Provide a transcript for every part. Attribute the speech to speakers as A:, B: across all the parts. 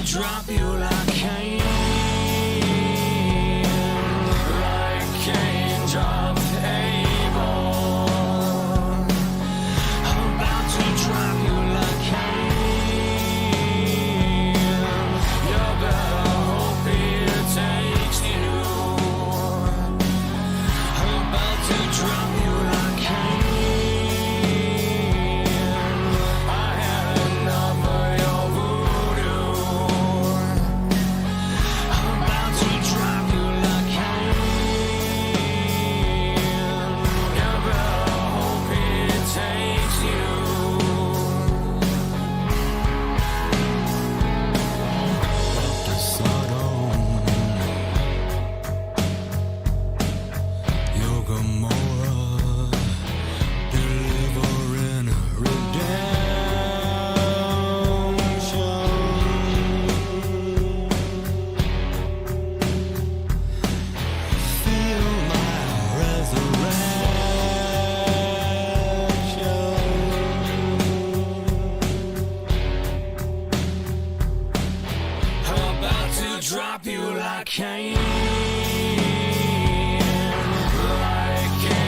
A: Drop you like Cain, drop Abel. I'm about to drop you like Cain. You better hope it takes you. I'm about to drop you like Cain. I had enough of your voodoo. Drop you like Cain, like Cain.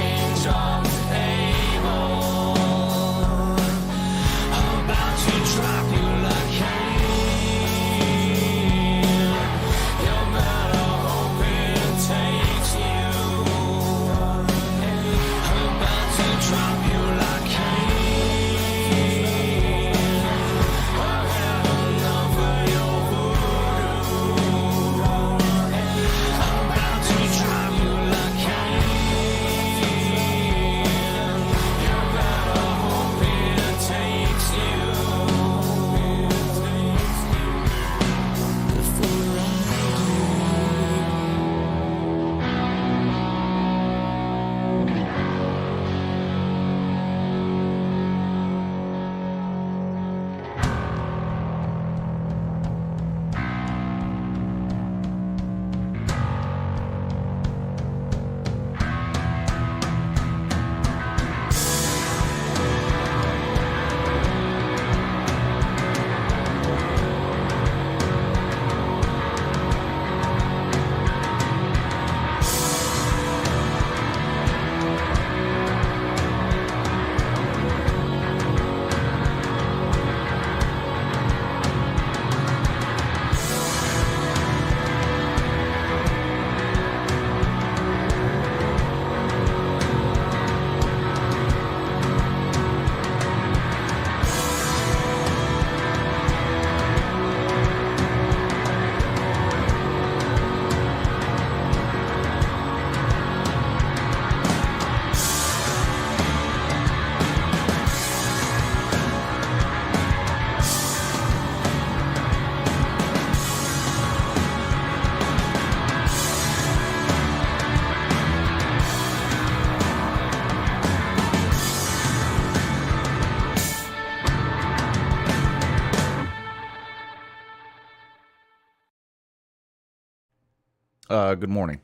B: Good morning.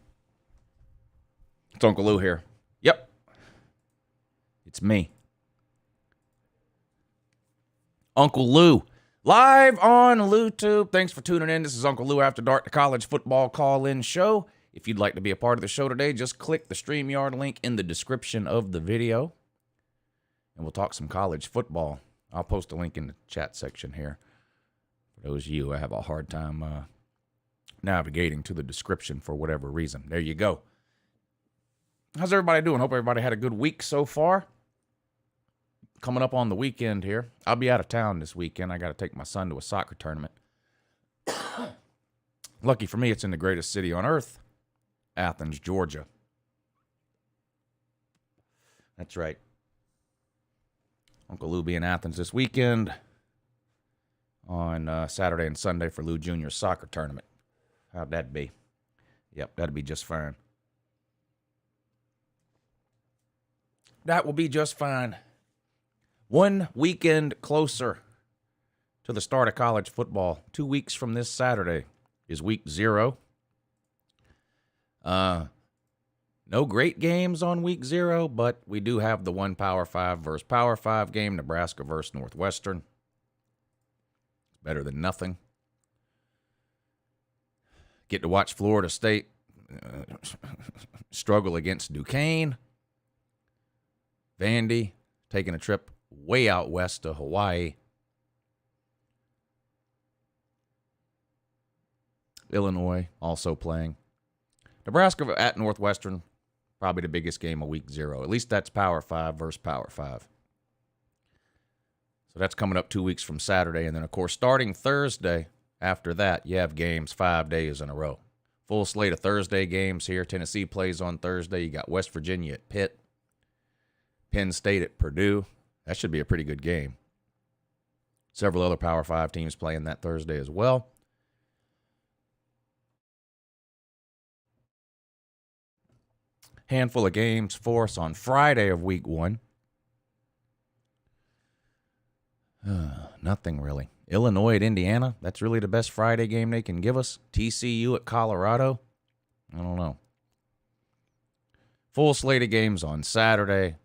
B: It's Uncle Lou here. Yep. It's me. Uncle Lou. Live on LouTube. Thanks for tuning in. This is Uncle Lou After Dark, the college football call-in show. If you'd like to be a part of the show today, just click the StreamYard link in the description of the video, and we'll talk some college football. I'll post a link in the chat section here. For those of you who have a hard time navigating to the description for whatever reason. There you go. How's everybody doing? Hope everybody had a good week so far. Coming up on the weekend here. I'll be out of town this weekend. I got to take my son to a soccer tournament. Lucky for me, it's in the greatest city on earth, Athens, Georgia. That's right. Uncle Lou be in Athens this weekend on Saturday and Sunday for Lou Jr.'s soccer tournament. How'd that be? Yep, that'd be just fine. That will be just fine. One weekend closer to the start of college football. 2 weeks from this Saturday is week 0. No great games on week 0, but we do have the one Power 5 versus Power 5 game, Nebraska versus Northwestern. Better than nothing. Get to watch Florida State struggle against Duquesne. Vandy taking a trip way out west to Hawaii. Illinois also playing. Nebraska at Northwestern, probably the biggest game of week 0. At least that's Power 5 versus Power 5. So that's coming up 2 weeks from Saturday. And then, of course, starting Thursday, after that, you have games 5 days in a row. Full slate of Thursday games here. Tennessee plays on Thursday. You got West Virginia at Pitt. Penn State at Purdue. That should be a pretty good game. Several other Power 5 teams playing that Thursday as well. Handful of games for us on Friday of week 1. Nothing really. Illinois at Indiana. That's really the best Friday game they can give us. TCU at Colorado. I don't know. Full slate of games on Saturday.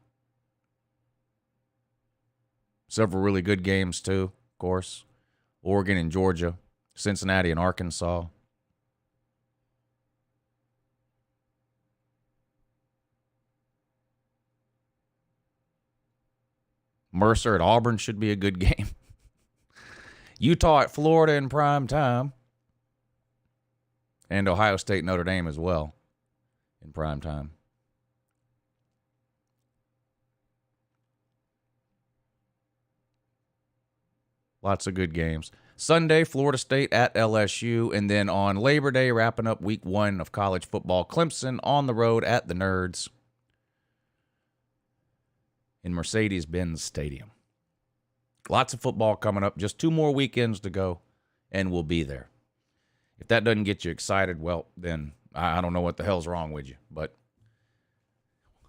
B: Several really good games, too, of course. Oregon and Georgia. Cincinnati and Arkansas. Mercer at Auburn should be a good game. Utah at Florida in prime time. And Ohio State Notre Dame as well in prime time. Lots of good games. Sunday, Florida State at LSU. And then on Labor Day, wrapping up week 1 of college football, Clemson on the road at the Nerds in Mercedes-Benz Stadium. Lots of football coming up. Just 2 more weekends to go, and we'll be there. If that doesn't get you excited, well, then I don't know what the hell's wrong with you. But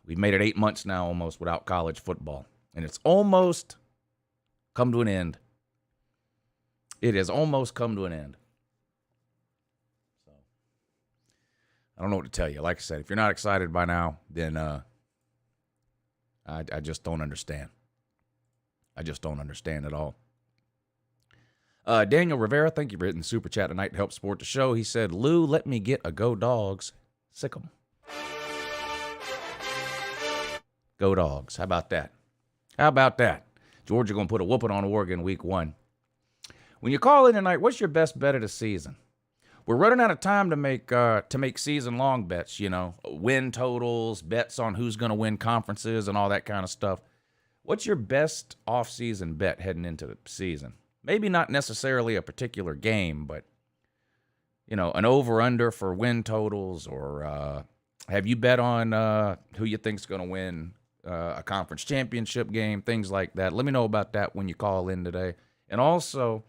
B: we've made it 8 months now almost without college football. And it's almost come to an end. It has almost come to an end. So I don't know what to tell you. Like I said, if you're not excited by now, then I just don't understand. I just don't understand at all. Daniel Rivera, thank you for hitting the super chat tonight to help support the show. He said, Lou, let me get a Go Dogs. Sick 'em. Go Dogs. How about that? How about that? Georgia going to put a whooping on Oregon week 1. When you call in tonight, what's your best bet of the season? We're running out of time to make season-long bets, you know, win totals, bets on who's going to win conferences and all that kind of stuff. What's your best off-season bet heading into the season? Maybe not necessarily a particular game, but, you know, an over-under for win totals, or have you bet on who you think's going to win a conference championship game, things like that. Let me know about that when you call in today. And also,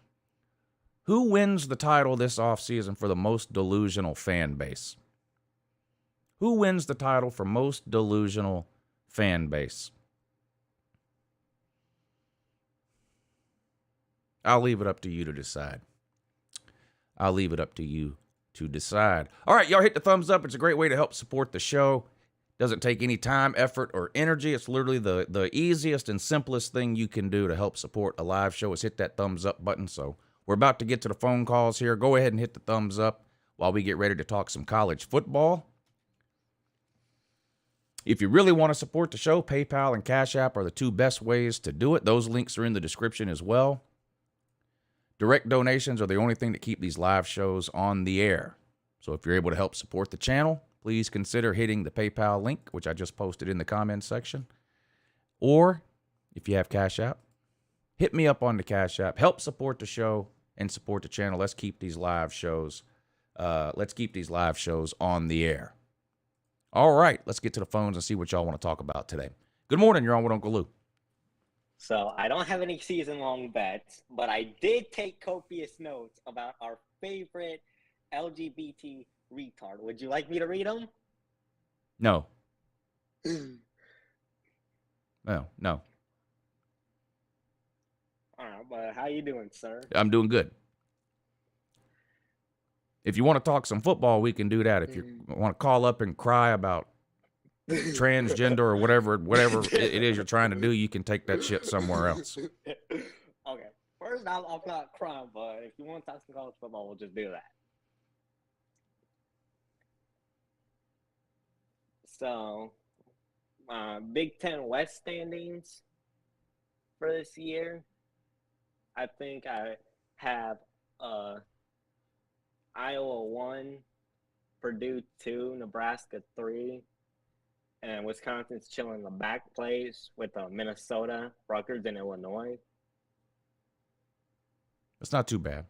B: who wins the title this offseason for the most delusional fan base? Who wins the title for most delusional fan base? I'll leave it up to you to decide. I'll leave it up to you to decide. All right, y'all hit the thumbs up. It's a great way to help support the show. Doesn't take any time, effort, or energy. It's literally the easiest and simplest thing you can do to help support a live show is hit that thumbs up button. So we're about to get to the phone calls here. Go ahead and hit the thumbs up while we get ready to talk some college football. If you really want to support the show, PayPal and Cash App are the two best ways to do it. Those links are in the description as well. Direct donations are the only thing that keep these live shows on the air. So if you're able to help support the channel, please consider hitting the PayPal link, which I just posted in the comments section. Or if you have Cash App, hit me up on the Cash App. Help support the show and support the channel. Let's keep these live shows. Let's keep these live shows on the air. All right, let's get to the phones and see what y'all want to talk about today. Good morning. You're on with Uncle Lou.
C: So I don't have any season-long bets, but I did take copious notes about our favorite LGBT retard. Would you like me to read them?
B: No. No.
C: All right, but how you doing, sir?
B: I'm doing good. If you want to talk some football, we can do that. If you want to call up and cry about transgender or whatever it is you're trying to do, you can take that shit somewhere else.
C: Okay. First, I'm not crying, but if you want to talk some college football, we'll just do that. So, Big Ten West standings for this year, I think I have Iowa 1, Purdue 2, Nebraska 3, and Wisconsin's chilling in the back place with Minnesota, Rutgers, and Illinois.
B: It's not too bad.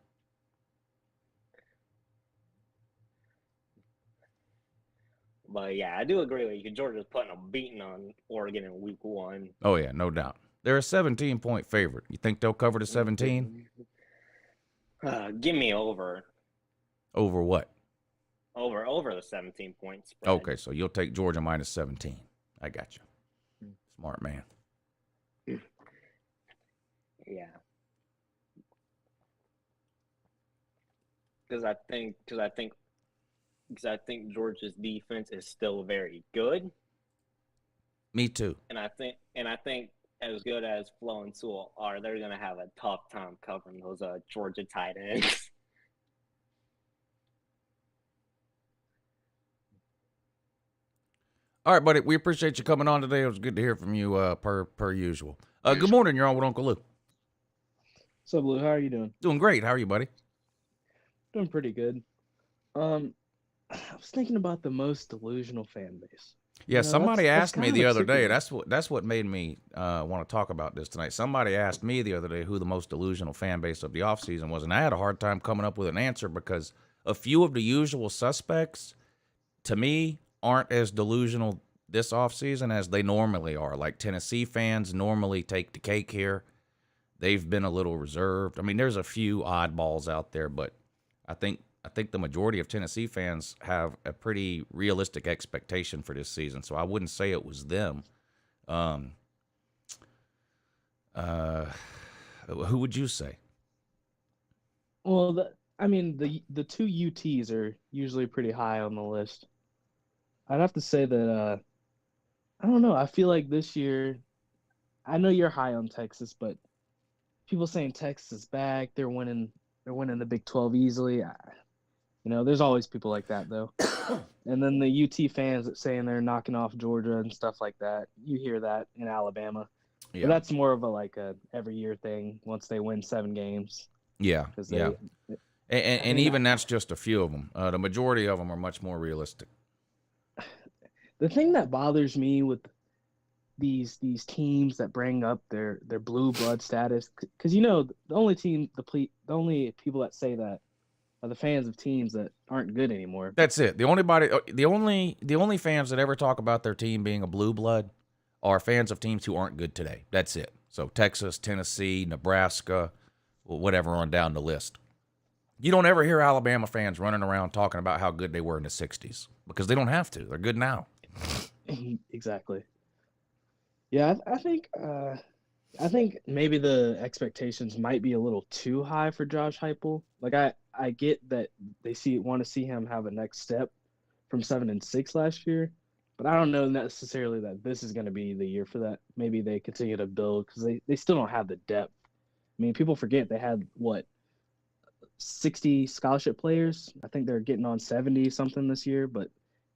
C: But yeah, I do agree with you. Georgia's putting a beating on Oregon in week 1.
B: Oh, yeah, no doubt. They're a 17-point favorite. You think they'll cover the 17?
C: Give me over.
B: Over what?
C: Over the 17 points.
B: Okay, so you'll take Georgia minus 17. I got you. Smart man.
C: Yeah. Because I think Georgia's defense is still very good.
B: Me too.
C: And I think as good as Flo and Sewell are, they're gonna have a tough time covering those Georgia tight ends.
B: All right, buddy. We appreciate you coming on today. It was good to hear from you per usual. Good morning. You're on with Uncle Lou.
D: What's up, Lou? How are you doing?
B: Doing great. How are you, buddy?
D: Doing pretty good. I was thinking about the most delusional fan base.
B: Yeah, somebody asked me the other day.
D: particular.
B: That's what made me want to talk about this tonight. Somebody asked me the other day who the most delusional fan base of the offseason was, and I had a hard time coming up with an answer because a few of the usual suspects, to me, aren't as delusional this offseason as they normally are. Like Tennessee fans normally take the cake here. They've been a little reserved. I mean, there's a few oddballs out there, but I think the majority of Tennessee fans have a pretty realistic expectation for this season. So I wouldn't say it was them. Who would you say?
D: Well, the two UTs are usually pretty high on the list. I'd have to say that I don't know. I feel like this year, I know you're high on Texas, but people saying Texas is back. They're winning the Big 12 easily. There's always people like that though. And then the UT fans that saying they're knocking off Georgia and stuff like that. You hear that in Alabama.
B: Yeah.
D: But that's more of a every year thing once they win 7 games.
B: Yeah.
D: Yeah.
B: And even that's just a few of them. The majority of them are much more realistic.
D: The thing that bothers me with these teams that bring up their blue blood status, because the only people that say that are the fans of teams that aren't good anymore.
B: That's it. The only fans that ever talk about their team being a blue blood are fans of teams who aren't good today. That's it. So Texas, Tennessee, Nebraska, whatever on down the list. You don't ever hear Alabama fans running around talking about how good they were in the 60s because they don't have to. They're good now.
D: Exactly. Yeah, I think I think maybe the expectations might be a little too high for Josh Heupel. Like I get that they want to see him have a next step from 7-6 last year, but I don't know necessarily that this is going to be the year for that. Maybe they continue to build because they still don't have the depth. I mean, people forget they had what 60 scholarship players. I think they're getting on 70 something this year, but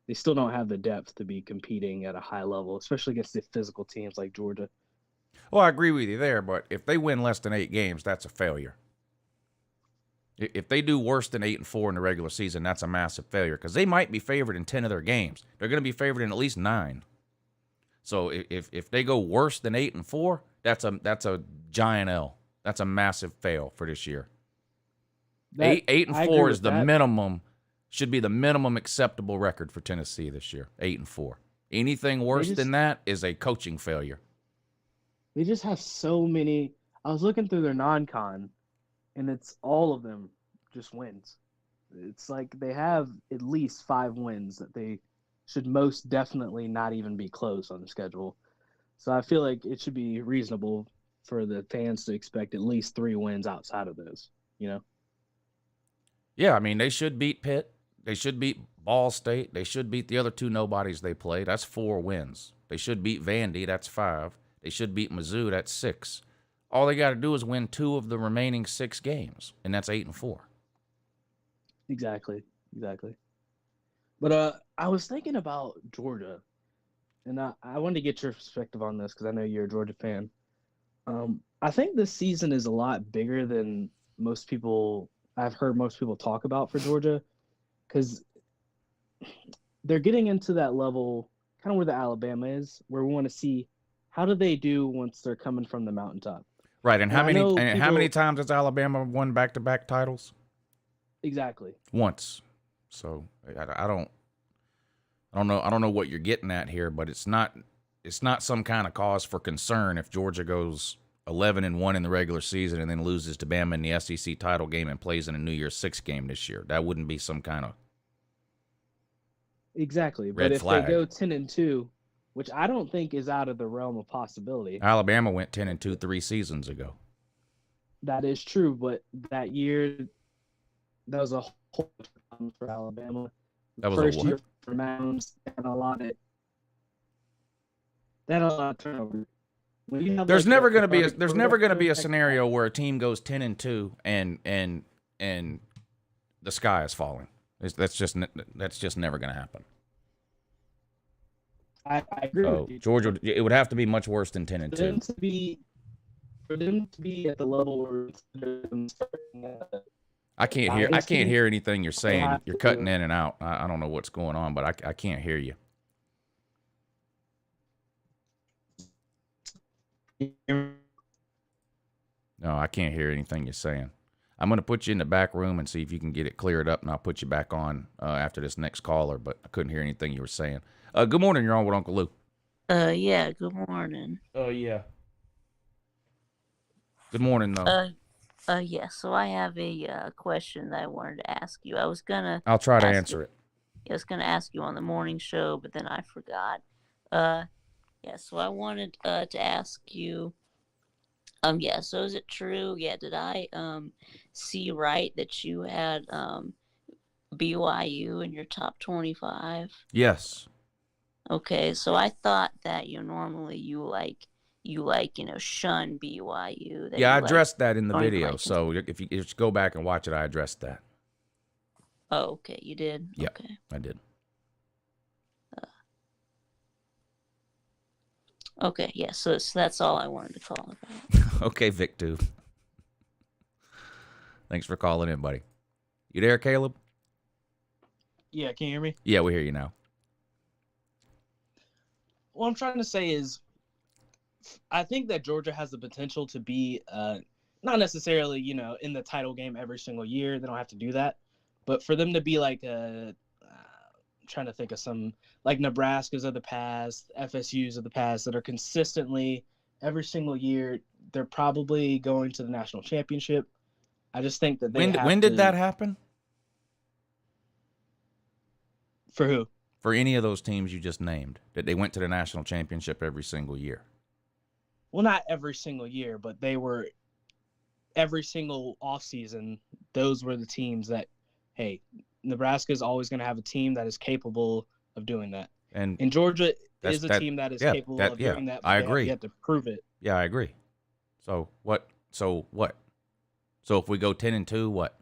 D: they still don't have the depth to be competing at a high level, especially against the physical teams like Georgia.
B: Well, I agree with you there, but if they win less than 8 games, that's a failure. If they do worse than 8-4 in the regular season, that's a massive failure because they might be favored in 10 of their games. They're going to be favored in at least 9. So if they go worse than 8-4, that's a giant L. That's a massive fail for this year. 8-4 is the minimum. Should be the minimum acceptable record for Tennessee this year. 8-4. Anything worse than that is a coaching failure.
D: They just have so many. I was looking through their non-con, and it's all of them just wins. It's like they have at least 5 wins that they should most definitely not even be close on the schedule. So I feel like it should be reasonable for the fans to expect at least 3 wins outside of those, you know?
B: Yeah, I mean, they should beat Pitt. They should beat Ball State. They should beat the other 2 nobodies they play. That's 4 wins. They should beat Vandy. That's 5. They should beat Mizzou. That's 6. All they got to do is win 2 of the remaining 6 games, and that's 8-4.
D: Exactly. But I was thinking about Georgia, and I wanted to get your perspective on this because I know you're a Georgia fan. I think this season is a lot bigger than I've heard most people talk about for Georgia, because they're getting into that level, kind of where the Alabama is, where we want to see how do they do once they're coming from the mountaintop.
B: Right, and how many
D: people-
B: times has Alabama won back-to-back titles?
D: Exactly.
B: Once. So I don't know what you're getting at here, but it's not some kind of cause for concern if Georgia goes 11-1 in the regular season and then loses to Bama in the SEC title game and plays in a New Year's Six game this year. That wouldn't be some kind of
D: exactly.
B: red
D: But if
B: flag.
D: they go 10-2, which I don't think is out of the realm of possibility.
B: Alabama went 10-2 3 seasons ago.
D: That is true, but that year, that was a whole problem for Alabama.
B: That was
D: First
B: a what?
D: year for Mounds, they had a lot of turnover. When you have
B: There's
D: like
B: never
D: a
B: going to be
D: quarterback
B: a scenario where a team goes 10-2 and the sky is falling. That's just never going to happen.
D: I agree
B: So
D: with you.
B: Georgia, it would have to be much worse than
D: For
B: 10-2.
D: them to be at the level where it's starting
B: I can't hear
D: Dynasty,
B: anything you're saying.
D: have
B: You're
D: to-
B: cutting in and out. I don't know what's going on, but I can't hear you. No, I can't hear anything you're saying. I'm going to put you in the back room and see if you can get it cleared up, and I'll put you back on after this next caller, but I couldn't hear anything you were saying. Good morning. You're on with Uncle Lou.
E: Yeah, good morning.
B: Oh, yeah. Good morning, though.
E: Yeah, so I have a question that I wanted to ask you.
B: I'll try to
E: ask
B: answer it.
E: I was gonna ask you on the morning show, but then I forgot. Yeah, so I wanted to ask you, yeah, so is it true? Yeah, did I see right that you had BYU in your top 25?
B: Yes.
E: Okay, so I thought that normally you shun BYU. That
B: Yeah, I
E: you like
B: addressed that in the
E: don't even
B: video.
E: like them.
B: So if you just go back and watch it, I addressed that.
E: Oh, okay, you did?
B: Yep.
E: Okay.
B: I did.
E: Okay, yeah, so that's all I wanted to call about.
B: Okay, Vic Tube. Thanks for calling in, buddy. You there, Caleb?
F: Yeah, can you hear me?
B: Yeah, we hear you now.
F: What I'm trying to say is, I think that Georgia has the potential to be, not necessarily, in the title game every single year. They don't have to do that. But for them to be like, I'm trying to think of some, like Nebraska's of the past, FSU's of the past, that are consistently, every single year, they're probably going to the national championship. I just think that
B: When did that happen?
F: For who?
B: For any of those teams you just named, that they went to the national championship every single year.
F: well, not every single year, but they were every single offseason. Those were the teams that, hey, Nebraska is always going to have a team that is capable of doing that.
B: And
F: Georgia
B: that's-
F: is a
B: that-
F: team that is
B: yeah,
F: capable
B: that-
F: of
B: yeah,
F: doing that.
B: I
F: But they have
B: agree.
F: yet to prove it.
B: yeah, I agree. So what? So what? So if we go 10-2, what?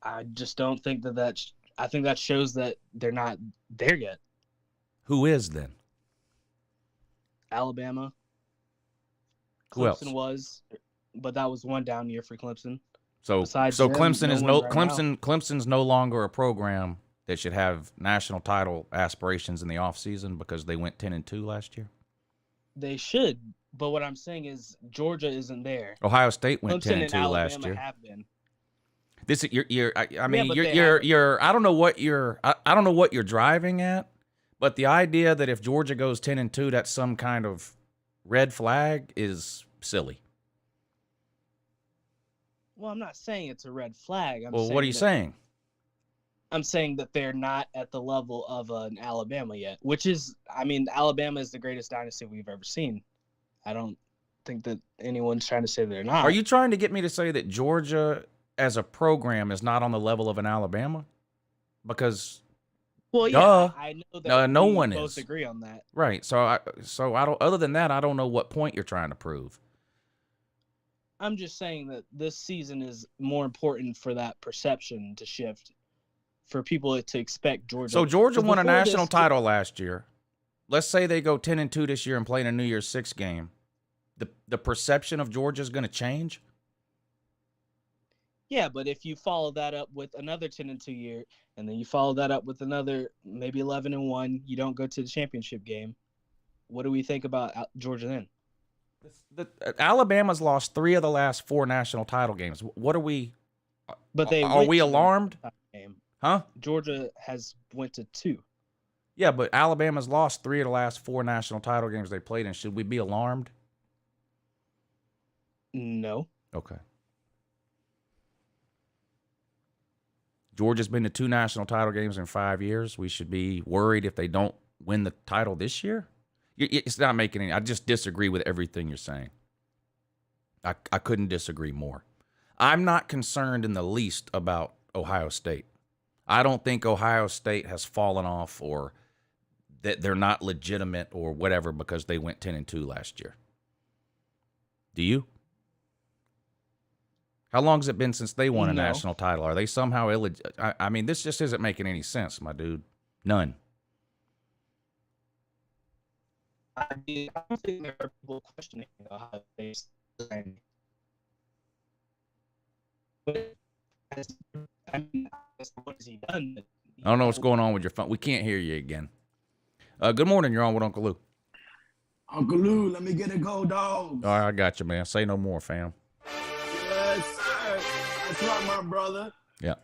F: I just don't think that's. I think that shows that they're not there yet.
B: Who is then?
F: Alabama.
B: Who else?
F: Clemson was, but that was one down year for Clemson.
B: So
F: Besides
B: so
F: them,
B: Clemson
F: no
B: is
F: one
B: no
F: right
B: Clemson's no longer a program that should have national title aspirations in the offseason because they went 10-2 last year.
F: They should, but what I'm saying is Georgia isn't there.
B: Ohio State went
F: Clemson and
B: 10-2
F: Alabama
B: last year.
F: have been.
B: This I mean
F: but
B: you're
F: they
B: you're
F: haven't.
B: you're I don't know what you're I don't know what you're driving at, but the idea that if Georgia goes 10-2 that's some kind of red flag is silly.
F: Well, I'm not saying it's a red flag.
B: Well, what are you saying?
F: I'm saying that they're not at the level of an Alabama yet, which is, I mean, Alabama is the greatest dynasty we've ever seen. I don't think that anyone's trying to say they're not.
B: Are you trying to get me to say that Georgia as a program is not on the level of an Alabama? Because
F: Well, yeah,
B: duh.
F: I know that
B: No
F: we
B: one
F: both
B: is.
F: agree on that.
B: right, so I don't. Other than that, I don't know what point you're trying to prove.
F: I'm just saying that this season is more important for that perception to shift, for people to expect Georgia.
B: So Georgia
F: 'Cause
B: won a
F: before
B: national
F: this-
B: title last year. Let's say they go 10-2 this year and play in a New Year's Six game. The perception of Georgia is going to change.
F: Yeah, but if you follow that up with another 10-2 year, and then you follow that up with another maybe 11-1, you don't go to the championship game. What do we think about Georgia then?
B: Alabama's lost 3 of the last 4 national title games. What are we?
F: But they
B: Are
F: went
B: we
F: to the
B: alarmed?
F: game.
B: Huh?
F: Georgia has went to 2.
B: Yeah, but Alabama's lost 3 of the last 4 national title games they played in. Should we be alarmed?
F: No.
B: Okay. Georgia's been to 2 national title games in 5 years. We should be worried if they don't win the title this year? It's not making any. I just disagree with everything you're saying. I couldn't disagree more. I'm not concerned in the least about Ohio State. I don't think Ohio State has fallen off or that they're not legitimate or whatever because they went 10-2 last year. Do you? How long has it been since they won a
F: No.
B: national title? Are they somehow illegitimate? I mean, this just isn't making any sense, my dude. None.
F: I don't think there are people questioning Ohio State's design. But what has he done?
B: I don't know what's going on with your phone. We can't hear you again. Good morning. You're on with Uncle Lou.
G: Uncle Lou, let me get a go, dogs.
B: All right, I got you, man. Say no more, fam.
G: Yes, sir. That's right, my brother.
B: Yeah.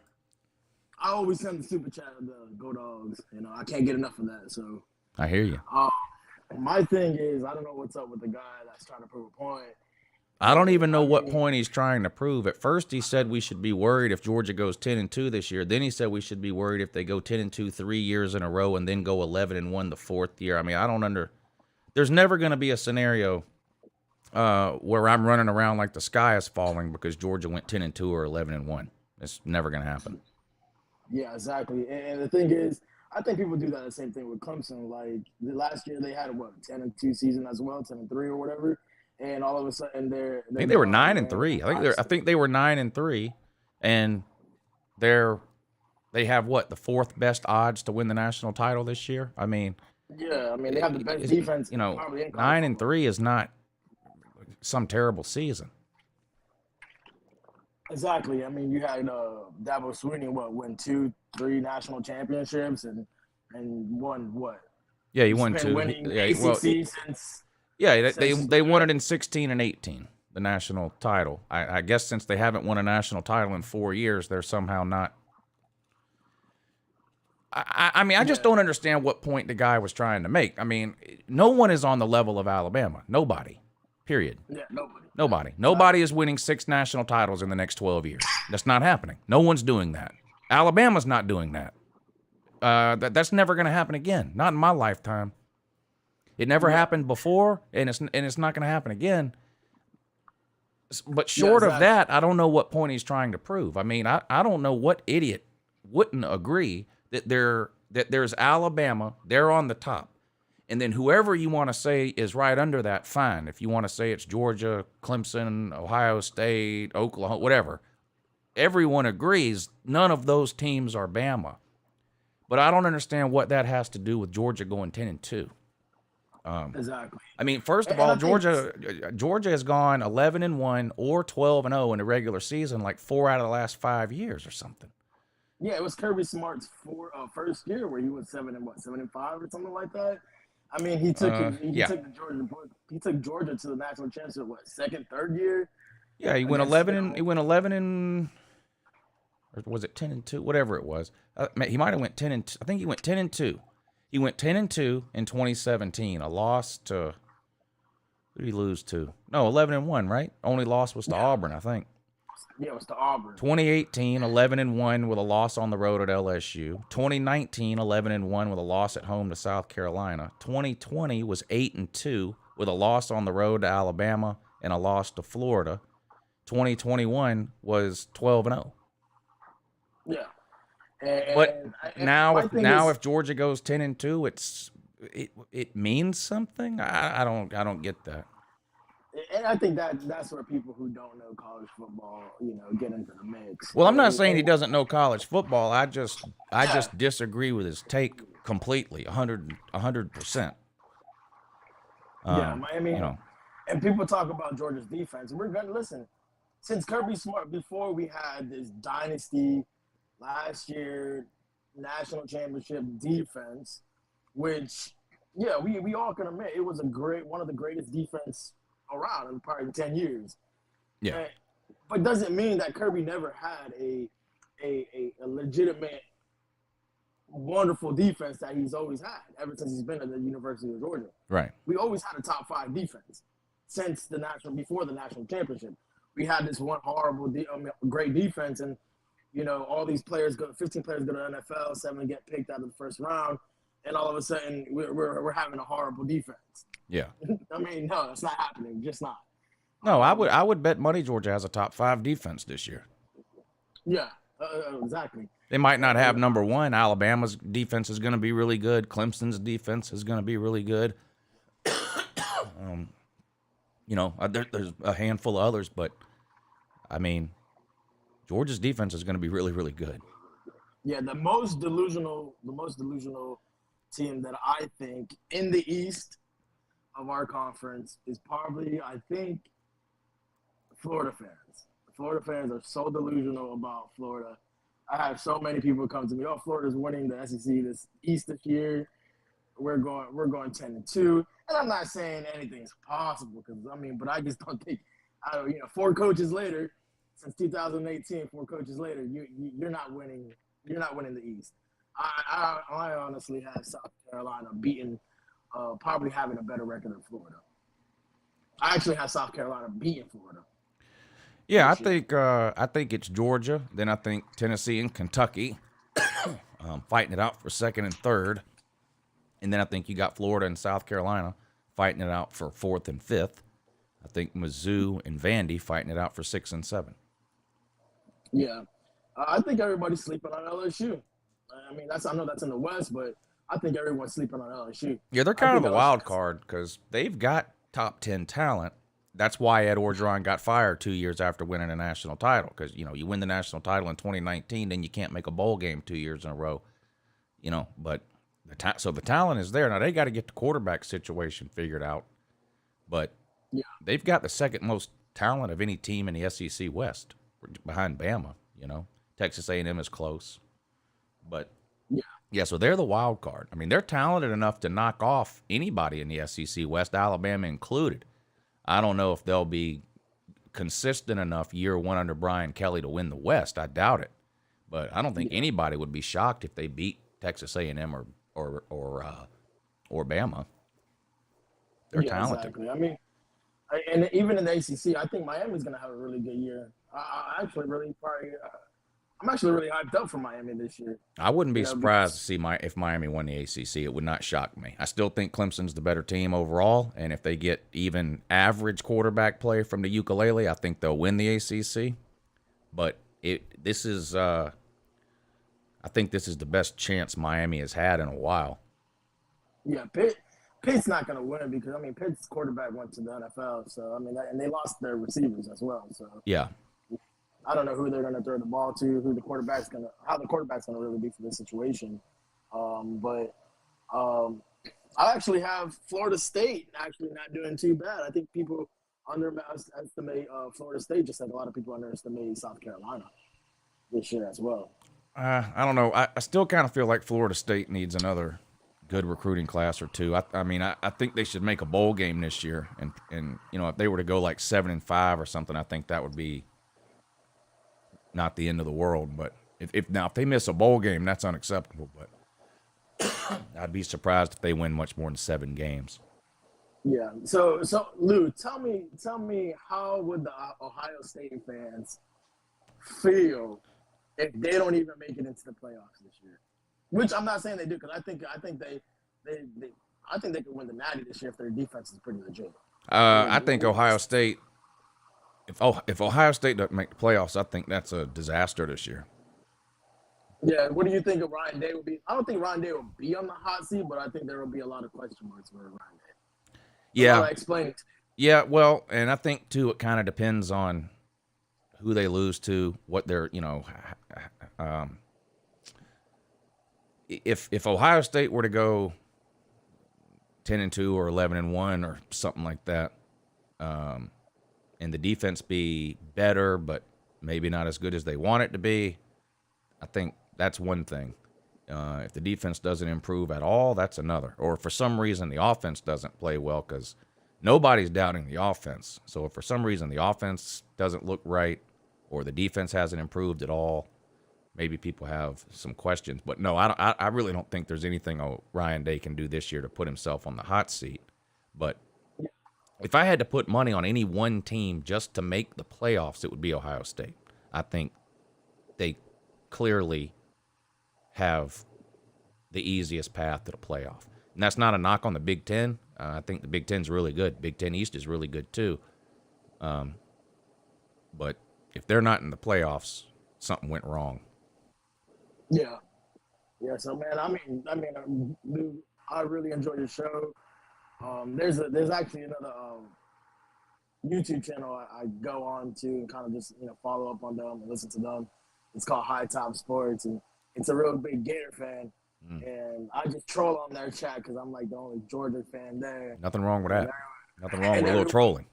G: I always send the super chat of the Go Dogs. You know, I can't get enough of that. So
B: I hear you.
G: my thing is, I don't know what's up with the guy that's trying to prove a point.
B: I don't even know what point he's trying to prove. At first, he said we should be worried if Georgia goes 10-2 this year. Then he said we should be worried if they go 10-2 3 years in a row and then go 11-1 the 4th year. I mean, there's never going to be a scenario where I'm running around like the sky is falling because Georgia went 10-2 or 11-1. It's never going to happen.
G: Yeah, exactly. And the thing is, I think people do that the same thing with Clemson. Like last year, they had a 10-2 season as well, 10-3 or whatever. And all of a sudden,
B: I think they were 9-3. I think they were 9-3, and they have what, the 4th best odds to win the national title this year. I mean,
G: yeah, I mean they have the best defense.
B: You know,
G: probably in college
B: 9-3 is not some terrible season.
G: Exactly. I mean, you had Dabo Swinney win 2-3 national championships and won what?
B: Yeah, he won
G: He's
B: 2.
G: been winning
B: Yeah,
G: ACC
B: well,
G: since.
B: yeah, they won it in 16 and 18, the national title. I guess since they haven't won a national title in 4 years, they're somehow not. I mean, I just don't understand what point the guy was trying to make. I mean, no one is on the level of Alabama. Nobody. Period.
G: Yeah, nobody.
B: Nobody is winning 6 national titles in the next 12 years. That's not happening. No one's doing that. Alabama's not doing that. That's never going to happen again. Not in my lifetime. It never
G: Yeah.
B: happened before, and it's not going to happen again. But short of
G: exactly.
B: that, I don't know what point he's trying to prove. I mean, I don't know what idiot wouldn't agree that there's Alabama, they're on the top. And then whoever you want to say is right under that, fine. If you want to say it's Georgia, Clemson, Ohio State, Oklahoma, whatever. Everyone agrees none of those teams are Bama. But I don't understand what that has to do with Georgia going 10-2.
G: Exactly.
B: I mean, first of
G: And I
B: all,
G: think-
B: Georgia has gone 11-1 or 12-0 in the regular season, like 4 out of the last 5 years or something.
G: Yeah, it was Kirby Smart's first year where he was 7-5 or something like that. I mean, he took
B: yeah.
G: he took Georgia to the national championship. What, second, third year?
B: Yeah, he went
G: Against,
B: 11
G: you
B: and
G: know-
B: he went 11 and, or was it 10-2? Whatever it was. He might have went 10-2. I think he went 10-2. He went 10-2 in 2017. A loss to, who did he lose to? No, 11-1, right? Only loss was to Auburn, I think.
G: Yeah, it was to Auburn.
B: 2018, 11-1 with a loss on the road at LSU. 2019, 11-1 with a loss at home to South Carolina. 2020 was 8-2 with a loss on the road to Alabama and a loss to Florida. 2021 was 12-0.
G: Yeah.
B: But
G: And
B: now,
G: my thing is-
B: if Georgia goes 10-2, it means something. I don't get that.
G: And I think that's where people who don't know college football, get into the mix.
B: Well, I'm not saying he doesn't know college football. I just disagree with his take completely, 100%.
G: Yeah, Miami.
B: You know,
G: And people talk about Georgia's defense. We're gonna listen. Since Kirby Smart, before we had this dynasty last year, national championship defense, which we all can admit it was one of the greatest defense around in probably 10 years.
B: Yeah.
G: But doesn't mean that Kirby never had a legitimate, wonderful defense that he's always had ever since he's been at the University of Georgia.
B: right.
G: We always had a top 5 defense since before the national championship. We had this one great defense, and all these players 15 players go to the NFL, 7 get picked out of the first round, and all of a sudden we're having a horrible defense.
B: Yeah.
G: I mean, no, it's not happening. Just not.
B: No, I would bet money Georgia has a top 5 defense this year.
G: Yeah, exactly.
B: They might not have number 1. Alabama's defense is going to be really good. Clemson's defense is going to be really good. There's a handful of others, but I mean, Georgia's defense is going to be really, really good.
G: Yeah, the most delusional team that I think in the East of our conference is probably, I think, Florida fans. Florida fans are so delusional about Florida. I have so many people come to me, Florida's winning the SEC this year. We're going 10-2. And I'm not saying anything's possible but I just don't think 4 coaches later, since 2018, 4 coaches later, you're not winning the East. I honestly have South Carolina beating probably having a better record than Florida. I actually have South Carolina beating Florida.
B: Yeah, I think it's Georgia. Then I think Tennessee and Kentucky fighting it out for 2nd and 3rd. And then I think you got Florida and South Carolina fighting it out for 4th and 5th. I think Mizzou and Vandy fighting it out for 6 and 7.
G: Yeah. I think everybody's sleeping on LSU. I mean, I know that's in the West, but I think everyone's sleeping on LSU.
B: Yeah, they're kind of the wild card because they've got top 10 talent. That's why Ed Orgeron got fired 2 years after winning a national title because, you win the national title in 2019, then you can't make a bowl game 2 years in a row. But so the talent is there. Now, they got to get the quarterback situation figured out. But they've got the second most talent of any team in the SEC West behind Bama, Texas A&M is close. But, so they're the wild card. I mean, they're talented enough to knock off anybody in the SEC West, Alabama included. I don't know if they'll be consistent enough year 1 under Brian Kelly to win the West. I doubt it. But I don't think anybody would be shocked if they beat Texas A&M or Bama. They're talented.
G: Exactly. I mean, and even in the ACC, I think Miami's going to have a really good year. I actually really probably I'm actually really hyped up for Miami this year.
B: I wouldn't be
G: You know,
B: surprised to
G: because-
B: see if Miami won the ACC. It would not shock me. I still think Clemson's the better team overall, and if they get even average quarterback play from the ukulele, I think they'll win the ACC. But I think this is the best chance Miami has had in a while.
G: Yeah, Pitt's not going to win because, I mean, Pitt's quarterback went to the NFL. So, I mean, and they lost their receivers as well. So,
B: Yeah.
G: I don't know who they're going to throw the ball to, how the quarterback's going to really be for this situation. But I actually have Florida State actually not doing too bad. I think people underestimate Florida State, just like a lot of people underestimate South Carolina this year as well.
B: I don't know. I still kind of feel like Florida State needs another good recruiting class or two. I think they should make a bowl game this year, and if they were to go like 7-5 or something, I think that would be not the end of the world. But if they miss a bowl game, that's unacceptable. But I'd be surprised if they win much more than 7 games.
G: Yeah. So Lou, tell me how would the Ohio State fans feel if they don't even make it into the playoffs this year? Which I'm not saying they do, because I think they could win the Natty this year if their defense is pretty legit.
B: I think Ohio State. If Ohio State doesn't make the playoffs, I think that's a disaster this year.
G: Yeah. What do you think of Ryan Day will be? I don't think Ryan Day will be on the hot seat, but I think there will be a lot of question marks for Ryan Day.
B: Yeah.
G: I'll explain it.
B: Yeah. Well, and I think too, it kind of depends on who they lose to, what they're, if Ohio State were to go 10-2 or 11-1 or something like that, and the defense be better, but maybe not as good as they want it to be, I think that's one thing. If the defense doesn't improve at all, that's another. Or if for some reason the offense doesn't play well, because nobody's doubting the offense. So if for some reason the offense doesn't look right, or the defense hasn't improved at all, maybe people have some questions. But no, I really don't think there's anything Ryan Day can do this year to put himself on the hot seat. But if I had to put money on any one team just to make the playoffs, it would be Ohio State. I think they clearly have the easiest path to the playoff. And that's not a knock on the Big Ten. I think the Big Ten's really good. Big Ten East is really good too. But if they're not in the playoffs, something went wrong.
G: Yeah. Yeah. So man, Lou, I really enjoy your show. There's actually another YouTube channel I go on to and kind of just follow up on them and listen to them. It's called High Top Sports, and it's a real big Gator fan. And I just troll on their chat because I'm like the only Georgia fan there.
B: Nothing wrong with that. Nothing wrong with a little trolling.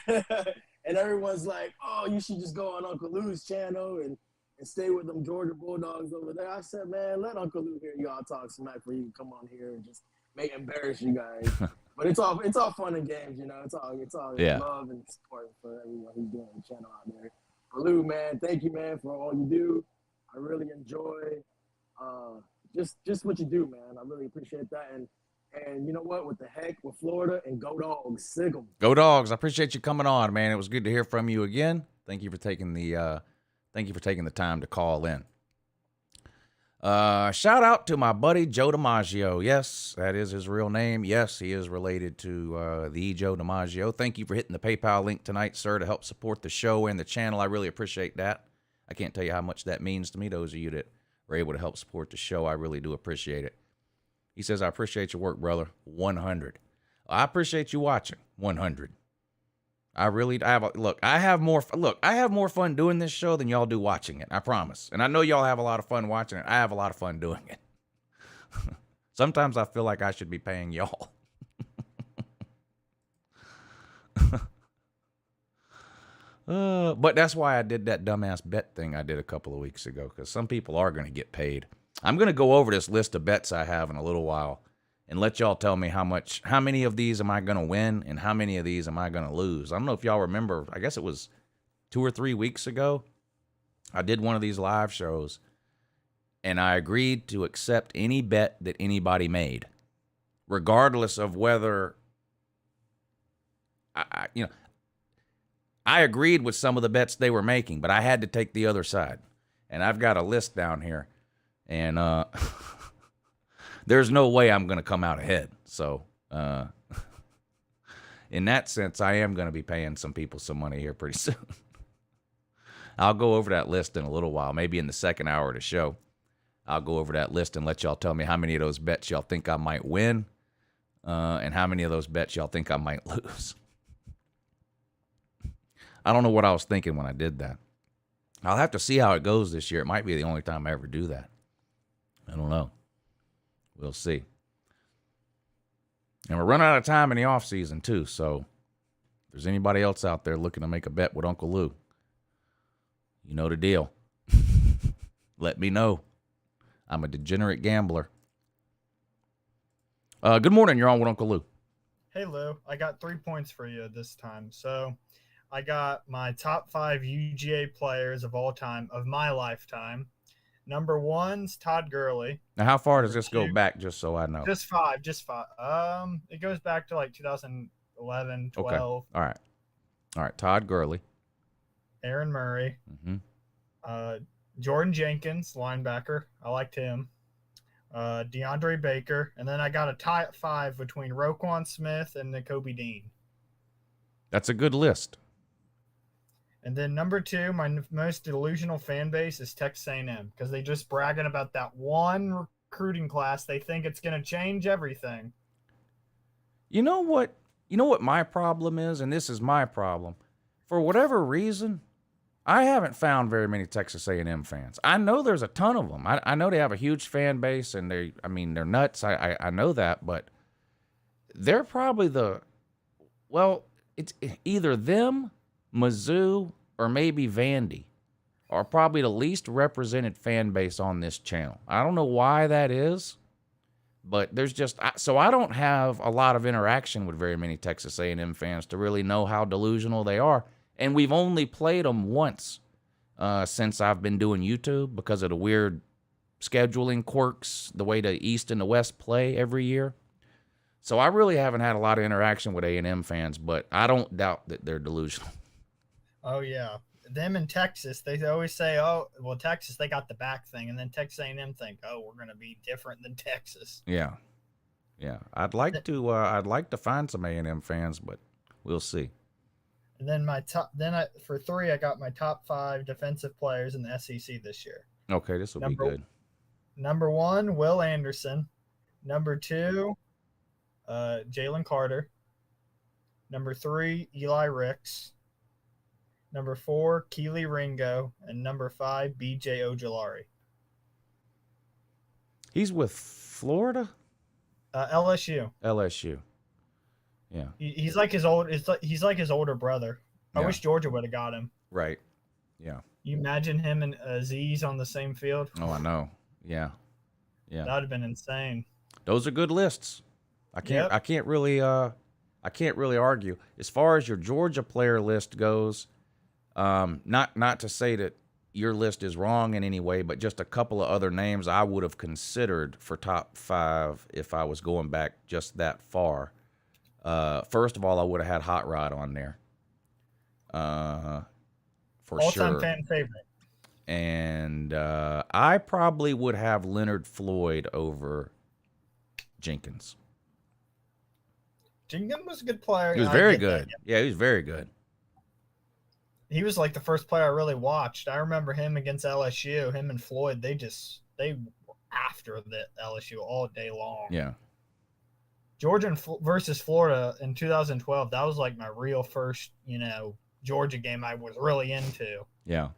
G: And everyone's like, "Oh, you should just go on Uncle Lou's channel and stay with them Georgia Bulldogs over there." I said, "Man, let Uncle Lou hear y'all talk smack for you can come on here and just embarrass you guys." But it's all fun and games, It's all
B: Yeah.
G: love and support for everyone who's doing the channel out there. But Lou, man, thank you, man, for all you do. I really enjoy just what you do, man. I really appreciate that. And you know what? What the heck with Florida, and go Dogs, sig 'em.
B: Go Dogs! I appreciate you coming on, man. It was good to hear from you again. Thank you for taking the time to call in. Shout out to my buddy Joe DiMaggio. Yes, that is his real name. Yes, he is related to the Joe DiMaggio. Thank you for hitting the PayPal link tonight, sir, to help support the show and the channel. I really appreciate that. I can't tell you how much that means to me. Those of you that were able to help support the show, I really do appreciate it. He says, "I appreciate your work, brother." 100. I appreciate you watching. 100. I have more fun doing this show than y'all do watching it. I promise. And I know y'all have a lot of fun watching it. I have a lot of fun doing it. Sometimes I feel like I should be paying y'all. But that's why I did that dumbass bet thing I did a couple of weeks ago, because some people are going to get paid. I'm going to go over this list of bets I have in a little while and let y'all tell me how many of these am I going to win and how many of these am I going to lose. I don't know if y'all remember, I guess it was 2 or 3 weeks ago, I did one of these live shows, and I agreed to accept any bet that anybody made, regardless of whether I agreed with some of the bets they were making, but I had to take the other side. And I've got a list down here. And there's no way I'm going to come out ahead. So in that sense, I am going to be paying some people some money here pretty soon. I'll go over that list in a little while, maybe in the second hour of the show. I'll go over that list and let y'all tell me how many of those bets y'all think I might win and how many of those bets y'all think I might lose. I don't know what I was thinking when I did that. I'll have to see how it goes this year. It might be the only time I ever do that. I don't know. We'll see. And we're running out of time in the offseason, too. So if there's anybody else out there looking to make a bet with Uncle Lou, you know the deal. Let me know. I'm a degenerate gambler. Good morning. You're on with Uncle Lou.
H: Hey, Lou. I got 3 points for you this time. So I got my top 5 UGA players of all time, of my lifetime. Number 1's Todd Gurley.
B: Now, how far does this go
H: Two.
B: back, just so I know?
H: Just 5. It goes back to like 2011, 12.
B: Okay. All right. Todd Gurley.
H: Aaron Murray.
B: Mm-hmm.
H: Jordan Jenkins, linebacker. I liked him. DeAndre Baker. And then I got a tie at 5 between Roquan Smith and Nakobe Dean.
B: That's a good list.
H: And then number 2, my most delusional fan base is Texas A&M because they just bragging about that one recruiting class. They think it's going to change everything.
B: You know what? You know what my problem is, and this is my problem. For whatever reason, I haven't found very many Texas A&M fans. I know there's a ton of them. I know they have a huge fan base, and they're nuts. I know that, but they're probably it's either them, Mizzou, or maybe Vandy are probably the least represented fan base on this channel. I don't know why that is, but there's just so I don't have a lot of interaction with very many Texas A&M fans to really know how delusional they are. And we've only played them once since I've been doing YouTube because of the weird scheduling quirks, the way the East and the West play every year. So I really haven't had a lot of interaction with A&M fans, but I don't doubt that they're delusional.
H: Oh, yeah. Them in Texas, they always say, oh, well, Texas, they got the back thing. And then Texas A&M think, oh, we're going to be different than Texas.
B: Yeah. I'd like to find some A&M fans, but we'll see.
H: And then for 3, I got my top 5 defensive players in the SEC this year.
B: Okay, this will be good.
H: Number 1, Will Anderson. Number 2, Jalen Carter. Number 3, Eli Ricks. Number 4, Keely Ringo. And number 5, B.J. Ojolari.
B: He's with Florida?
H: LSU.
B: LSU. Yeah.
H: He's like his older brother. I
B: Yeah.
H: wish Georgia would have got him.
B: Right. Yeah.
H: You imagine him and Aziz on the same field?
B: Oh, I know. Yeah.
H: That would have been insane.
B: Those are good lists. I can't really argue. As far as your Georgia player list goes, not to say that your list is wrong in any way, but just a couple of other names I would have considered for top 5 if I was going back just that far. First of all, I would have had Hot Rod on there. For
H: All-time
B: sure.
H: fan favorite.
B: And I probably would have Leonard Floyd over Jenkins.
H: Jenkins was a good player.
B: He was very good. Yeah, he was very good.
H: He was like the first player I really watched. I remember him against LSU. Him and Floyd, they were after the LSU all day long.
B: Yeah.
H: Georgia versus Florida in 2012. That was like my real first, Georgia game I was really into.
B: Yeah.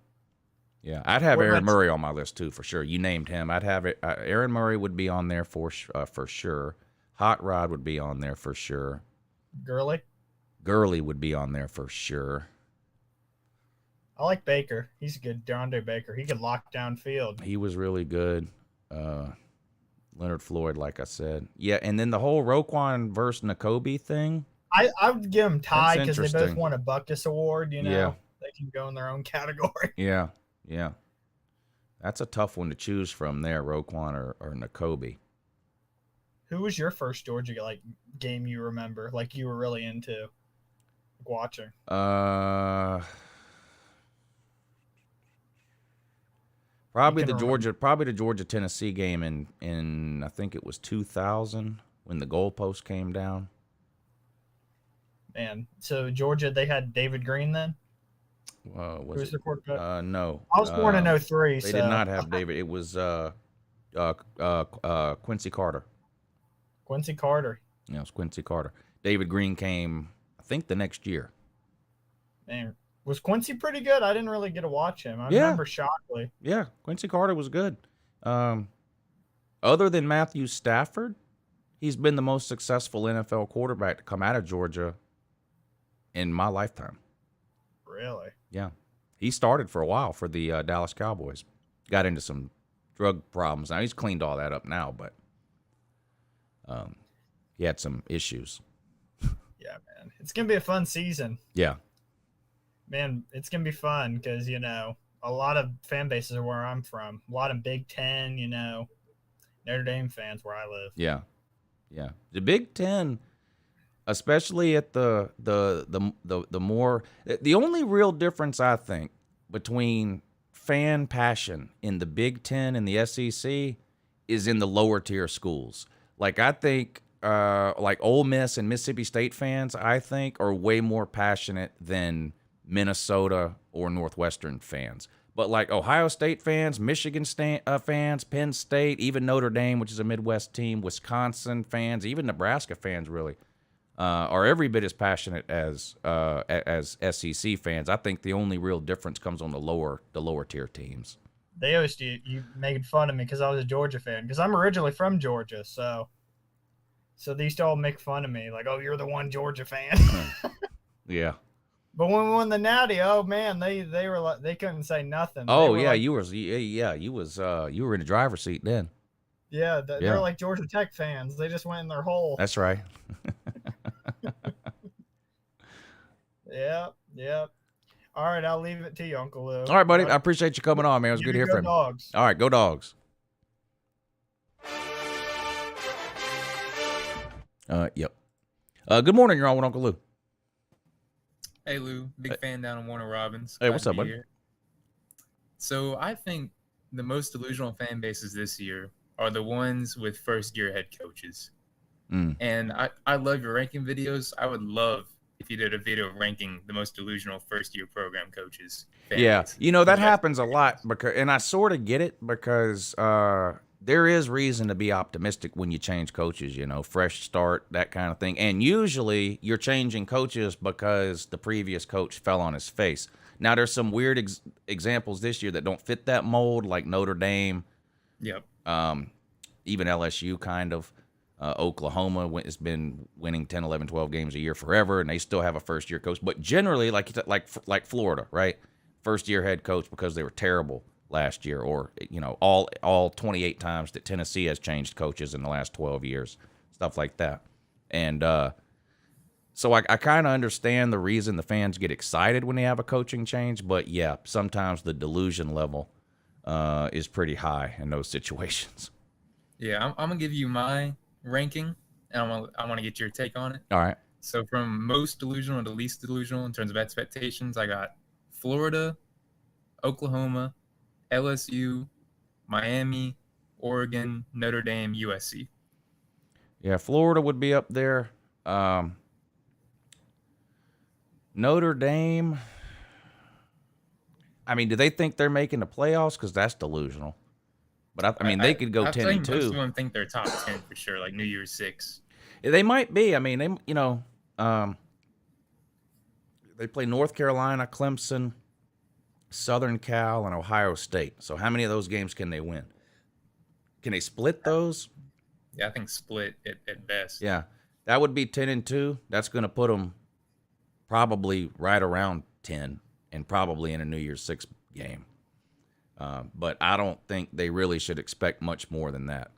B: I'd have Aaron Murray on my list too, for sure. You named him. I'd have it. Aaron Murray would be on there for sure. Hot Rod would be on there for sure. Gurley would be on there for sure.
H: I like Baker. He's a good DeAndre Baker. He could lock down field.
B: He was really good. Leonard Floyd, like I said. Yeah, and then the whole Roquan versus Nakobe thing.
H: I would give them tied because they both
B: interesting.
H: won a Buckus Award,
B: Yeah.
H: They can go in their own category.
B: Yeah. That's a tough one to choose from there, Roquan or Nakobe.
H: Who was your first Georgia game you remember, like you were really into watching?
B: Probably
H: can
B: the
H: remember.
B: Georgia Tennessee game in I think it was 2000 when the goalpost came down.
H: Man, so Georgia, they had David Green then. Who
B: Was
H: was
B: it?
H: the quarterback?
B: No.
H: I was born in '03,
B: They did
H: so
B: not have David. It was Quincy Carter.
H: Quincy Carter.
B: Yeah, it was Quincy Carter. David Green came, I think, the next year.
H: Man, was Quincy pretty good? I didn't really get to watch him. I
B: Yeah.
H: remember Shockley.
B: Yeah, Quincy Carter was good. Other than Matthew Stafford, he's been the most successful NFL quarterback to come out of Georgia in my lifetime.
H: Really?
B: Yeah. He started for a while for the Dallas Cowboys. Got into some drug problems. Now, he's cleaned all that up now, but he had some issues.
H: Yeah, man. It's gonna be a fun season.
B: Yeah.
H: Man, it's gonna be fun because a lot of fan bases are where I'm from. A lot of Big Ten, Notre Dame fans where I live.
B: Yeah. Yeah. The Big Ten, especially at the more the only real difference I think between fan passion in the Big Ten and the SEC is in the lower tier schools. Like I think like Ole Miss and Mississippi State fans, I think, are way more passionate than Minnesota or Northwestern fans. But like Ohio State fans, Michigan fans, Penn State, even Notre Dame, which is a Midwest team, Wisconsin fans, even Nebraska fans, really, are every bit as passionate as SEC fans. I think the only real difference comes on the lower tier teams.
H: They always you making fun of me because I was a Georgia fan because I'm originally from Georgia, so they used to all make fun of me like, "Oh, you're the one Georgia fan."
B: Yeah.
H: But when we won the Natty, oh man, they were like they couldn't say nothing.
B: Oh
H: They were
B: yeah,
H: like,
B: you were in the driver's seat then.
H: yeah,
B: Yeah.
H: they're like Georgia Tech fans. They just went in their hole.
B: That's right.
H: Yep. All right, I'll leave it to you, Uncle Lou.
B: All right, buddy. I appreciate you coming on, man. It was good to hear from you.
H: Dogs.
B: All right, go Dogs. Yep. Good morning. You're on with Uncle Lou.
I: Hey Lou, big fan down in Warner Robins.
B: Hey,
I: Glad
B: what's
I: to
B: up,
I: be
B: buddy?
I: here. So I think the most delusional fan bases this year are the ones with first-year head coaches. And I love your ranking videos. I would love if you did a video ranking the most delusional first-year program coaches.
B: Yeah, that happens a lot and I sort of get it because there is reason to be optimistic when you change coaches, fresh start, that kind of thing. And usually you're changing coaches because the previous coach fell on his face. Now, there's some weird examples this year that don't fit that mold, like Notre Dame.
I: Yep.
B: Even LSU kind of. Oklahoma has been winning 10, 11, 12 games a year forever, and they still have a first-year coach. But generally, like Florida, right? First-year head coach because they were terrible last year, or all 28 times that Tennessee has changed coaches in the last 12 years, stuff like that. And so I kind of understand the reason the fans get excited when they have a coaching change, but yeah, sometimes the delusion level is pretty high in those situations.
I: Yeah, I'm gonna give you my ranking, and I want to get your take on it.
B: All right.
I: So from most delusional to least delusional in terms of expectations, I got Florida, Oklahoma, LSU, Miami, Oregon, Notre Dame, USC.
B: Yeah, Florida would be up there. Notre Dame. I mean, do they think they're making the playoffs? Because that's delusional. But I mean, they could go 10-2.
I: Most of them think they're top 10 for sure, like New Year's 6.
B: They might be. I mean, they play North Carolina, Clemson, Southern Cal, and Ohio State. So how many of those games can they win? Can they split those?
I: Yeah, I think split at best.
B: Yeah, that would be 10-2. That's going to put them probably right around 10 and probably in a New Year's 6 game. But I don't think they really should expect much more than that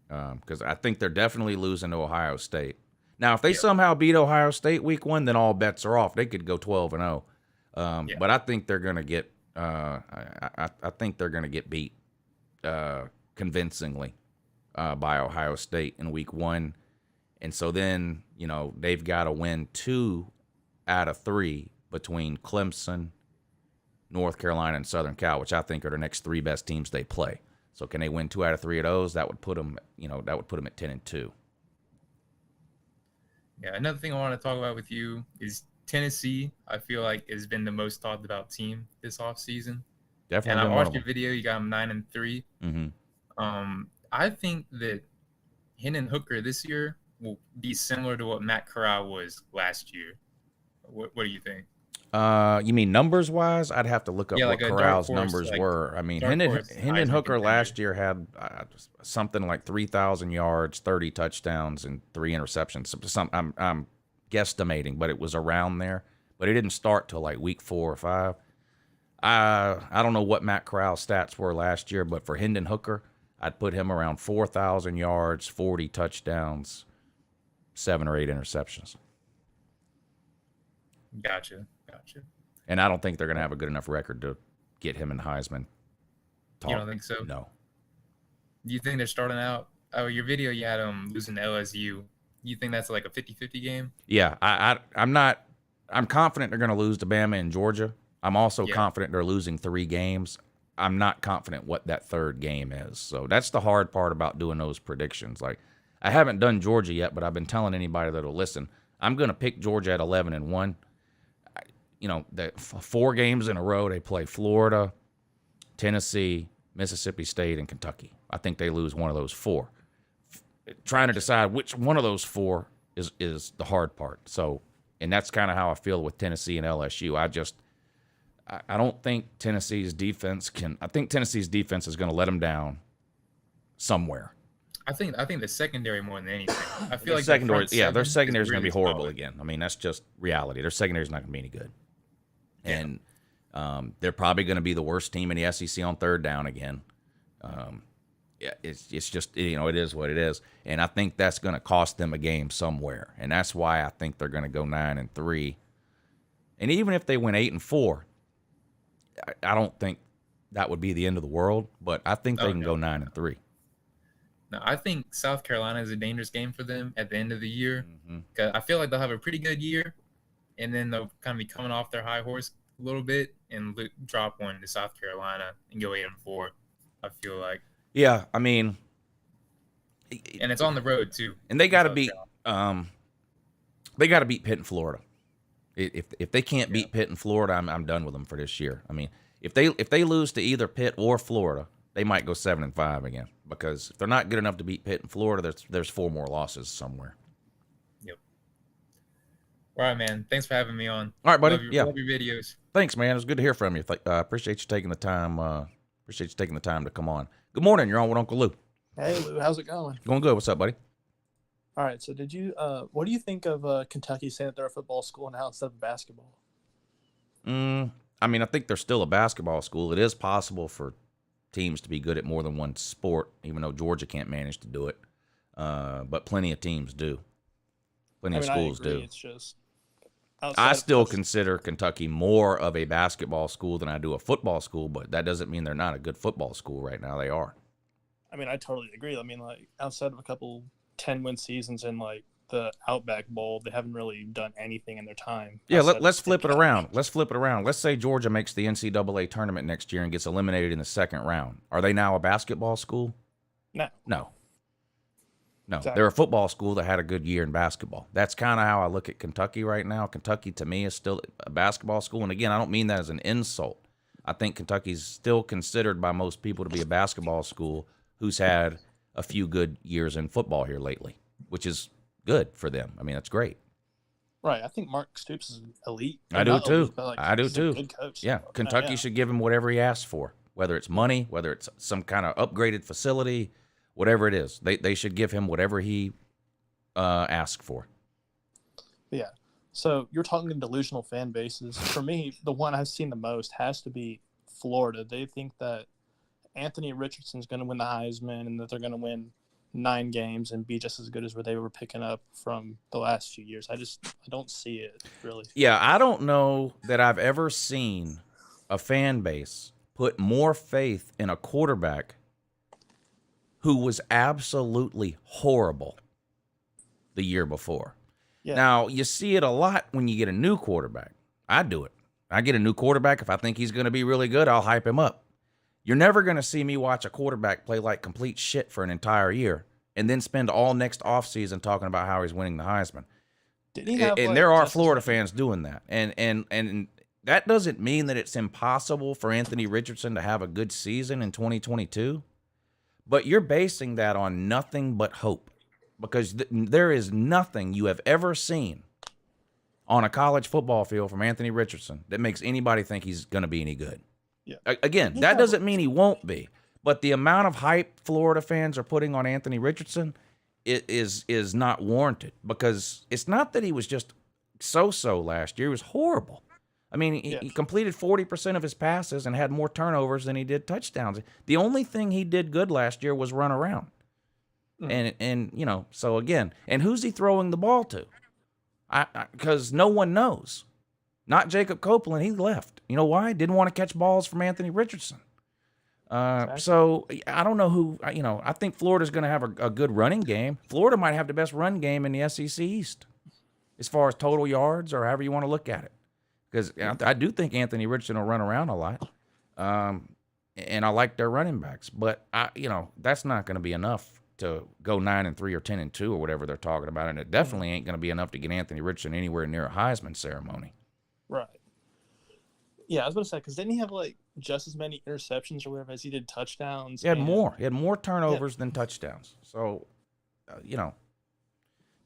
B: because I think they're definitely losing to Ohio State. Now, if they somehow beat Ohio State week 1, then all bets are off. They could go 12-0. But I think they're going to get I think they're going to get beat convincingly by Ohio State in week 1. And so then, they've got to win 2 out of 3 between Clemson, North Carolina, and Southern Cal, which I think are the next 3 best teams they play. So can they win 2 out of 3 of those? That would put them, that would put them at 10-2.
I: Yeah, another thing I want to talk about with you is Tennessee. I feel like has been the most talked about team this offseason.
B: Definitely.
I: And I
B: been one
I: watched
B: of
I: your
B: them.
I: video. You got them 9-3.
B: Mm-hmm.
I: I think that Hendon Hooker this year will be similar to what Matt Corral was last year. What do you think?
B: You mean numbers wise? I'd have to look up
I: Yeah,
B: what
I: like a dark
B: Corral's
I: horse,
B: numbers
I: like
B: were. I mean,
I: dark horse
B: Hendon
I: Heisman
B: Hooker
I: contender.
B: last year had something like 3,000 yards, 30 touchdowns, and 3 interceptions. I'm guesstimating, but it was around there. But it didn't start till like week 4 or 5. I don't know what Matt Corral's stats were last year, but for Hendon Hooker, I'd put him around 4,000 yards, 40 touchdowns, 7 or 8 interceptions.
I: Gotcha.
B: And I don't think they're going to have a good enough record to get him in Heisman talk.
I: You don't think so?
B: No.
I: Do you think they're starting out? Oh, your video, you had them losing to LSU. You think that's like a 50-50 game?
B: Yeah, I'm confident they're going to lose to Bama and Georgia. I'm also confident they're losing 3 games. I'm not confident what that 3rd game is. So that's the hard part about doing those predictions. Like, I haven't done Georgia yet, but I've been telling anybody that'll listen, I'm going to pick Georgia at 11-1. The 4 games in a row, they play Florida, Tennessee, Mississippi State, and Kentucky. I think they lose one of those 4. Trying to decide which one of those 4 is the hard part. So, and that's kind of how I feel with Tennessee and LSU. I don't think Tennessee's defense I think Tennessee's defense is going to let them down somewhere.
I: I think the secondary more than anything. I feel like
B: secondary, their secondary is
I: really
B: going to be horrible
I: solid.
B: again. I mean, that's just reality. Their secondary is not going to be any good. And they're probably going to be the worst team in the SEC on 3rd down again. It's just, it is what it is. And I think that's going to cost them a game somewhere. And that's why I think they're going to go 9-3. And even if they win 8-4, I don't think that would be the end of the world. But I think they can go 9-3.
I: No, I think South Carolina is a dangerous game for them at the end of the year. 'Cause I feel like they'll have a pretty good year, and then they'll kind of be coming off their high horse a little bit and drop one to South Carolina and go 8-4. I feel like.
B: Yeah, I mean,
I: and it's on the road too.
B: And they got to beat Pitt and Florida. If they can't beat Pitt and Florida, I'm done with them for this year. I mean, if they lose to either Pitt or Florida, they might go 7-5 again, because if they're not good enough to beat Pitt and Florida, there's 4 more losses somewhere.
I: Yep. All right, man. Thanks for having me on.
B: All right, buddy.
I: Love your videos.
B: Thanks, man. It was good to hear from you. Appreciate you taking the time. Appreciate you taking the time to come on. Good morning. You're on with Uncle Lou.
J: Hey, Lou. How's it going?
B: Going good. What's up, buddy?
J: All right. So what do you think of Kentucky saying that they're a football school now instead of basketball?
B: I mean, I think they're still a basketball school. It is possible for teams to be good at more than one sport, even though Georgia can't manage to do it. But plenty of teams do. Plenty of schools
J: I agree.
B: do.
J: It's just
B: I still consider Kentucky more of a basketball school than I do a football school, but that doesn't mean they're not a good football school right now. They are.
J: I mean, I totally agree. I mean, like, outside of a couple 10-win seasons in like the Outback Bowl, they haven't really done anything in their time.
B: Yeah, let's flip it around. Let's flip it around. Let's say Georgia makes the NCAA tournament next year and gets eliminated in the 2nd round. Are they now a basketball school? No. Exactly. They're a football school that had a good year in basketball. That's kind of how I look at Kentucky right now. Kentucky, to me, is still a basketball school. And again, I don't mean that as an insult. I think Kentucky's still considered by most people to be a basketball school who's had a few good years in football here lately, which is good for them. I mean, that's great.
J: Right. I think Mark Stoops is elite.
B: I do too.
J: I do too. Good coach.
B: Yeah. Kentucky should give him whatever he asks for, whether it's money, whether it's some kind of upgraded facility, whatever it is. They should give him whatever he asks for.
J: Yeah. So you're talking delusional fan bases. For me, the one I've seen the most has to be Florida. They think that Anthony Richardson's going to win the Heisman and that they're going to win 9 games and be just as good as what they were picking up from the last few years. I don't see it, really.
B: Yeah, I don't know that I've ever seen a fan base put more faith in a quarterback who was absolutely horrible the year before. Yeah. Now, you see it a lot when you get a new quarterback. I do it. I get a new quarterback. If I think he's going to be really good, I'll hype him up. You're never going to see me watch a quarterback play like complete shit for an entire year and then spend all next offseason talking about how he's winning the Heisman.
J: Didn't he have,
B: And
J: like,
B: there are
J: just as
B: Florida
J: many-
B: fans doing that. And that doesn't mean that it's impossible for Anthony Richardson to have a good season in 2022. But you're basing that on nothing but hope, because there is nothing you have ever seen on a college football field from Anthony Richardson that makes anybody think he's going to be any good.
J: Yeah.
B: Again, that doesn't mean he won't be, but the amount of hype Florida fans are putting on Anthony Richardson is not warranted, because it's not that he was just so-so last year. He was horrible. I mean, he completed 40% of his passes and had more turnovers than he did touchdowns. The only thing he did good last year was run around. And you know, so again, and who's he throwing the ball to? Because no one knows. Not Jacob Copeland. He left. You know why? Didn't want to catch balls from Anthony Richardson. So I don't know who. You know, I think Florida's going to have a good running game. Florida might have the best run game in the SEC East, as far as total yards or however you want to look at it. Because I do think Anthony Richardson will run around a lot, and I like their running backs. But you know, that's not going to be enough to go 9-3 or 10-2 or whatever they're talking about, and it definitely ain't going to be enough to get Anthony Richardson anywhere near a Heisman ceremony.
J: Right. Yeah, I was going to say, because didn't he have like just as many interceptions or whatever as he did touchdowns?
B: He had more. He had more turnovers than touchdowns. So, you know.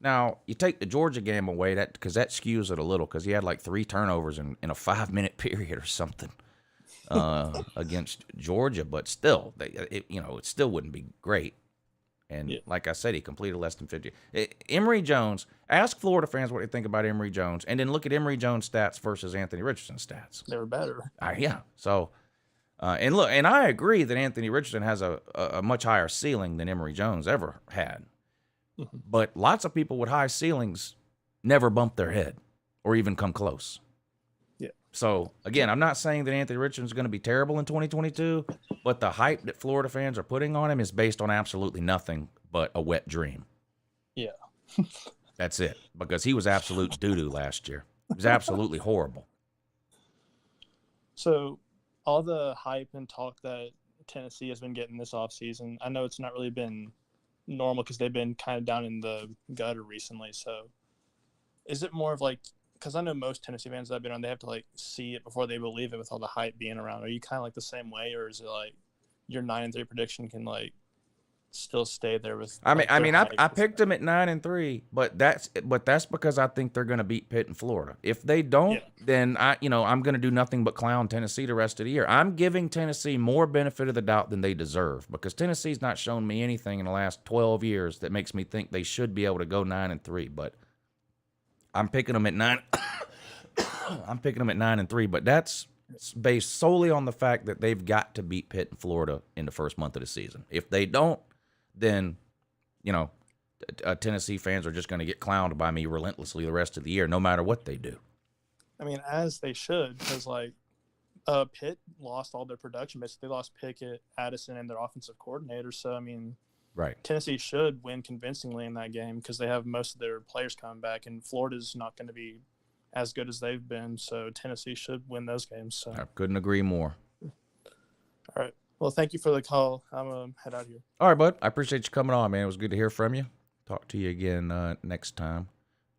B: Now, you take the Georgia game away, because that skews it a little, because he had like 3 turnovers in a 5-minute period or something against Georgia. But still, it still wouldn't be great. And like I said, he completed less than 50. Emory Jones, ask Florida fans what they think about Emory Jones, and then look at Emory Jones' stats versus Anthony Richardson's stats.
J: They were better.
B: Yeah. So, and look, and I agree that Anthony Richardson has a much higher ceiling than Emory Jones ever had. But lots of people with high ceilings never bump their head or even come close.
J: Yeah.
B: So, again, I'm not saying that Anthony Richardson is going to be terrible in 2022, but the hype that Florida fans are putting on him is based on absolutely nothing but a wet dream.
J: Yeah.
B: That's it, because he was absolute doo-doo last year. He was absolutely horrible.
J: So, all the hype and talk that Tennessee has been getting this offseason, I know it's not really been normal because they've been kind of down in the gutter recently. So, is it more of like, because I know most Tennessee fans that I've been on, they have to like see it before they believe it with all the hype being around. Are you kind of like the same way, or is it like your 9-3 prediction can like still stay there with?
B: I
J: like,
B: I picked them at 9-3, but that's because I think they're going to beat Pitt and Florida. If they don't, then I'm going to do nothing but clown Tennessee the rest of the year. I'm giving Tennessee more benefit of the doubt than they deserve, because Tennessee's not shown me anything in the last 12 years that makes me think they should be able to go 9-3. But I'm picking them at 9. I'm picking them at 9-3, but that's based solely on the fact that they've got to beat Pitt and Florida in the first month of the season. If they don't, then, Tennessee fans are just going to get clowned by me relentlessly the rest of the year, no matter what they do.
J: I mean, as they should, because like Pitt lost all their production. Basically, they lost Pickett, Addison, and their offensive coordinator. So, I mean,
B: right.
J: Tennessee should win convincingly in that game because they have most of their players coming back, and Florida's not going to be as good as they've been. So, Tennessee should win those games. So,
B: I couldn't agree more.
J: All right. Well, thank you for the call. I'm going to head out here.
B: All right, bud. I appreciate you coming on, man. It was good to hear from you. Talk to you again next time.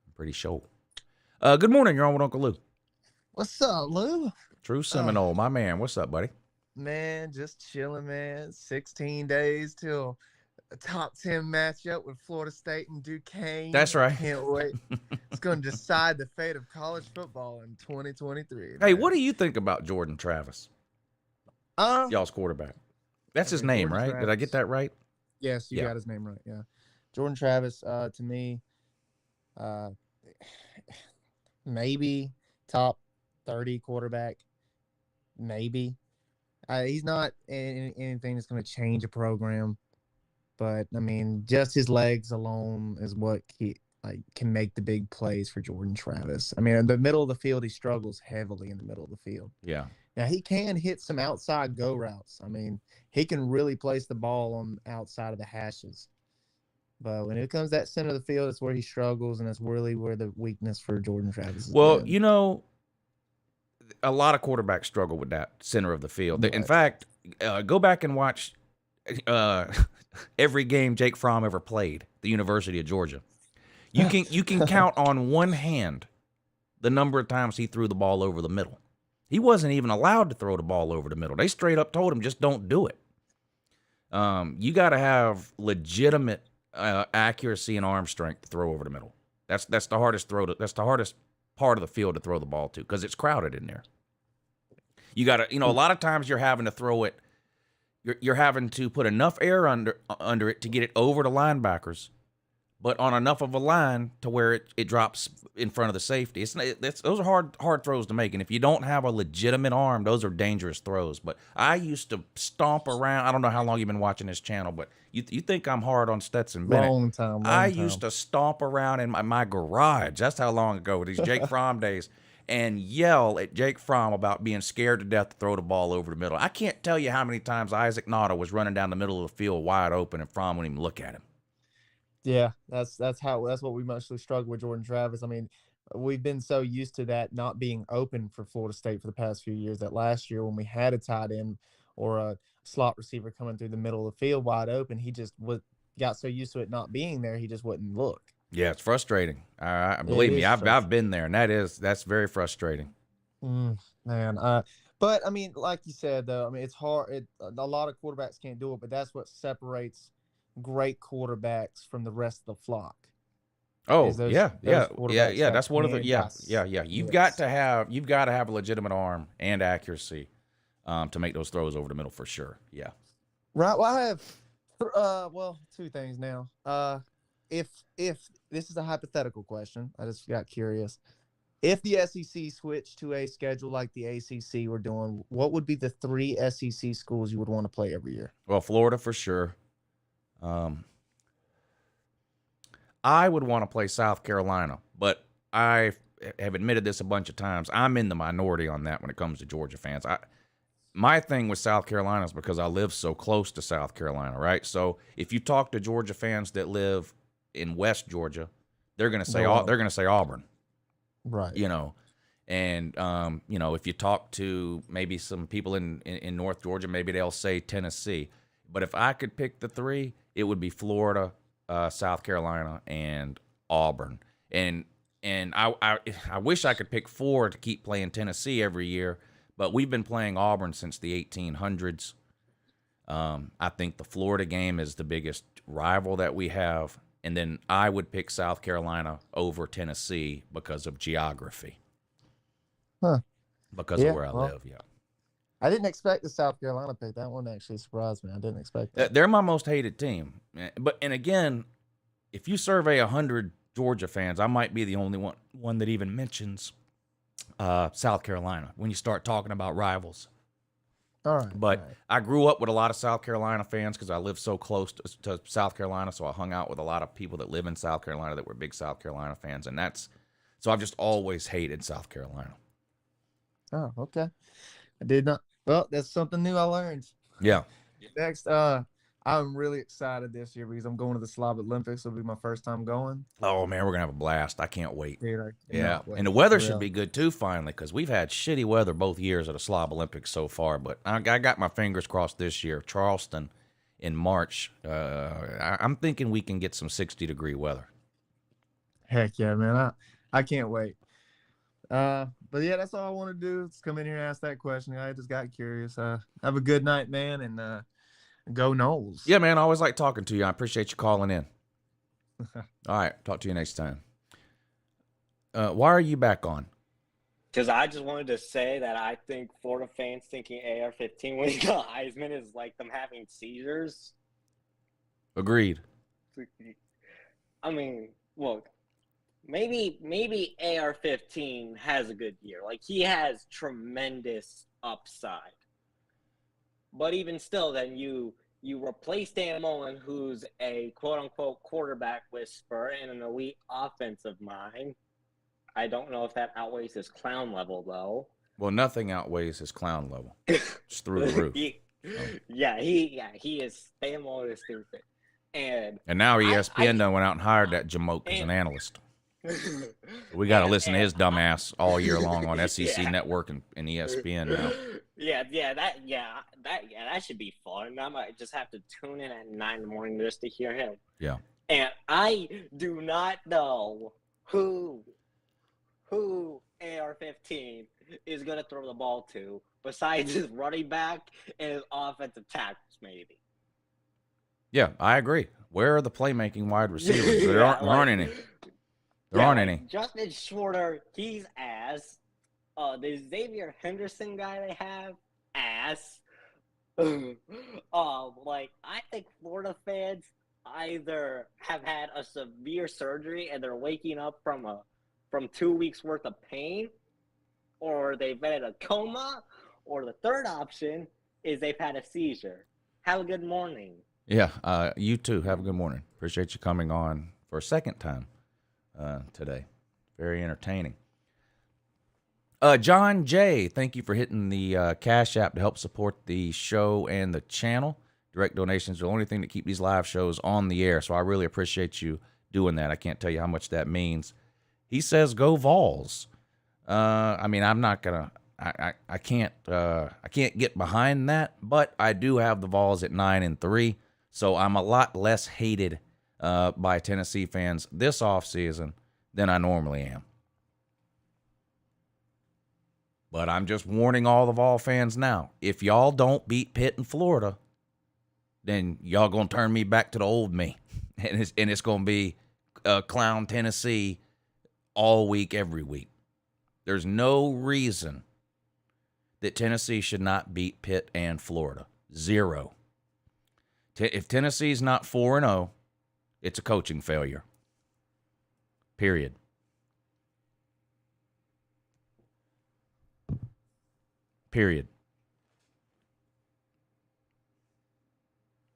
B: I'm pretty sure. Good morning. You're on with Uncle Lou.
K: What's up, Lou?
B: True Seminole, my man. What's up, buddy?
K: Man, just chilling, man. 16 days till a top 10 matchup with Florida State and Duquesne.
B: That's right.
K: Can't wait. It's going to decide the fate of college football in 2023.
B: Hey, what do you think about Jordan Travis? Y'all's quarterback. That's his name,
K: Jordan
B: right?
K: Travis.
B: Did I get that right?
K: Yes, you got his name right. Yeah. Jordan Travis, to me, maybe top 30 quarterback. Maybe. He's not anything that's going to change a program. But, I mean, just his legs alone is what can make the big plays for Jordan Travis. I mean, in the middle of the field, he struggles heavily in the middle of the field.
B: Yeah.
K: Now, he can hit some outside go routes. I mean, he can really place the ball on outside of the hashes. But when it comes to that center of the field, it's where he struggles, and that's really where the weakness for Jordan Travis is.
B: Well, a lot of quarterbacks struggle with that center of the field. In
K: Right.
B: fact, go back and watch every game Jake Fromm ever played, the University of Georgia. You can count on one hand the number of times he threw the ball over the middle. He wasn't even allowed to throw the ball over the middle. They straight up told him, just don't do it. You got to have legitimate accuracy and arm strength to throw over the middle. That's the hardest that's the hardest part of the field to throw the ball to because it's crowded in there. You got to, a lot of times you're having to throw it. You're having to put enough air under it to get it over the linebackers, but on enough of a line to where it drops in front of the safety. Those are hard throws to make, and if you don't have a legitimate arm, those are dangerous throws. But I used to stomp around. I don't know how long you've been watching this channel, but you think I'm hard on Stetson Bennett.
K: Long time.
B: I used to stomp around in my garage. That's how long ago, these Jake Fromm days, and yell at Jake Fromm about being scared to death to throw the ball over the middle. I can't tell you how many times Isaac Nauta was running down the middle of the field wide open and Fromm wouldn't even look at him.
K: Yeah, that's what we mostly struggle with Jordan Travis. I mean, we've been so used to that not being open for Florida State for the past few years that last year when we had a tight end or a slot receiver coming through the middle of the field wide open, he just got so used to it not being there, he just wouldn't look.
B: Yeah, it's frustrating. Believe me, I've been there, and that's very frustrating.
K: Man, but I mean, like you said though, I mean it's hard. A lot of quarterbacks can't do it, but that's what separates great quarterbacks from the rest of the flock.
B: Oh,
K: Those
B: yeah.
K: quarterbacks
B: That's one of the
K: that
B: yeah. You've got to have a legitimate arm and accuracy to make those throws over the middle for sure. Yeah.
K: Right. Well, I have two things now. If this is a hypothetical question, I just got curious. If the SEC switched to a schedule like the ACC were doing, what would be the 3 SEC schools you would want to play every year?
B: Well, Florida for sure. I would want to play South Carolina, but I have admitted this a bunch of times. I'm in the minority on that when it comes to Georgia fans. My thing with South Carolina is because I live so close to South Carolina, right? So if you talk to Georgia fans that live in West Georgia, they're gonna say Auburn,
K: right?
B: And if you talk to maybe some people in North Georgia, maybe they'll say Tennessee. But if I could pick the 3, it would be Florida, South Carolina, and Auburn. And I wish I could pick 4 to keep playing Tennessee every year, but we've been playing Auburn since the 1800s. I think the Florida game is the biggest rival that we have, and then I would pick South Carolina over Tennessee because of geography. Because of where I live, yeah.
K: I didn't expect the South Carolina pick. That one actually surprised me. I didn't expect that.
B: They're my most hated team. And again, if you survey 100 Georgia fans, I might be the only one that even mentions South Carolina when you start talking about rivals.
K: All right.
B: But I grew up with a lot of South Carolina fans because I live so close to South Carolina, so I hung out with a lot of people that live in South Carolina that were big South Carolina fans, and so I've just always hated South Carolina.
K: Oh, okay. I did not. Well, that's something new I learned.
B: Yeah.
K: Next, I'm really excited this year because I'm going to the Slav Olympics. It'll be my first time going.
B: Oh, man, we're going to have a blast. I can't wait.
K: Dude,
B: Yeah. And the weather should be good, too, finally, because we've had shitty weather both years at the Slav Olympics so far. But I got my fingers crossed this year. Charleston in March. I'm thinking we can get some 60-degree weather.
K: Heck yeah, man. I can't wait. But yeah, that's all I want to do is come in here and ask that question. I just got curious. Have a good night, man, and go Noles.
B: Yeah, man. I always like talking to you. I appreciate you calling in. All right. Talk to you next time. Why are you back on?
C: Because I just wanted to say that I think Florida fans thinking AR-15 winning the Heisman is like them having seizures.
B: Agreed.
C: I mean, look, maybe AR-15 has a good year. Like, he has tremendous upside. But even still, then you replace Dan Mullen, who's a quote-unquote quarterback whisperer and an elite offensive mind. I don't know if that outweighs his clown level, though.
B: Well, nothing outweighs his clown level. It's through the roof.
C: He is. Dan Mullen is stupid. And
B: now ESPN done went out and hired that jamoke as an analyst. We got to
C: And-
B: listen to
C: and
B: his dumb ass all year long on SEC
C: Yeah.
B: Network and ESPN now.
C: That should be fun. I might just have to tune in at 9 in the morning just to hear him.
B: Yeah.
C: And I do not know who AR-15 is going to throw the ball to besides his running back and his offensive tackles, maybe.
B: Yeah, I agree. Where are the playmaking wide receivers? There
C: Yeah,
B: aren't any. There aren't any.
C: Justin Shorter, he's ass. The Xavier Henderson guy they have, ass. I think Florida fans either have had a severe surgery and they're waking up from 2 weeks worth of pain, or they've been in a coma, or the third option is they've had a seizure. Have a good morning.
B: Yeah, you too. Have a good morning. Appreciate you coming on for a second time today. Very entertaining. John J., thank you for hitting the Cash App to help support the show and the channel. Direct donations are the only thing that keep these live shows on the air, so I really appreciate you doing that. I can't tell you how much that means. He says, "Go Vols." I'm not gonna. I can't get behind that, but I do have the Vols at 9-3, so I'm a lot less hated by Tennessee fans this offseason than I normally am. But I'm just warning all the Vol fans now. If y'all don't beat Pitt in Florida, then y'all going to turn me back to the old me. And it's going to be clown Tennessee all week, every week. There's no reason that Tennessee should not beat Pitt and Florida. Zero. If Tennessee's not 4-0, it's a coaching failure. Period. Period.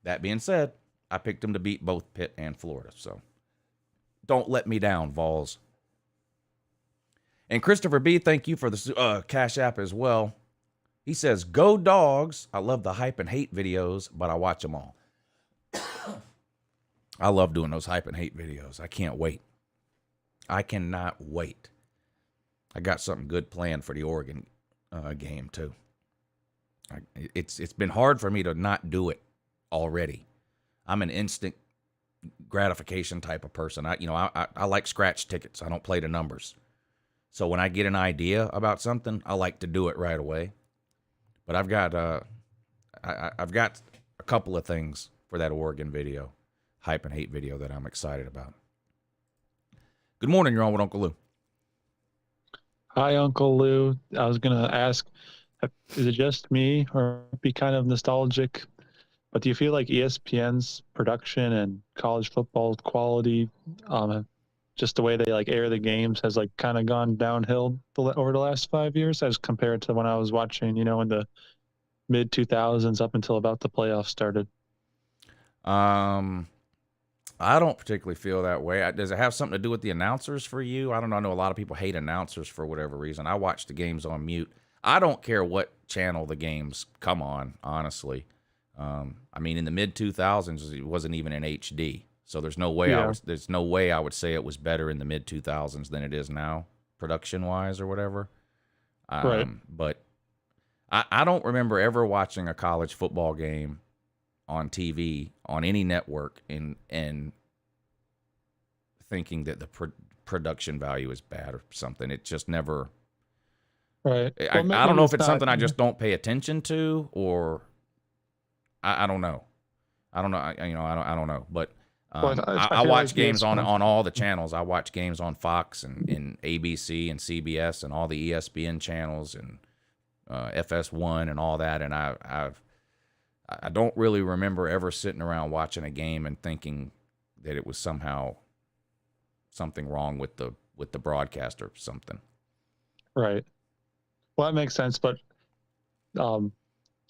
B: That being said, I picked them to beat both Pitt and Florida. So don't let me down, Vols. And Christopher B., thank you for the Cash App as well. He says, "Go Dogs. I love the hype and hate videos, but I watch them all." I love doing those hype and hate videos. I can't wait. I cannot wait. I got something good planned for the Oregon game too. It's been hard for me to not do it already. I'm an instant gratification type of person. I like scratch tickets. I don't play the numbers. So when I get an idea about something, I like to do it right away. But I've got a couple of things for that Oregon video, hype and hate video, that I'm excited about. Good morning, you're on with Uncle Lou.
L: Hi, Uncle Lou. I was going to ask, is it just me or be kind of nostalgic, but do you feel like ESPN's production and college football quality, just the way they air the games, has kind of gone downhill over the last 5 years as compared to when I was watching, in the mid 2000s up until about the playoffs started?
B: I don't particularly feel that way. Does it have something to do with the announcers for you? I don't know. I know a lot of people hate announcers for whatever reason. I watch the games on mute. I don't care what channel the games come on, honestly. In the mid 2000s, it wasn't even in HD. So there's no way I would say it was better in the mid 2000s than it is now, production wise or whatever.
L: Right.
B: But I don't remember ever watching a college football game on TV on any network and thinking that the production value is bad or something. It just never.
L: Right.
B: I don't know if it's something I just don't pay attention to, or I don't know. I don't know. I don't know. But I watch games on all the channels. I watch games on Fox and ABC and CBS and all the ESPN channels and FS1 and all that. And I don't really remember ever sitting around watching a game and thinking that it was somehow something wrong with the broadcast or something.
L: Right. Well, that makes sense. But the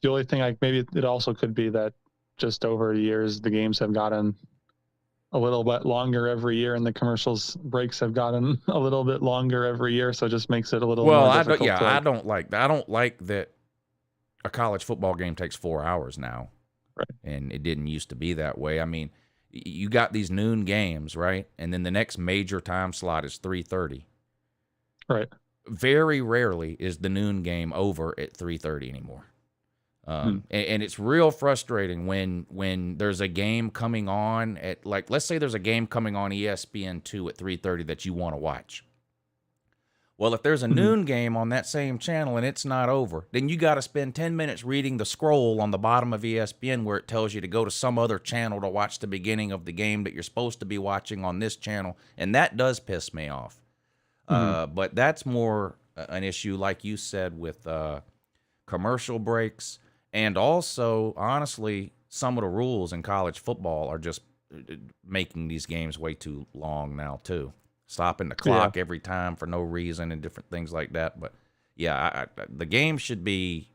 L: only thing, maybe it also could be that just over the years, the games have gotten a little bit longer every year, and the commercials breaks have gotten a little bit longer every year. So it just makes it a little more difficult.
B: I don't like that. I don't like that a college football game takes 4 hours now.
L: Right.
B: And it didn't used to be that way. You got these noon games, right? And then the next major time slot is 3:30.
L: Right.
B: Very rarely is the noon game over at 3:30 anymore. And it's real frustrating when there's a game coming on at, like, let's say there's a game coming on ESPN2 at 3:30 that you want to watch. Well, if there's a noon game on that same channel and it's not over, then you got to spend 10 minutes reading the scroll on the bottom of ESPN where it tells you to go to some other channel to watch the beginning of the game that you're supposed to be watching on this channel. And that does piss me off. But that's more an issue, like you said, with commercial breaks. And also, honestly, some of the rules in college football are just making these games way too long now, too. Stopping the clock every time for no reason and different things like that. But, yeah, the game should be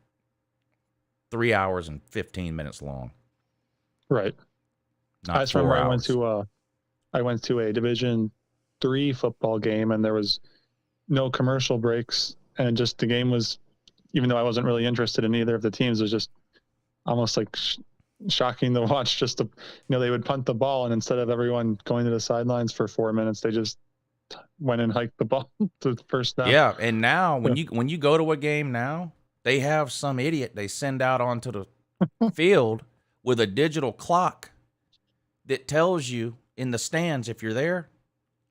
B: 3 hours and 15 minutes long.
L: Right.
B: Not
L: I just
B: 4
L: remember
B: hours.
L: I went to a Division III football game, and there was no commercial breaks, and just the game was, even though I wasn't really interested in either of the teams, it was just almost like shocking to watch. Just to, they would punt the ball, and instead of everyone going to the sidelines for 4 minutes, they just went and hiked the ball to the first down.
B: Yeah, and now when you go to a game now, they have some idiot they send out onto the field with a digital clock that tells you in the stands, if you're there,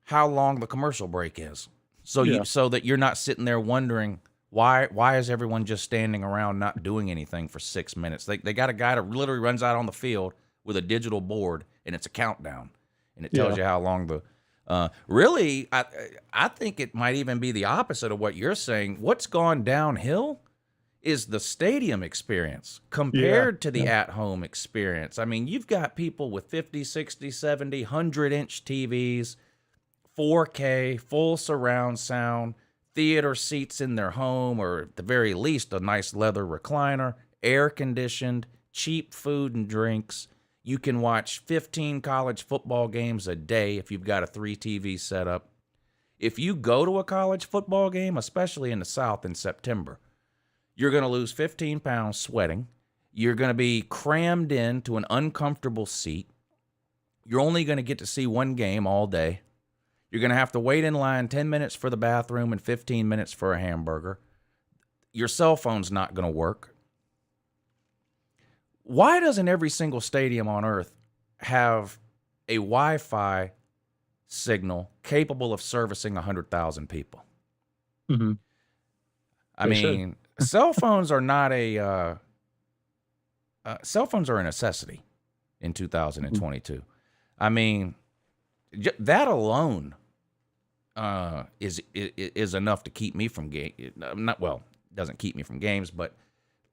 B: how long the commercial break is. So so that you're not sitting there wondering why is everyone just standing around not doing anything for 6 minutes. They got a guy that literally runs out on the field with a digital board, and it's a countdown, and it tells you how long the really, I think it might even be the opposite of what you're saying. What's gone downhill is the stadium experience compared to the at-home experience. I mean, you've got people with 50, 60, 70, 100-inch TVs, 4K, full surround sound, theater seats in their home, or at the very least, a nice leather recliner, air-conditioned, cheap food and drinks. You can watch 15 college football games a day if you've got a 3-TV setup. If you go to a college football game, especially in the South in September, you're going to lose 15 pounds sweating. You're going to be crammed into an uncomfortable seat. You're only going to get to see one game all day. You're going to have to wait in line 10 minutes for the bathroom and 15 minutes for a hamburger. Your cell phone's not going to work. Why doesn't every single stadium on earth have a Wi-Fi signal capable of servicing 100,000 people? I mean, cell phones are not cell phones are a necessity in 2022. I mean, that alone is enough to keep me from doesn't keep me from games, but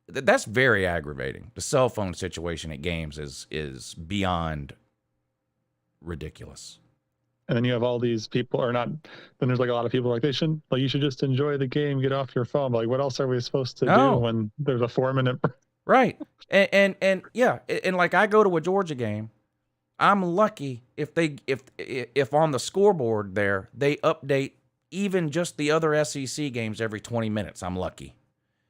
B: that's very aggravating. The cell phone situation at games is beyond ridiculous.
L: And then you have all these people, or not. Then there's like a lot of people like you should just enjoy the game, get off your phone. But like, what else are we supposed to do when there's a 4-minute?
B: Right, and like I go to a Georgia game, I'm lucky if on the scoreboard there they update even just the other SEC games every 20 minutes. I'm lucky.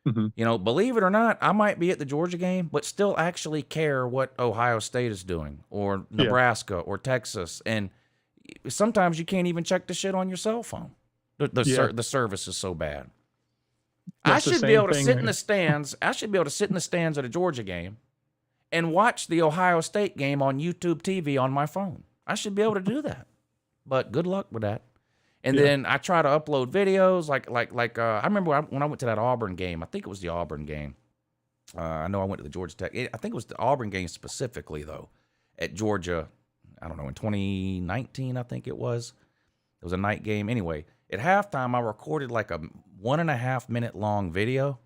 B: Believe it or not, I might be at the Georgia game, but still actually care what Ohio State is doing, or Nebraska, or Texas. And sometimes you can't even check the shit on your cell phone. The service is so bad. I should be able to sit in the stands. I should be able to sit in the stands at a Georgia game and watch the Ohio State game on YouTube TV on my phone. I should be able to do that. But good luck with that. And then I try to upload videos I remember when I went to that Auburn game. I think it was the Auburn game. I know I went to the Georgia Tech. I think it was the Auburn game specifically, though, at Georgia. I don't know, in 2019, I think it was. It was a night game. Anyway, at halftime, I recorded like a 1.5 minute long video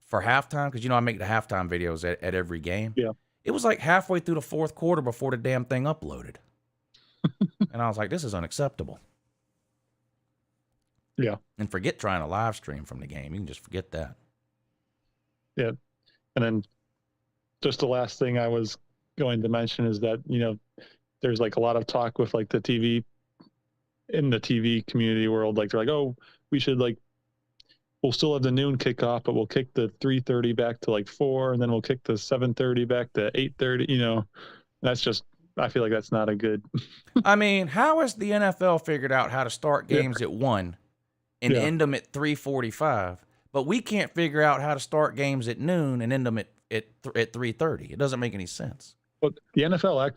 B: for halftime, because I make the halftime videos at every game.
L: Yeah.
B: It was like halfway through the fourth quarter before the damn thing uploaded. And I was like, this is unacceptable.
L: Yeah.
B: And forget trying to live stream from the game. You can just forget that.
L: Yeah. And then just the last thing I was going to mention is that, there's like a lot of talk with like the TV community world. Like they're like, oh, we should we'll still have the noon kickoff, but we'll kick the 3:30 back to 4, and then we'll kick the 7:30 back to 8:30. That's just I feel like that's not a good.
B: I mean, how has the NFL figured out how to start games at 1 and end them at 3:45, but we can't figure out how to start games at noon and end them at 3:30? It doesn't make any sense.
L: But the NFL I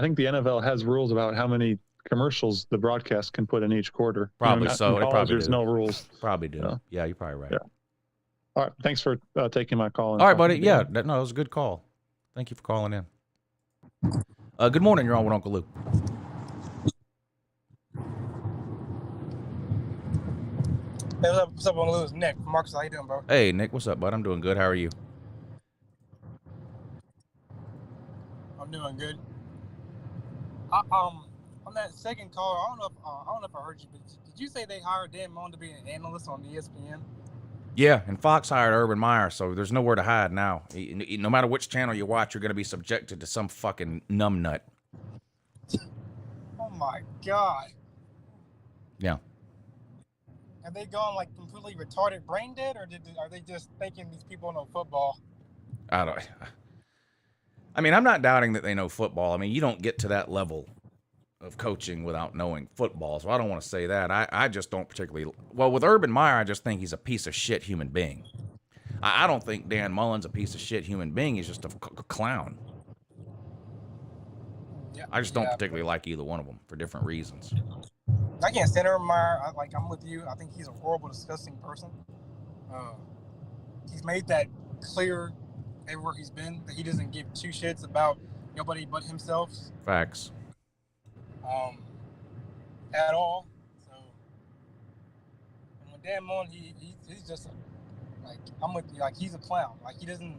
L: think the NFL has rules about how many commercials the broadcast can put in each quarter.
B: Probably so.
L: In college,
B: probably
L: there's
B: do.
L: no rules.
B: Probably do.
L: So.
B: Yeah, you're probably right.
L: Yeah. All right. Thanks for taking my call.
B: All right, buddy. Yeah, that was a good call. Thank you for calling in. Good morning. You're on with Uncle Lou.
M: Hey, what's up, Uncle Lou? It's Nick. Marcus, how you doing, bro?
B: Hey, Nick. What's up, bud? I'm doing good. How are you?
M: I'm doing good. On that second call, I don't know if I heard you, but did you say they hired Dan Mullen to be an analyst on ESPN?
B: Yeah, and Fox hired Urban Meyer, so there's nowhere to hide now. No matter which channel you watch, you're going to be subjected to some fucking numbnut.
M: Oh my god.
B: Yeah.
M: Have they gone like completely retarded, brain dead, or are they just thinking these people know football?
B: I mean, I'm not doubting that they know football. I mean, you don't get to that level of coaching without knowing football, so I don't want to say that. I just don't particularly... Well, with Urban Meyer, I just think he's a piece of shit human being. I don't think Dan Mullen's a piece of shit human being. He's just a clown.
M: Yeah,
B: I just don't particularly like either one of them for different reasons.
M: I can't stand Urban Meyer. I'm with you. I think he's a horrible, disgusting person. He's made that clear everywhere he's been, that he doesn't give two shits about nobody but himself.
B: Facts.
M: At all. So, and with Dan Mullen, he's just I'm with you. Like, he's a clown. Like, he doesn't.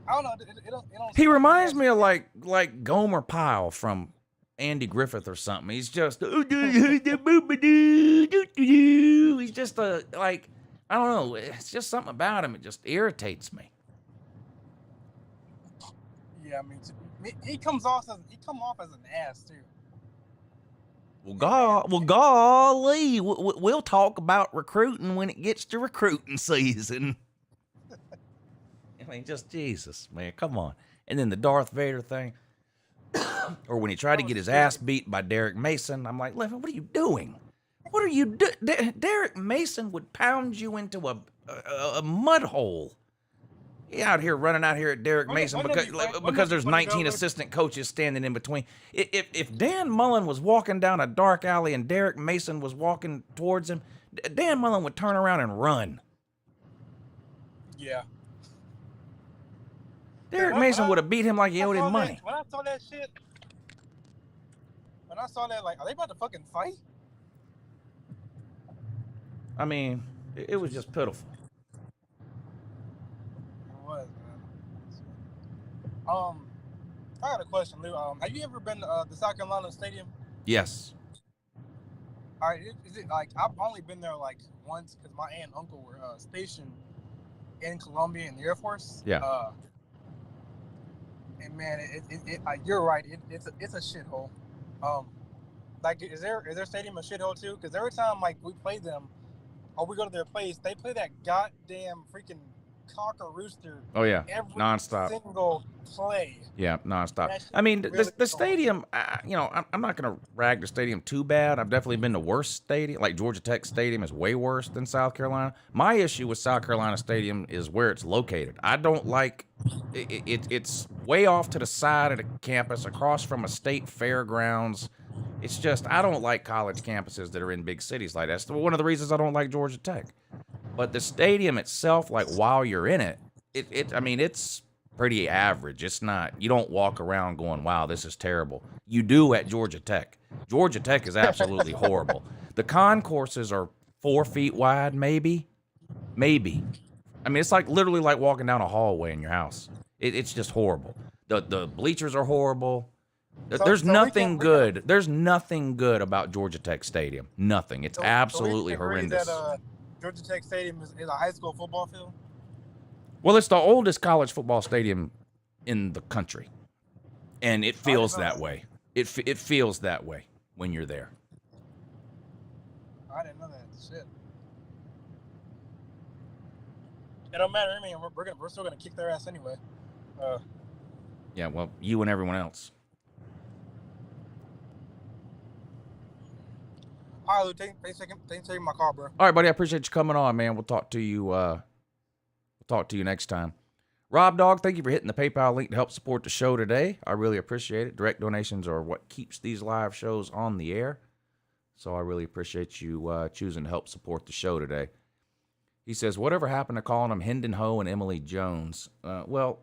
M: I don't know. It don't
B: He reminds me of like Gomer Pyle from Andy Griffith or something. He's just he's just I don't know. It's just something about him. It just irritates me.
M: Yeah, I mean, he comes off as an ass too.
B: Well, golly, we'll talk about recruiting when it gets to recruiting season. I mean, just Jesus, man, come on. And then the Darth Vader thing, or when he tried to get his ass beat by Derek Mason, I'm like, Levin, what are you doing? What are you doing? Derek Mason would pound you into a mud hole. He out here running out here at Derek Mason because there's 19 assistant coaches standing in between. If Dan Mullen was walking down a dark alley and Derek Mason was walking towards him, Dan Mullen would turn around and run.
M: Yeah.
B: Derek Mason would have beat him like he owed him money.
M: When I saw that shit, like, are they about to fucking fight?
B: I mean, it was just pitiful.
M: I got a question, Lou. Have you ever been to the South Carolina Stadium?
B: Yes.
M: All right, is it like, I've only been there like once because my aunt and uncle were stationed in Columbia in the Air Force.
B: Yeah.
M: And man, you're right. It's a shithole. Like, is their stadium a shithole too? Because every time like we play them, or we go to their place, they play that goddamn freaking cock or rooster.
B: Oh yeah,
M: every
B: nonstop.
M: Single play.
B: Yeah, nonstop. I mean, the stadium. You know, I'm not gonna rag the stadium too bad. I've definitely been to worse stadium. Like Georgia Tech Stadium is way worse than South Carolina. My issue with South Carolina Stadium is where it's located. I don't like it's way off to the side of the campus, across from a state fairgrounds. It's just, I don't like college campuses that are in big cities like that. That's one of the reasons I don't like Georgia Tech. But the stadium itself, like while you're in it, I mean, it's pretty average. It's not, you don't walk around going, wow, this is terrible. You do at Georgia Tech. Georgia Tech is absolutely horrible. The concourses are 4 feet wide, maybe. I mean, it's like literally like walking down a hallway in your house. It's just horrible. The bleachers are horrible. There's nothing good. There's nothing good about Georgia Tech Stadium. Nothing. It's absolutely horrendous.
M: That, Georgia Tech Stadium is a high school football field?
B: Well, it's the oldest college football stadium in the country, and it feels that way. It feels that way when you're there.
M: I didn't know that. Shit. It don't matter. I mean, we're still gonna kick their ass anyway.
B: Yeah. Well, you and everyone else.
M: All right, Lou, thanks for taking my call, bro.
B: All right, buddy. I appreciate you coming on, man. We'll talk to you. We'll talk to you next time. Rob Dog, thank you for hitting the PayPal link to help support the show today. I really appreciate it. Direct donations are what keeps these live shows on the air. So I really appreciate you choosing to help support the show today. He says, whatever happened to calling them Hendon Ho and Emily Jones? Well,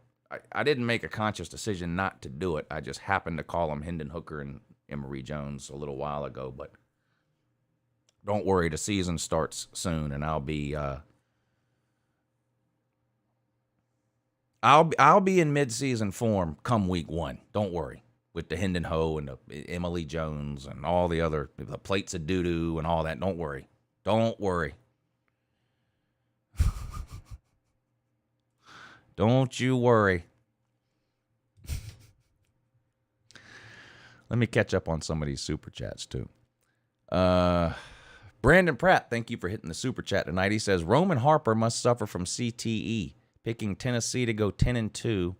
B: I didn't make a conscious decision not to do it. I just happened to call them Hendon Hooker and Emory Jones a little while ago. But don't worry, the season starts soon, and I'll be in mid-season form come week 1. Don't worry, with the Hendon Ho and the Emily Jones and all the other the plates of doo-doo and all that. Don't worry. Don't worry. Don't you worry. Let me catch up on some of these super chats too. Brandon Pratt, thank you for hitting the super chat tonight. He says Roman Harper must suffer from CTE, picking Tennessee to go 10-2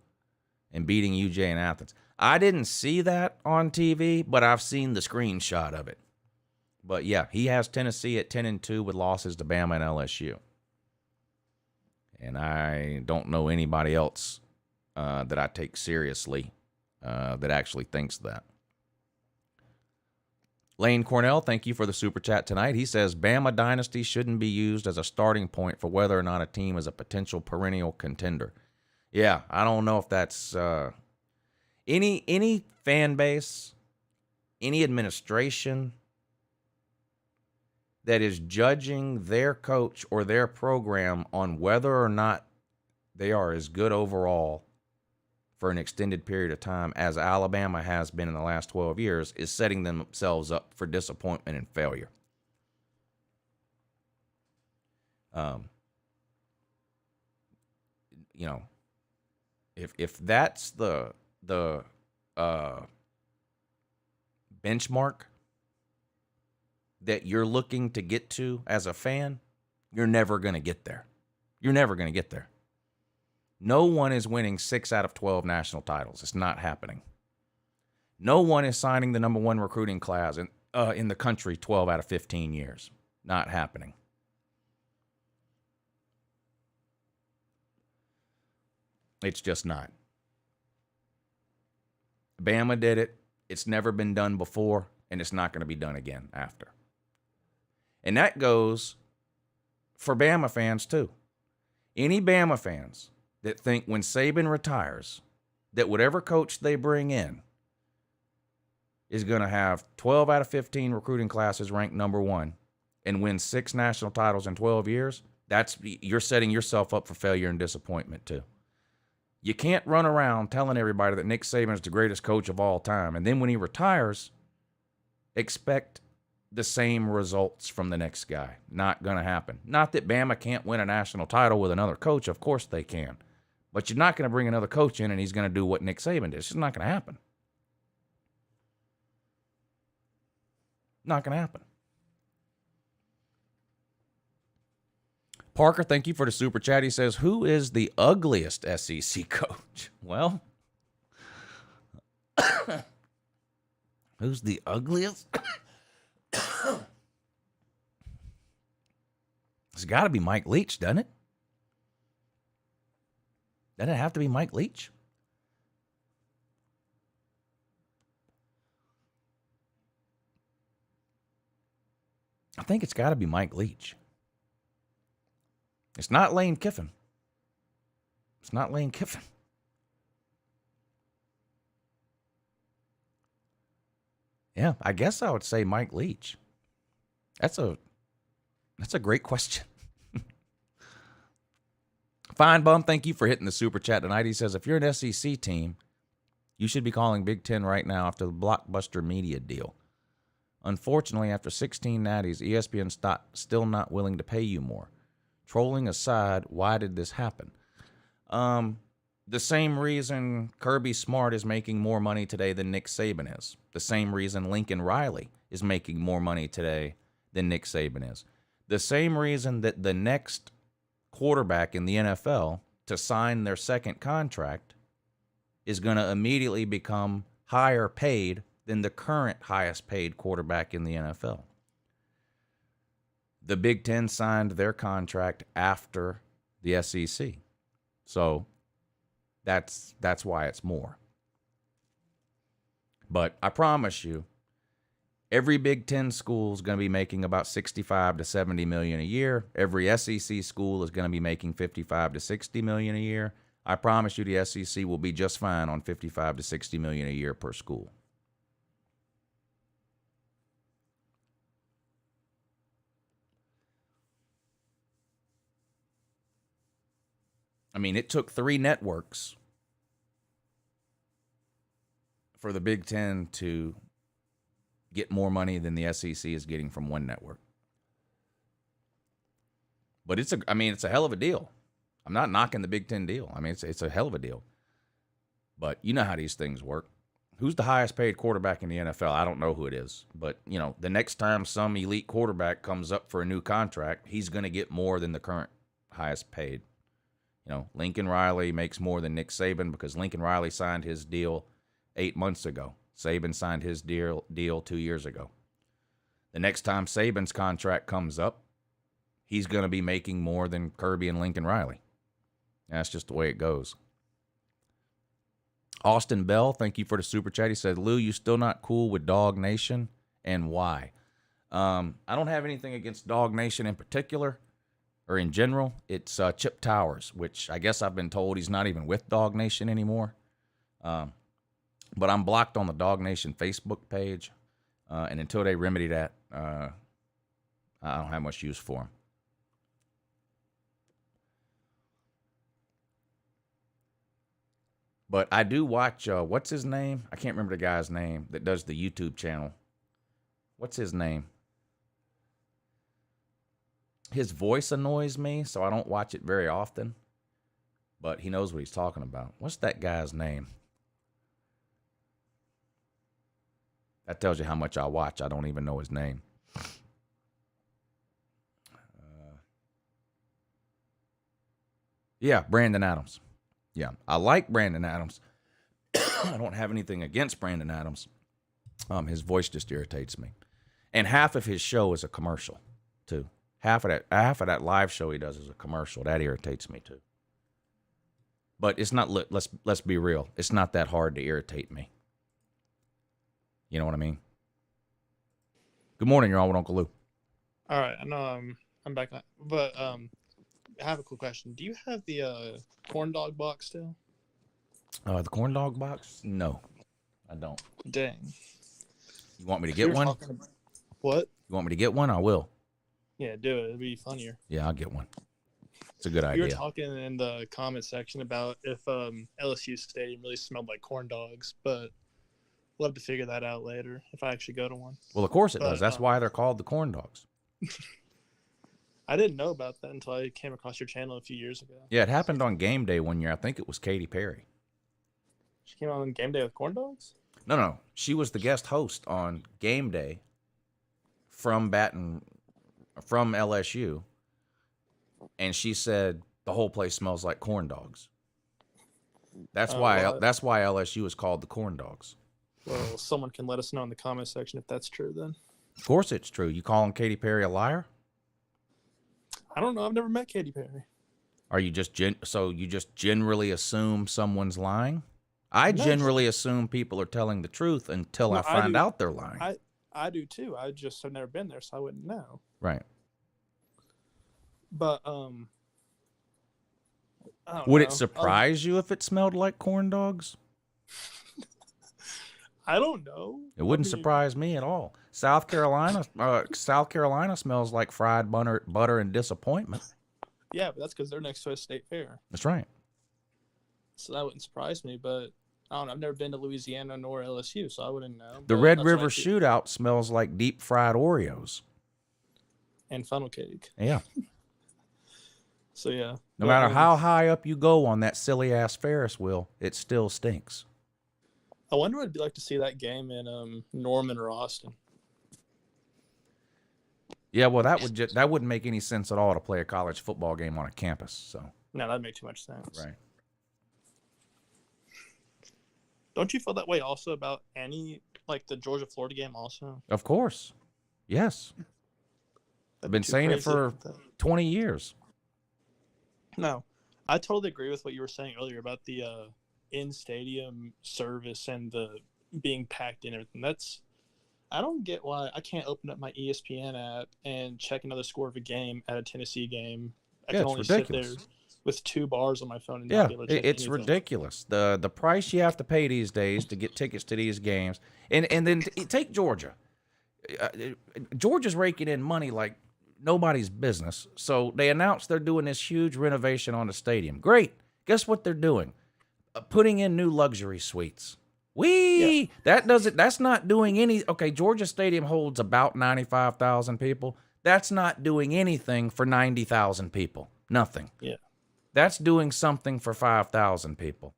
B: and beating UJ in Athens. I didn't see that on TV, but I've seen the screenshot of it. But yeah, he has Tennessee at 10-2 with losses to Bama and LSU. And I don't know anybody else that I take seriously that actually thinks that. Lane Cornell, thank you for the super chat tonight. He says Bama Dynasty shouldn't be used as a starting point for whether or not a team is a potential perennial contender. Yeah, I don't know if that's any fan base, any administration that is judging their coach or their program on whether or not they are as good overall for an extended period of time as Alabama has been in the last 12 years is setting themselves up for disappointment and failure. If that's the benchmark that you're looking to get to as a fan, you're never going to get there. You're never going to get there. No one is winning 6 out of 12 national titles. It's not happening. No one is signing the number 1 recruiting class in the country 12 out of 15 years. Not happening. It's just not. Bama did it. It's never been done before, and it's not going to be done again after. And that goes for Bama fans, too. Any Bama fans that think when Saban retires that whatever coach they bring in is going to have 12 out of 15 recruiting classes ranked number 1 and win 6 national titles in 12 years, you're setting yourself up for failure and disappointment, too. You can't run around telling everybody that Nick Saban is the greatest coach of all time, and then when he retires, expect the same results from the next guy. Not going to happen. Not that Bama can't win a national title with another coach. Of course they can. But you're not going to bring another coach in and he's going to do what Nick Saban did. It's just not going to happen. Not going to happen. Parker, thank you for the super chat. He says, who is the ugliest SEC coach? Well, who's the ugliest? It's got to be Mike Leach, doesn't it? Doesn't it have to be Mike Leach? I think it's got to be Mike Leach. It's not Lane Kiffin. It's not Lane Kiffin. Yeah, I guess I would say Mike Leach. That's a great question. Fine Bum, thank you for hitting the super chat tonight. He says, if you're an SEC team, you should be calling Big Ten right now after the blockbuster media deal. Unfortunately, after 16 natties, ESPN's still not willing to pay you more. Trolling aside, why did this happen? The same reason Kirby Smart is making more money today than Nick Saban is. The same reason Lincoln Riley is making more money today than Nick Saban is. The same reason that the next quarterback in the NFL to sign their second contract is going to immediately become higher paid than the current highest paid quarterback in the NFL. the Big Ten signed their contract after the SEC. So that's why it's more. But I promise you, every Big Ten school is going to be making about 65 to 70 million a year. Every SEC school is going to be making 55 to 60 million a year. I promise you the SEC will be just fine on 55 to 60 million a year per school. I mean, it took 3 networks for the Big Ten to get more money than the SEC is getting from one network. But it's a hell of a deal. I'm not knocking the Big Ten deal. I mean, it's a hell of a deal. But you know how these things work. Who's the highest paid quarterback in the NFL? I don't know who it is. But, you know, the next time some elite quarterback comes up for a new contract, he's going to get more than the current highest paid. You know, Lincoln Riley makes more than Nick Saban because Lincoln Riley signed his deal 8 months ago. Saban signed his deal 2 years ago. The next time Saban's contract comes up, he's going to be making more than Kirby and Lincoln Riley. That's just the way it goes. Austin Bell, thank you for the super chat. He said, Lou, you still not cool with Dog Nation, and why? I don't have anything against Dog Nation in particular, or in general. It's Chip Towers, which I guess I've been told he's not even with Dog Nation anymore. But I'm blocked on the Dog Nation Facebook page, and until they remedy that, I don't have much use for them. But I do watch, what's his name? I can't remember the guy's name that does the YouTube channel. What's his name? His voice annoys me, so I don't watch it very often. But he knows what he's talking about. What's that guy's name? That tells you how much I watch. I don't even know his name. Yeah, Brandon Adams. Yeah, I like Brandon Adams. I don't have anything against Brandon Adams. His voice just irritates me. And half of his show is a commercial, too. Half of that live show he does is a commercial. That irritates me, too. But it's not, let's be real. It's not that hard to irritate me. You know what I mean? Good morning, you're on with Uncle Lou.
J: All right, I know I'm back, but I have a cool question. Do you have the corn dog box still?
B: The corn dog box? No, I don't.
J: Dang.
B: You want me to get one?
J: What?
B: You want me to get one? I will.
J: Yeah, do it. It'd be funnier.
B: Yeah, I'll get one. It's a good idea.
J: You were talking in the comment section about if LSU Stadium really smelled like corn dogs, but love to figure that out later if I actually go to one.
B: Well, of course it does. That's why they're called the corn dogs.
J: I didn't know about that until I came across your channel a few years ago.
B: Yeah, it happened on game day one year. I think it was Katy Perry.
J: She came on game day with corn dogs?
B: No. She was the guest host on game day from LSU. And she said the whole place smells like corn dogs. That's why LSU is called the corn dogs.
J: Well, someone can let us know in the comment section if that's true then.
B: Of course it's true. You calling Katy Perry a liar?
J: I don't know. I've never met Katy Perry.
B: Are you just so you just generally assume someone's lying? I generally assume people are telling the truth until I find out they're lying.
J: I do too. I just have never been there, so I wouldn't know.
B: Right.
J: But
B: would it surprise you if it smelled like corn dogs?
J: I don't know.
B: It wouldn't surprise me at all. South Carolina smells like fried butter and disappointment.
J: Yeah, but that's because they're next to a state fair.
B: That's right.
J: So that wouldn't surprise me, but I don't know. I've never been to Louisiana nor LSU, so I wouldn't know.
B: The Red River Shootout smells like deep fried Oreos.
J: And funnel cake.
B: Yeah.
J: So yeah.
B: No matter how high up you go on that silly ass Ferris wheel, it still stinks.
J: I wonder what it'd be like to see that game in Norman or Austin.
B: Yeah, well, that wouldn't make any sense at all to play a college football game on a campus. So
J: no, that'd make too much sense.
B: Right.
J: Don't you feel that way also about any the Georgia-Florida game also?
B: Of course. Yes. I've been saying it for 20 years.
J: No, I totally agree with what you were saying earlier about the in-stadium service and the being packed in everything. I don't get why I can't open up my ESPN app and check another score of a game at a Tennessee game. I can only
B: ridiculous.
J: sit there with 2 bars on my phone and
B: Yeah,
J: not be able to check
B: it's
J: anything.
B: ridiculous. The price you have to pay these days to get tickets to these games. And then take Georgia. Georgia's raking in money like nobody's business. So they announced they're doing this huge renovation on the stadium. Great. Guess what they're doing? Putting in new luxury suites. That's not doing any. Okay, Georgia Stadium holds about 95,000 people. That's not doing anything for 90,000 people. Nothing.
J: Yeah.
B: That's doing something for 5,000 people.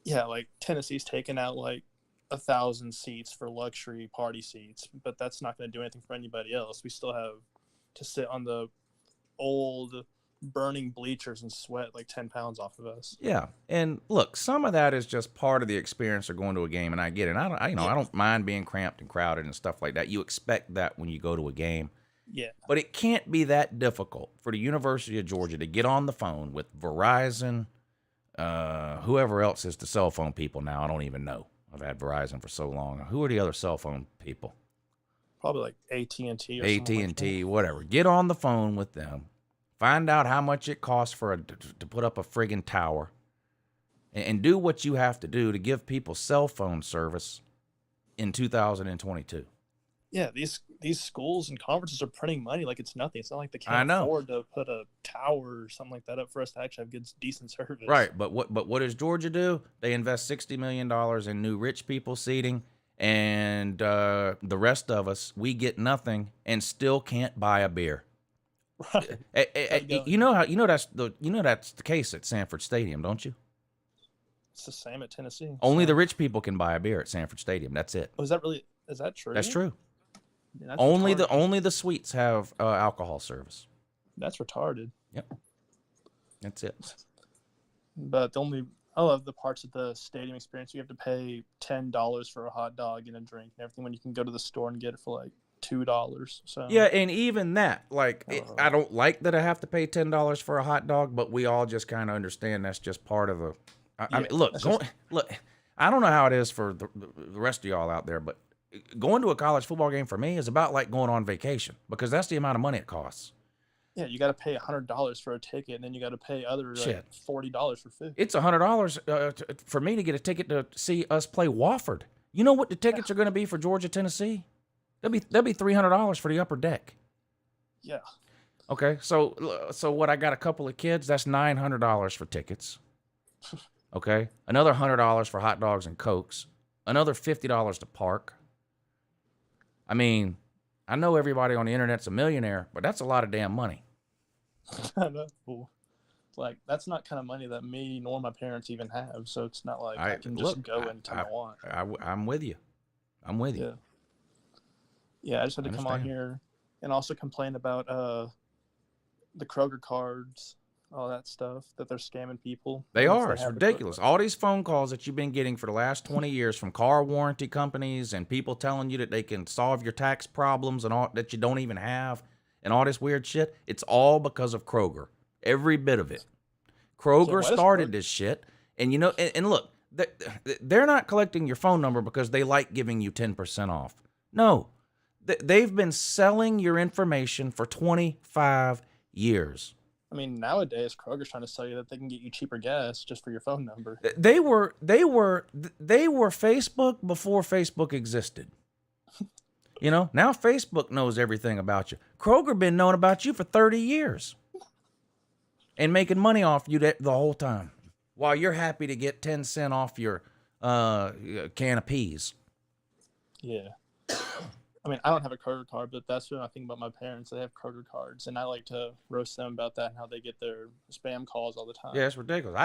J: Yeah, like Tennessee's taken out like 1,000 seats for luxury party seats, but that's not going to do anything for anybody else. We still have to sit on the old burning bleachers and sweat like 10 pounds off of us.
B: Yeah, and look, some of that is just part of the experience of going to a game, and I get it. I don't mind being cramped and crowded and stuff like that. You expect that when you go to a game.
J: Yeah.
B: But it can't be that difficult for the University of Georgia to get on the phone with Verizon, whoever else is the cell phone people now. I don't even know. I've had Verizon for so long. Who are the other cell phone people?
J: Probably like AT&T or
B: AT&T, whatever. Get on the phone with them. Find out how much it costs to put up a friggin' tower, and do what you have to do to give people cell phone service in 2022.
J: Yeah, these schools and conferences are printing money like it's nothing. It's not like they can't afford to put a tower or something like that up for us to actually have good, decent service.
B: Right, but what does Georgia do? They invest $60 million in new rich people seating, and the rest of us, we get nothing and still can't buy a beer. You know that's the case at Sanford Stadium, don't you?
J: It's the same at Tennessee.
B: Only the rich people can buy a beer at Sanford Stadium. That's it.
J: Oh, is that true?
B: That's true.
J: Yeah, that's
B: only
J: retarded.
B: the suites have alcohol service.
J: That's retarded.
B: Yep. That's it.
J: But I love the parts of the stadium experience. You have to pay $10 for a hot dog and a drink and everything when you can go to the store and get it for like $2. So
B: yeah, and even that, I don't like that I have to pay $10 for a hot dog, but we all just kind of understand that's just part of I mean, look, I don't know how it is for the rest of y'all out there, but going to a college football game for me is about like going on vacation because that's the amount of money it costs.
J: Yeah, you got to pay $100 for a ticket, and then you got to pay like $40 for food.
B: It's $100 for me to get a ticket to see us play Wofford. You know what the tickets are going to be for Georgia, Tennessee? That'd be $300 for the upper deck.
J: Yeah.
B: Okay, so what? I got a couple of kids. That's $900 for tickets. Okay, another $100 for hot dogs and cokes. Another $50 to park. I mean, I know everybody on the internet's a millionaire, but that's a lot of damn money.
J: That's cool. Like, that's not kind of money that me nor my parents even have, so it's not like I can just go anytime I want.
B: I'm with you. I'm with you.
J: Yeah, I just had to come on here and also complain about the Kroger cards, all that stuff, that they're scamming people.
B: They are. It's ridiculous. All these phone calls that you've been getting for the last 20 years from car warranty companies and people telling you that they can solve your tax problems and all that you don't even have and all this weird shit, it's all because of Kroger. Every bit of it. Kroger started this shit. And you know, and look, they're not collecting your phone number because they like giving you 10% off. No. They've been selling your information for 25 years.
J: I mean, nowadays Kroger's trying to sell you that they can get you cheaper gas just for your phone number.
B: They were Facebook before Facebook existed. You know, now Facebook knows everything about you. Kroger been knowing about you for 30 years and making money off you the whole time while you're happy to get 10 cents off your can of peas.
J: Yeah. I mean, I don't have a Kroger card, but that's what I think about my parents. They have Kroger cards, and I like to roast them about that and how they get their spam calls all the time.
B: Yeah, it's ridiculous.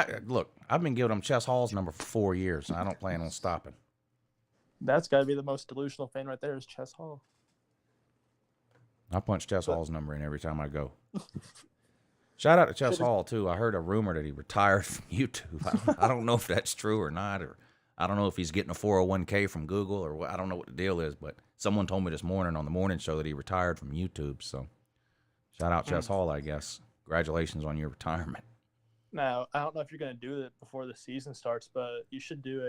B: I've been giving them Chess Hall's number for 4 years, and I don't plan on stopping.
J: That's got to be the most delusional fan right there is Chess Hall.
B: I punch Chess Hall's number in every time I go. Shout out to Chess Hall, too. I heard a rumor that he retired from YouTube. I don't know if that's true or not, or I don't know if he's getting a 401k from Google or what. I don't know what the deal is, but someone told me this morning on the morning show that he retired from YouTube. So shout out Chess Hall, I guess. Congratulations on your retirement.
J: Now, I don't know if you're going to do it before the season starts, but you should do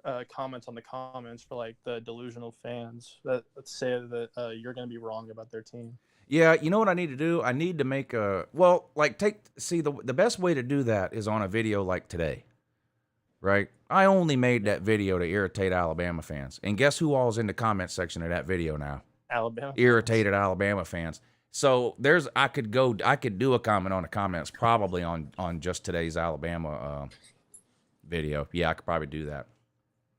J: a comments on the comments for like the delusional fans that say that you're going to be wrong about their team.
B: Yeah, you know what I need to do? I need to make the best way to do that is on a video like today, right? I only made that video to irritate Alabama fans. And guess who all's in the comment section of that video now?
J: Alabama.
B: Irritated Alabama fans. So I could do a comment on the comments probably on just today's Alabama video. Yeah, I could probably do that.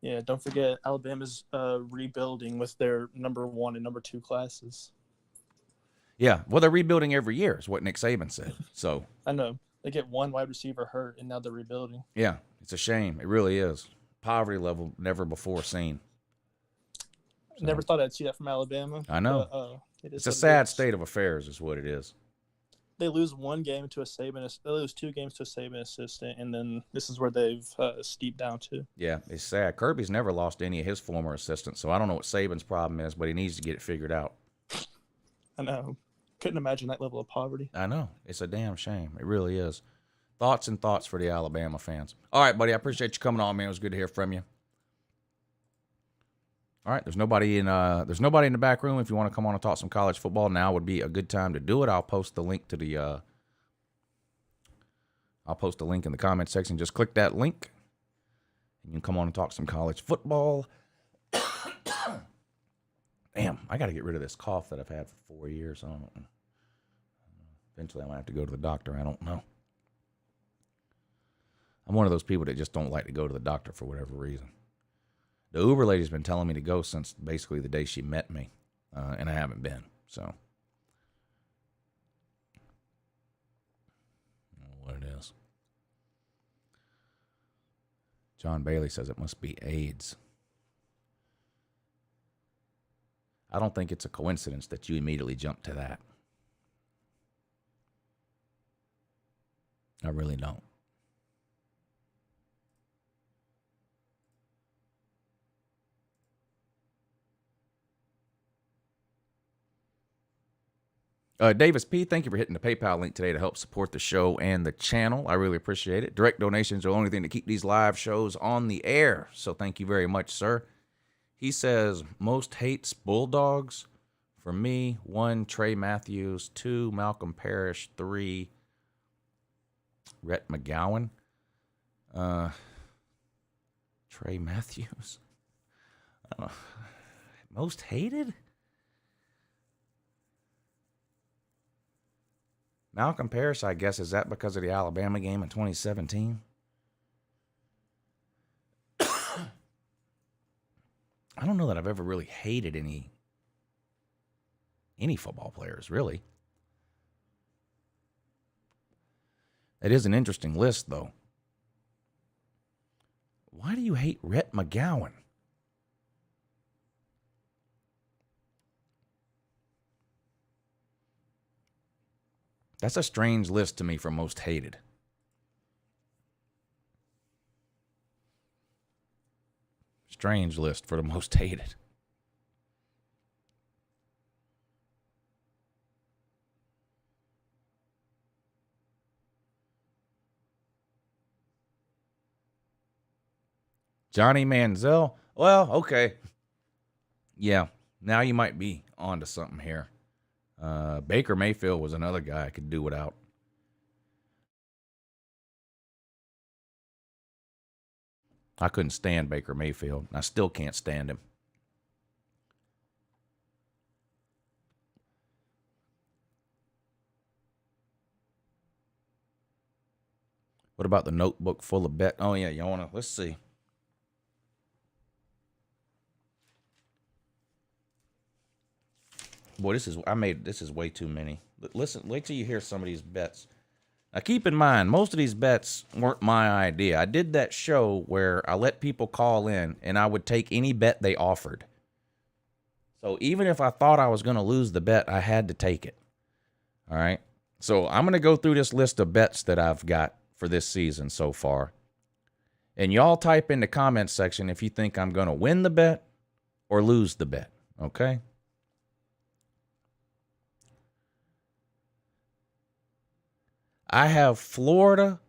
J: Yeah, don't forget Alabama's rebuilding with their number 1 and number 2 classes.
B: Yeah, well, they're rebuilding every year, is what Nick Saban said. So
J: I know. They get one wide receiver hurt, and now they're rebuilding.
B: Yeah, it's a shame. It really is. Poverty level never before seen. So,
J: never thought I'd see that from Alabama.
B: I know.
J: But,
B: it's a sad state of affairs is what it is.
J: They lose one game to a Saban. They lose 2 games to a Saban assistant, and then this is where they've steeped down to.
B: Yeah, it's sad. Kirby's never lost any of his former assistants, so I don't know what Saban's problem is, but he needs to get it figured out.
J: I know. Couldn't imagine that level of poverty.
B: I know. It's a damn shame. It really is. Thoughts and thoughts for the Alabama fans. All right, buddy. I appreciate you coming on, man. It was good to hear from you. All right, there's nobody in the back room. If you want to come on and talk some college football, now would be a good time to do it. I'll post the link to the in the comment section. Just click that link, and you can come on and talk some college football. Damn, I got to get rid of this cough that I've had for 4 years. Eventually, I might have to go to the doctor. I don't know. I'm one of those people that just don't like to go to the doctor for whatever reason. The Uber lady's been telling me to go since basically the day she met me, and I haven't been. So, I don't know what it is. John Bailey says it must be AIDS. I don't think it's a coincidence that you immediately jump to that. I really don't. Davis P., thank you for hitting the PayPal link today to help support the show and the channel. I really appreciate it. Direct donations are the only thing to keep these live shows on the air, so thank you very much, sir. He says, most hates Bulldogs. For me, 1, Trey Matthews. 2, Malcolm Parrish. 3, Rhett McGowan. Trey Matthews. Most hated? Malcolm Parrish, I guess, is that because of the Alabama game in 2017? I don't know that I've ever really hated any football players, really. It is an interesting list, though. Why do you hate Rhett McGowan? That's a strange list to me for most hated. Strange list for the most hated. Johnny Manziel. Well, okay. Yeah, now you might be onto something here. Baker Mayfield was another guy I could do without. I couldn't stand Baker Mayfield. I still can't stand him. What about the notebook full of bet? Oh, yeah, you want to, let's see. Boy, this is way too many. Listen, wait till you hear some of these bets. Now, keep in mind, most of these bets weren't my idea. I did that show where I let people call in, and I would take any bet they offered. So even if I thought I was going to lose the bet, I had to take it. All right? So I'm going to go through this list of bets that I've got for this season so far. And y'all type in the comments section if you think I'm going to win the bet or lose the bet, okay? I have Florida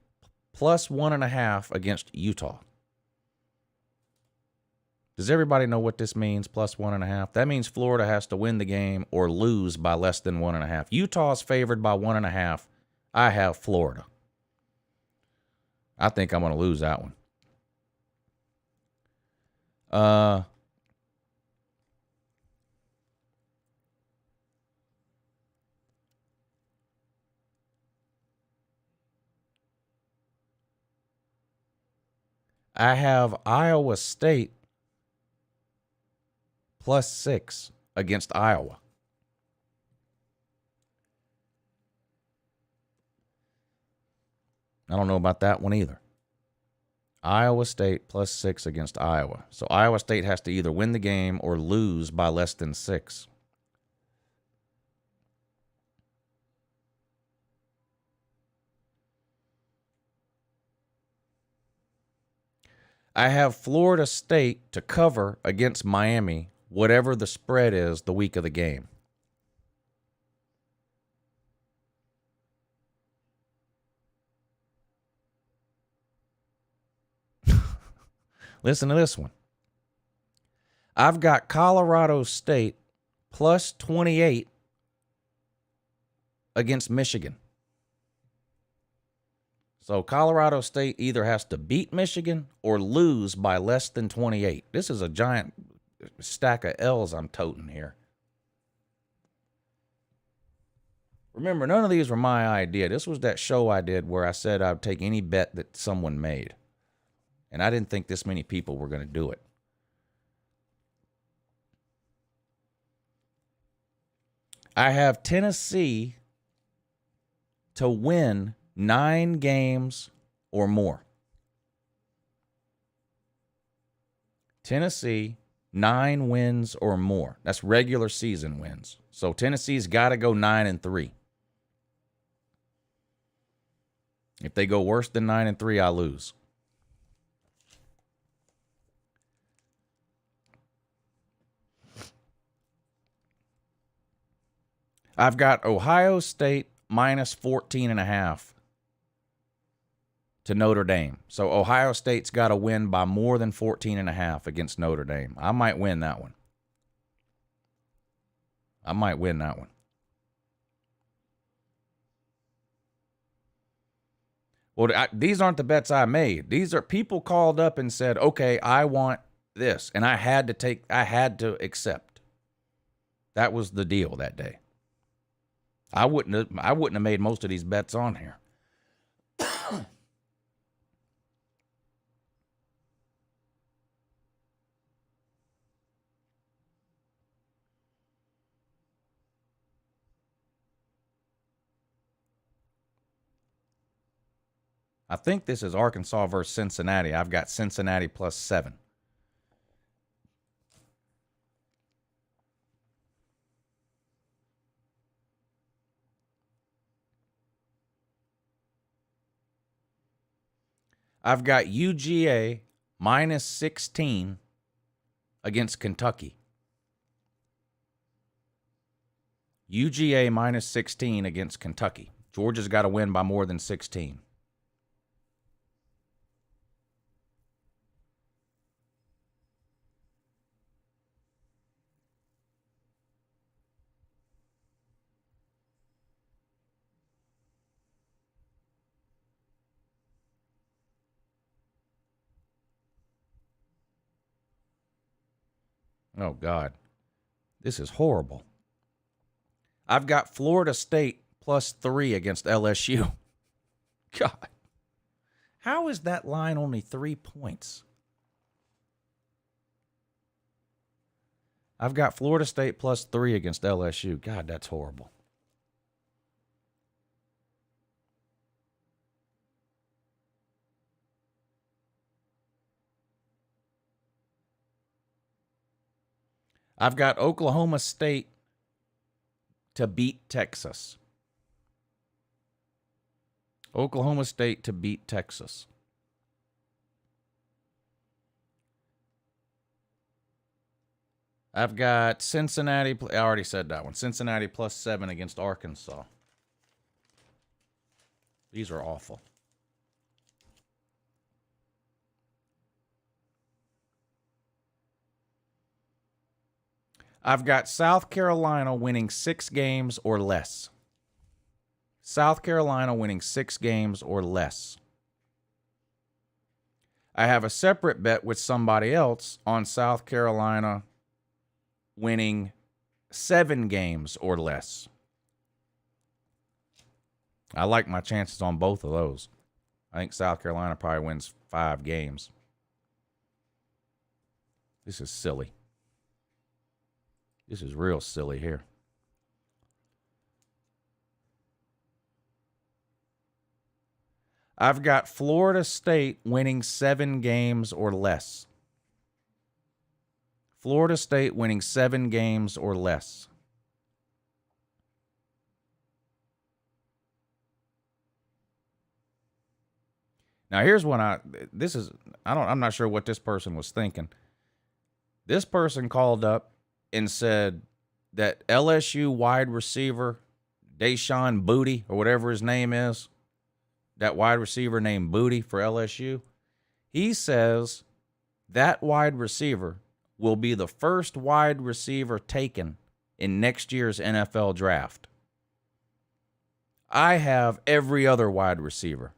B: plus 1.5 against Utah. Does everybody know what this means, plus 1.5? That means Florida has to win the game or lose by less than 1.5. Utah's favored by 1.5. I have Florida. I think I'm going to lose that one. I have Iowa State plus 6 against Iowa. I don't know about that one either. Iowa State plus 6 against Iowa. So Iowa State has to either win the game or lose by less than 6. I have Florida State to cover against Miami, whatever the spread is the week of the game. Listen to this one. I've got Colorado State plus 28 against Michigan. So Colorado State either has to beat Michigan or lose by less than 28. This is a giant stack of L's I'm toting here. Remember, none of these were my idea. This was that show I did where I said I'd take any bet that someone made. And I didn't think this many people were going to do it. I have Tennessee to win 9 games or more. Tennessee, 9 wins or more. That's regular season wins. So Tennessee's got to go 9-3. If they go worse than 9-3, I lose. I've got Ohio State minus 14.5 to Notre Dame. So Ohio State's got to win by more than 14.5 against Notre Dame. I might win that one. Well, these aren't the bets I made. These are people called up and said, okay, I want this. And I had to accept. That was the deal that day. I wouldn't have made most of these bets on here. I think this is Arkansas versus Cincinnati. I've got Cincinnati plus 7. I've got UGA minus 16 against Kentucky. UGA minus 16 against Kentucky. Georgia's got to win by more than 16. Oh, God. This is horrible. I've got Florida State plus 3 against LSU. God. How is that line only 3 points? I've got Florida State plus 3 against LSU. God, that's horrible. I've got Oklahoma State to beat Texas. Oklahoma State to beat Texas. I've got Cincinnati. I already said that one. Cincinnati +7 against Arkansas. These are awful. I've got South Carolina winning 6 games or less. South Carolina winning 6 games or less. I have a separate bet with somebody else on South Carolina winning 7 games or less. I like my chances on both of those. I think South Carolina probably wins 5 games. This is silly. This is real silly here. I've got Florida State winning 7 games or less. Florida State winning 7 games or less. Now here's what I'm not sure what this person was thinking. This person called up and said that LSU wide receiver Deshaun Booty, or whatever his name is, that wide receiver named Booty for LSU, he says that wide receiver will be the first wide receiver taken in next year's NFL draft. I have every other wide receiver.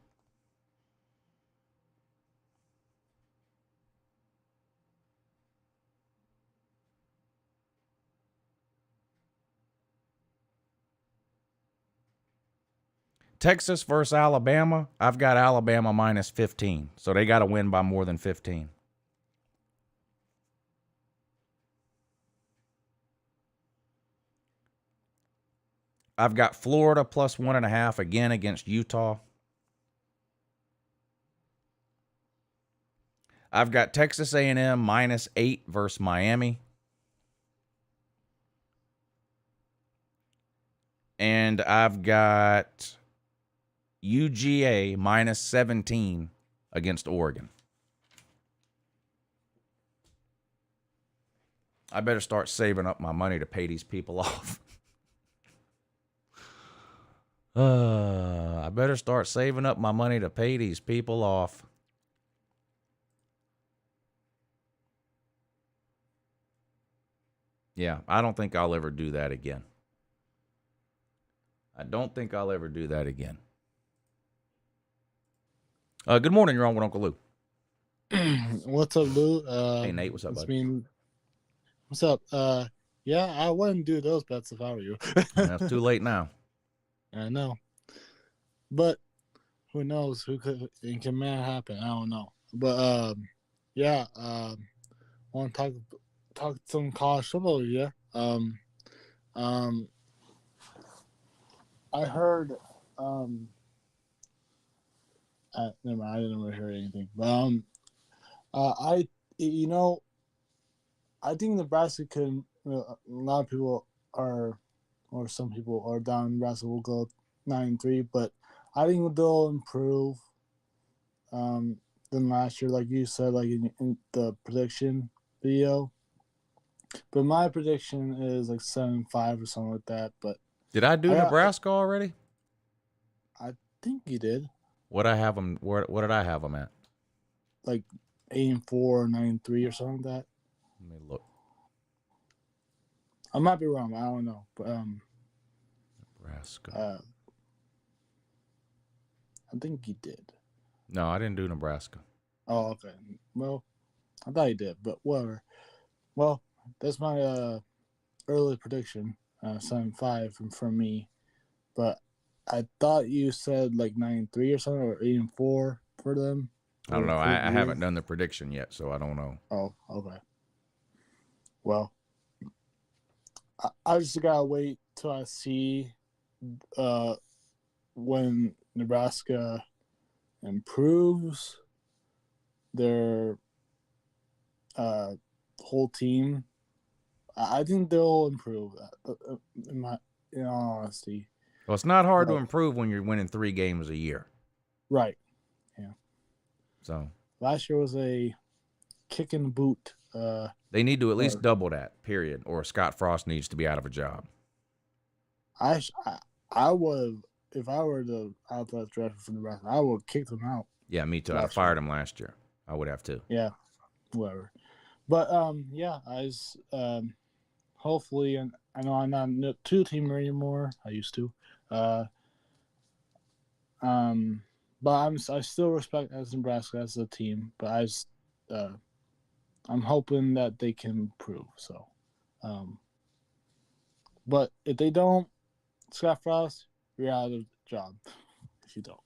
B: Texas versus Alabama, I've got Alabama -15. So they got to win by more than 15. I've got Florida +1.5 again against Utah. I've got Texas A&M -8 versus Miami. And I've got UGA -17 against Oregon. I better start saving up my money to pay these people off. I better start saving up my money to pay these people off. Yeah, I don't think I'll ever do that again. I don't think I'll ever do that again. Good morning. You're on with Uncle Lou.
N: What's up, Lou?
B: Hey, Nate. What's up, buddy?
N: What's up? Yeah, I wouldn't do those bets if I were you.
B: It's too late now.
N: I know. But who knows? It can happen. I don't know. But yeah, want to talk some college football, yeah. I heard never mind, I didn't really hear anything. But I think Nebraska can. A lot of people are, or some people are down. Nebraska will go 9-3, but I think they'll improve than last year, like you said, like in the prediction video. But my prediction is like 7-5 or something like that. But
B: did I do Nebraska already?
N: I think you did.
B: What I have them? What did I have them at?
N: Like 8-4, 9-3, or something like that.
B: Let me look.
N: I might be wrong. I don't know. But
B: Nebraska.
N: I think you did.
B: No, I didn't do Nebraska.
N: Oh, okay. Well, I thought you did, but whatever. Well, that's my early prediction, 7-5 from me. But I thought you said like 9-3 or something, or 8-4 for them.
B: I don't know. I haven't done the prediction yet, so I don't know.
N: Oh, okay. Well, I just gotta wait till I see when Nebraska improves their whole team. I think they'll improve. In all honesty.
B: Well, it's not hard to improve when you're winning 3 games a year.
N: Right. Yeah.
B: So
N: last year was a kick in the boot
B: They need to at least
N: or-
B: double that, period, or Scott Frost needs to be out of a job.
N: I would, if I were the athletic director for Nebraska, I would kick them out.
B: Yeah, me too. I'd have fired him last year. I would have too.
N: Yeah, whatever. But yeah, hopefully, and I know I'm not a two-teamer anymore. I used to. But I still respect as Nebraska as a team. But I'm hoping that they can improve. So, but if they don't, Scott Frost, you're out of the job if you don't.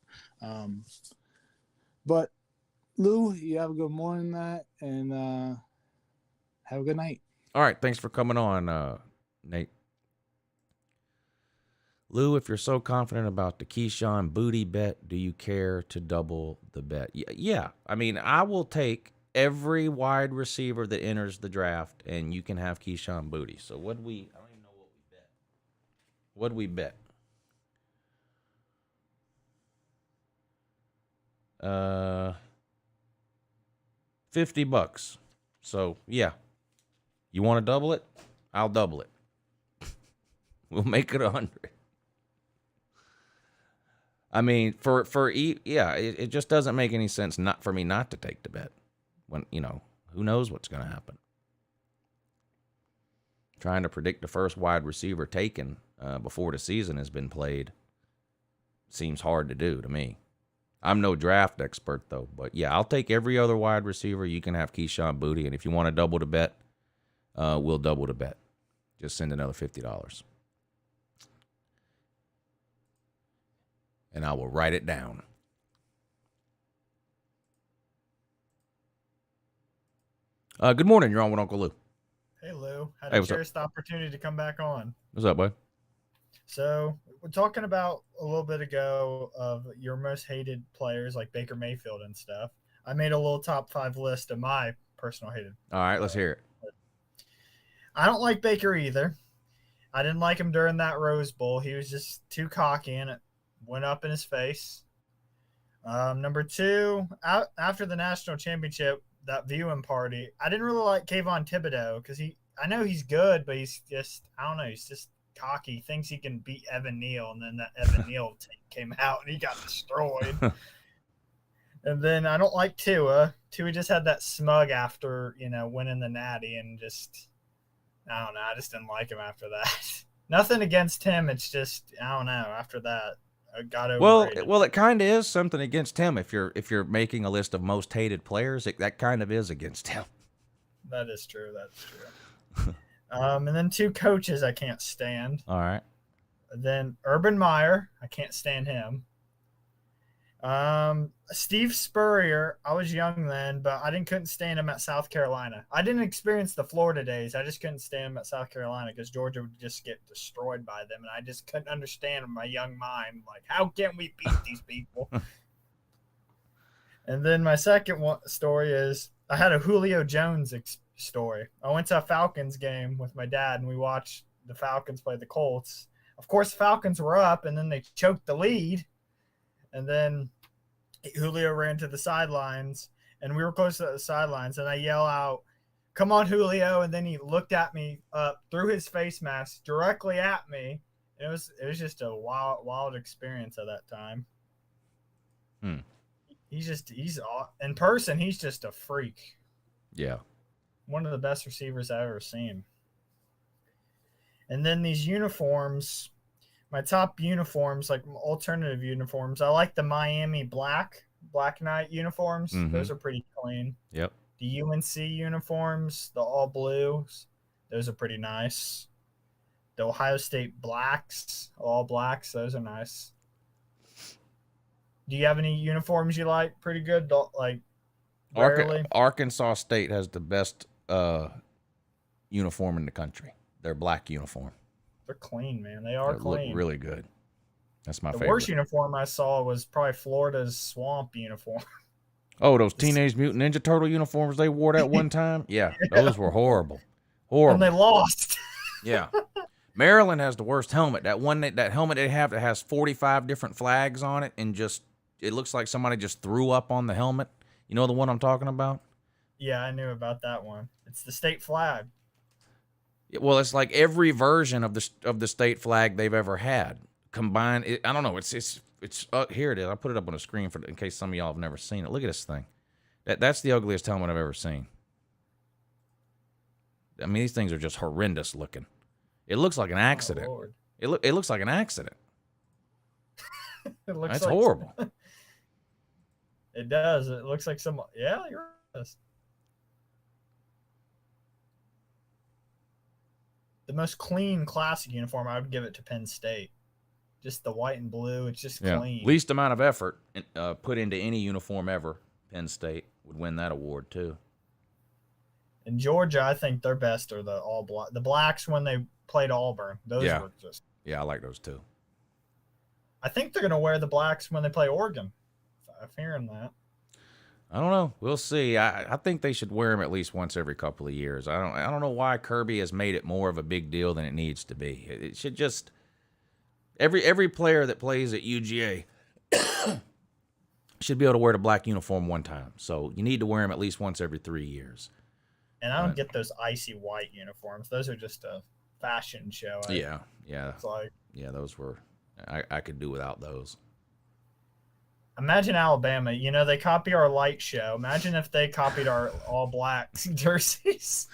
N: But Lou, you have a good morning, and have a good night.
B: All right, thanks for coming on, Nate. Lou, if you're so confident about the Keyshawn Booty bet, do you care to double the bet? Yeah. I mean, I will take every wide receiver that enters the draft, and you can have Keyshawn Booty. So I don't even know what we bet. What'd we bet? $50. So yeah. You want to double it? I'll double it. We'll make it 100. I mean, it just doesn't make any sense not for me not to take the bet. When, who knows what's going to happen. Trying to predict the first wide receiver taken before the season has been played seems hard to do to me. I'm no draft expert, though. But, yeah, I'll take every other wide receiver. You can have Keyshawn Booty. And if you want to double the bet, we'll double the bet. Just send another $50. And I will write it down. Good morning. You're on with Uncle Lou.
H: Hey, Lou. Had
B: Hey,
H: a
B: what's up?
H: cherished opportunity to come back on.
B: What's up, bud?
H: So we're talking about a little bit ago of your most hated players like Baker Mayfield and stuff. I made a little top 5 list of my personal hated.
B: All right, let's hear it.
H: I don't like Baker either. I didn't like him during that Rose Bowl. He was just too cocky and it went up in his face. Number 2, after the national championship, that viewing party, I didn't really like Kayvon Thibodeau because I know he's good, but he's just, I don't know, he's just cocky. He thinks he can beat Evan Neal, and then that Evan Neal tape came out and he got destroyed. And then I don't like Tua. Tua just had that smug after, winning the Natty, and just, I don't know, I just didn't like him after that. Nothing against him. It's just, I don't know, after that, I got overrated.
B: Well, it kind of is something against him. If you're making a list of most hated players, that kind of is against him.
H: That is true. That's true. And then 2 coaches I can't stand.
B: All right.
H: Then Urban Meyer, I can't stand him. Steve Spurrier, I was young then, but I couldn't stand him at South Carolina. I didn't experience the Florida days. I just couldn't stand him at South Carolina because Georgia would just get destroyed by them, and I just couldn't understand in my young mind, like, how can we beat these people? And then my second story is I had a Julio Jones story. I went to a Falcons game with my dad, and we watched the Falcons play the Colts. Of course, the Falcons were up, and then they choked the lead. And then Julio ran to the sidelines, and we were close to the sidelines, and I yell out, "Come on, Julio!" And then he looked at me through his face mask directly at me. It was just a wild experience at that time. He's in person, he's just a freak.
B: Yeah.
H: One of the best receivers I've ever seen. And then these uniforms, my top uniforms, like alternative uniforms, I like the Miami Black Knight uniforms.
B: Mhm.
H: Those are pretty clean.
B: Yep.
H: The UNC uniforms, the all blues, those are pretty nice. The Ohio State Blacks, all blacks, those are nice. Do you have any uniforms you like? Pretty good, like rarely?
B: Arkansas State has the best uniform in the country. Their black uniform.
H: They're clean, man. They are
B: They
H: clean.
B: look really good. That's my
H: The
B: favorite.
H: worst uniform I saw was probably Florida's swamp uniform.
B: Oh, those Teenage Mutant Ninja Turtle uniforms they wore that one time? Yeah, those were horrible.
H: And they lost.
B: Yeah. Maryland has the worst helmet. That helmet they have that has 45 different flags on it, and just it looks like somebody just threw up on the helmet. You know the one I'm talking about?
H: Yeah, I knew about that one. It's the state flag.
B: Well, it's like every version of the state flag they've ever had combined. I don't know. It's here it is. I put it up on the screen in case some of y'all have never seen it. Look at this thing. That's the ugliest helmet I've ever seen. I mean, these things are just horrendous looking. It looks like an accident.
H: Lord.
B: It looks like an accident.
H: It looks
B: That's
H: like
B: horrible.
H: It does. It looks like some. Yeah, you're right. The most clean classic uniform, I would give it to Penn State. Just the white and blue. It's just clean.
B: Least amount of effort put into any uniform ever. Penn State would win that award too.
H: In Georgia, I think their best are the all black. The blacks when they played Auburn. Those were just.
B: Yeah, I like those too.
H: I think they're gonna wear the blacks when they play Oregon. I'm hearing that.
B: I don't know. We'll see. I think they should wear them at least once every couple of years. I don't know why Kirby has made it more of a big deal than it needs to be. It should just every player that plays at UGA should be able to wear the black uniform one time. So you need to wear them at least once every 3 years.
H: And I don't get those icy white uniforms. Those are just a fashion show.
B: Yeah.
H: It's like
B: Those were. I could do without those.
H: Imagine Alabama. You know, they copy our light show. Imagine if they copied our all black jerseys.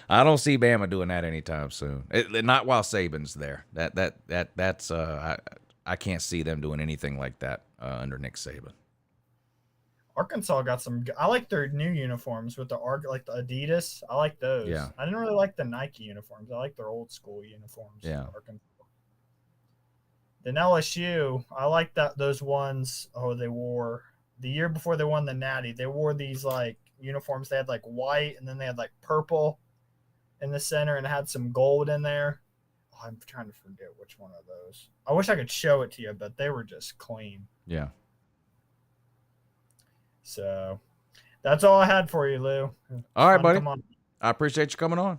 B: I don't see Bama doing that anytime soon. Not while Saban's there. That's I can't see them doing anything like that under Nick Saban.
H: Arkansas got some. I like their new uniforms with the Adidas. I like those.
B: Yeah.
H: I didn't really like the Nike uniforms. I like their old school uniforms.
B: Yeah.
H: Arkansas. Then LSU, I like those ones. Oh, they wore the year before they won the Natty. They wore these like uniforms. They had like white and then they had like purple in the center and had some gold in there. Oh, I'm trying to forget which one of those. I wish I could show it to you, but they were just clean.
B: Yeah.
H: So that's all I had for you, Lou.
B: All right, buddy.
H: Come on.
B: I appreciate you coming on.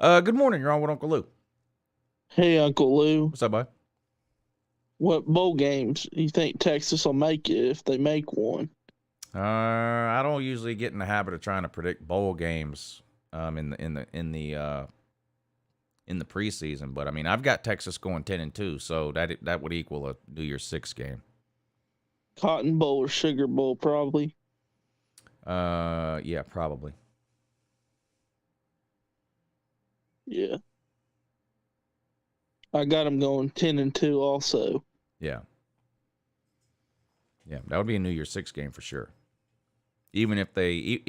B: Good morning. You're on with Uncle Lou.
O: Hey, Uncle Lou.
B: What's up, bud?
O: What bowl games do you think Texas will make it if they make one?
B: I don't usually get in the habit of trying to predict bowl games in the preseason, but I mean I've got Texas going 10-2, so that would equal a New Year's Six game.
O: Cotton Bowl or Sugar Bowl, probably.
B: Yeah, probably.
O: Yeah. I got them going 10-2 also.
B: Yeah. Yeah, that would be a New Year's Six game for sure. Even if they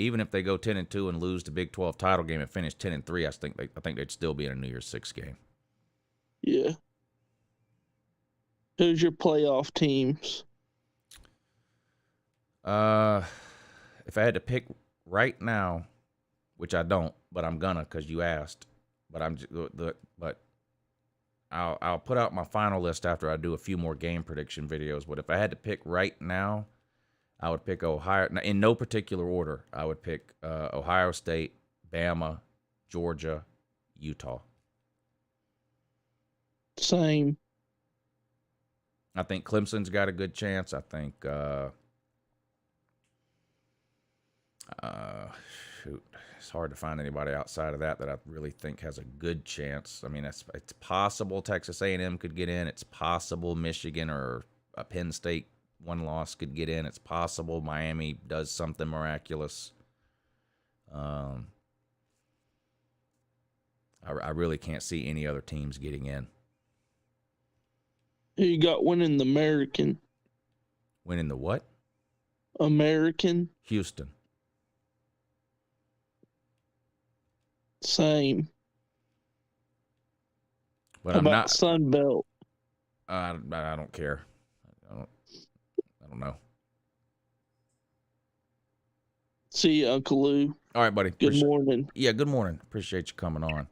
B: go 10-2 and lose the Big 12 title game and finish 10-3, I think they'd still be in a New Year's Six game.
O: Yeah. Who's your playoff teams?
B: If I had to pick right now, which I don't, but I'm gonna because you asked. But I'll put out my final list after I do a few more game prediction videos. But if I had to pick right now, I would pick Ohio. In no particular order, I would pick Ohio State, Bama, Georgia, Utah.
O: Same.
B: I think Clemson's got a good chance. I think shoot, it's hard to find anybody outside of that I really think has a good chance. I mean, it's possible Texas A&M could get in. It's possible Michigan or Penn State, one loss, could get in. It's possible Miami does something miraculous. I really can't see any other teams getting in.
O: Who you got winning the American?
B: Winning the what?
O: American.
B: Houston.
O: Same.
B: But
O: How
B: I'm
O: about
B: not
O: Sun Belt.
B: I don't care. I don't know.
O: See you, Uncle Lou.
B: All right, buddy.
O: Good morning.
B: Yeah, good morning. Appreciate you coming on.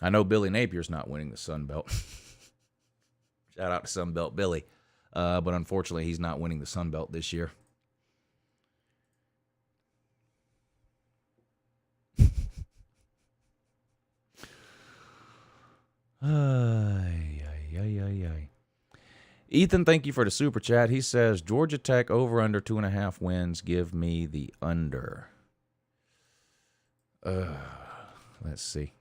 B: I know Billy Napier's not winning the Sun Belt. Shout out to Sun Belt Billy. But unfortunately, he's not winning the Sun Belt this year. Ay. Ethan, thank you for the super chat. He says Georgia Tech over under 2.5 wins. Give me the under. Let's see.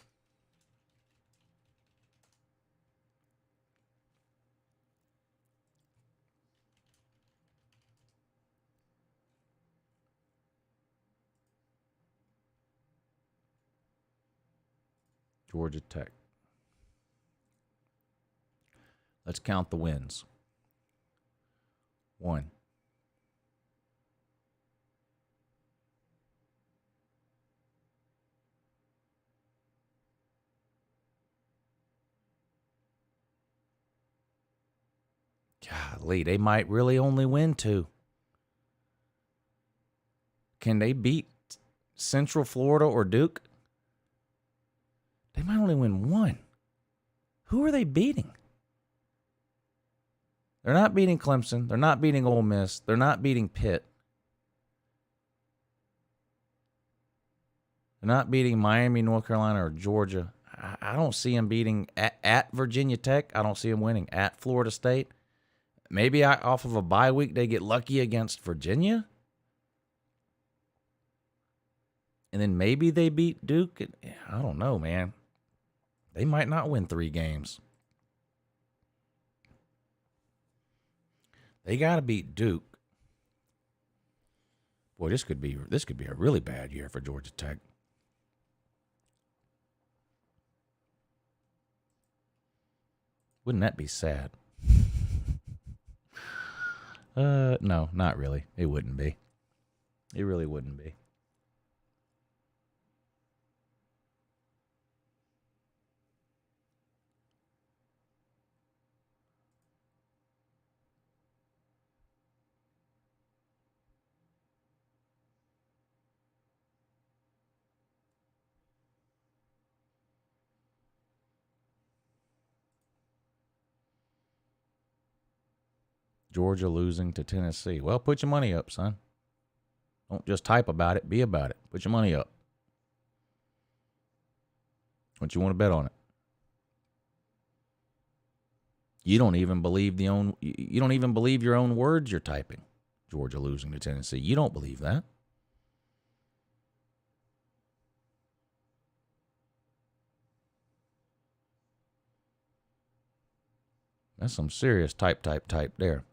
B: Georgia Tech. Let's count the wins. 1. Golly, they might really only win 2. Can they beat Central Florida or Duke? They might only win 1. Who are they beating? They're not beating Clemson. They're not beating Ole Miss. They're not beating Pitt. They're not beating Miami, North Carolina, or Georgia. I don't see them beating at Virginia Tech. I don't see them winning at Florida State. Maybe off of a bye week they get lucky against Virginia. And then maybe they beat Duke. I don't know, man. They might not win 3 games. They got to beat Duke. Boy, this could be a really bad year for Georgia Tech. Wouldn't that be sad? No, not really. It wouldn't be. It really wouldn't be. Georgia losing to Tennessee. Well, put your money up, son. Don't just type about it. Be about it. Put your money up. What you want to bet on it? You don't even believe you don't even believe your own words you're typing. Georgia losing to Tennessee. You don't believe that. That's some serious type there.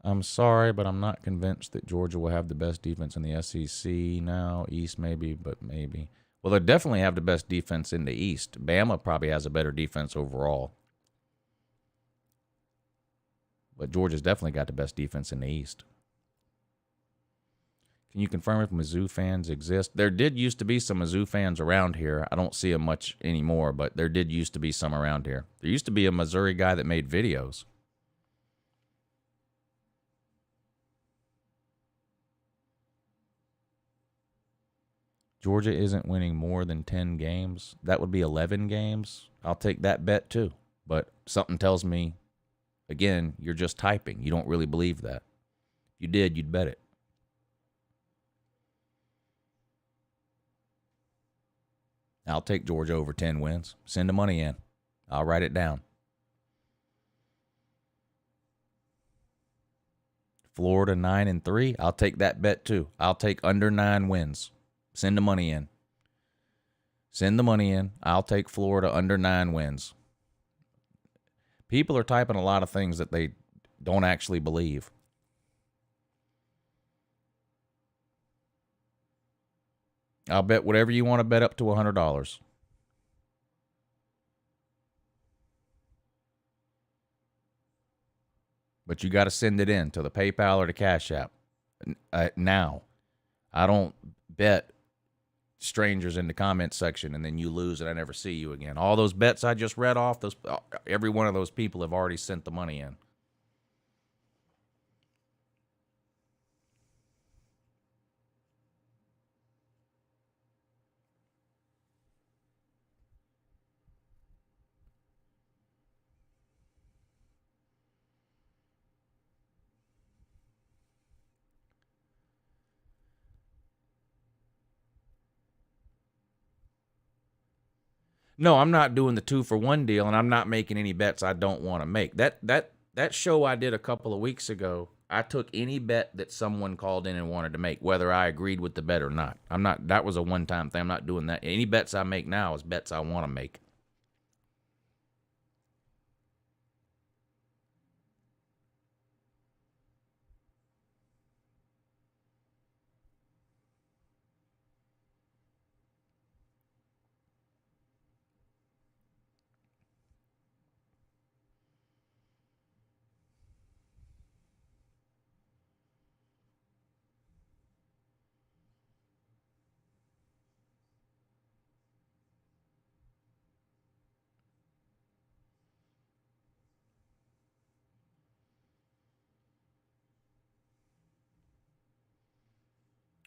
B: I'm sorry, but I'm not convinced that Georgia will have the best defense in the SEC now. East maybe, but maybe. Well, they definitely have the best defense in the East. Bama probably has a better defense overall. But Georgia's definitely got the best defense in the East. Can you confirm if Mizzou fans exist? There did used to be some Mizzou fans around here. I don't see them much anymore, but there did used to be some around here. There used to be a Missouri guy that made videos. Georgia isn't winning more than 10 games. That would be 11 games. I'll take that bet too. But something tells me, again, you're just typing. You don't really believe that. If you did, you'd bet it. I'll take Georgia over 10 wins. Send the money in. I'll write it down. Florida 9-3. I'll take that bet too. I'll take under 9 wins. Send the money in. Send the money in. I'll take Florida under 9 wins. People are typing a lot of things that they don't actually believe. I'll bet whatever you want to bet up to $100. But you got to send it in to the PayPal or the Cash App now. I don't bet strangers in the comment section and then you lose and I never see you again. All those bets I just read off, every one of those people have already sent the money in. No, I'm not doing the 2-for-1 deal, and I'm not making any bets I don't want to make. That show I did a couple of weeks ago, I took any bet that someone called in and wanted to make, whether I agreed with the bet or not. I'm not. That was a one-time thing. I'm not doing that. Any bets I make now is bets I want to make.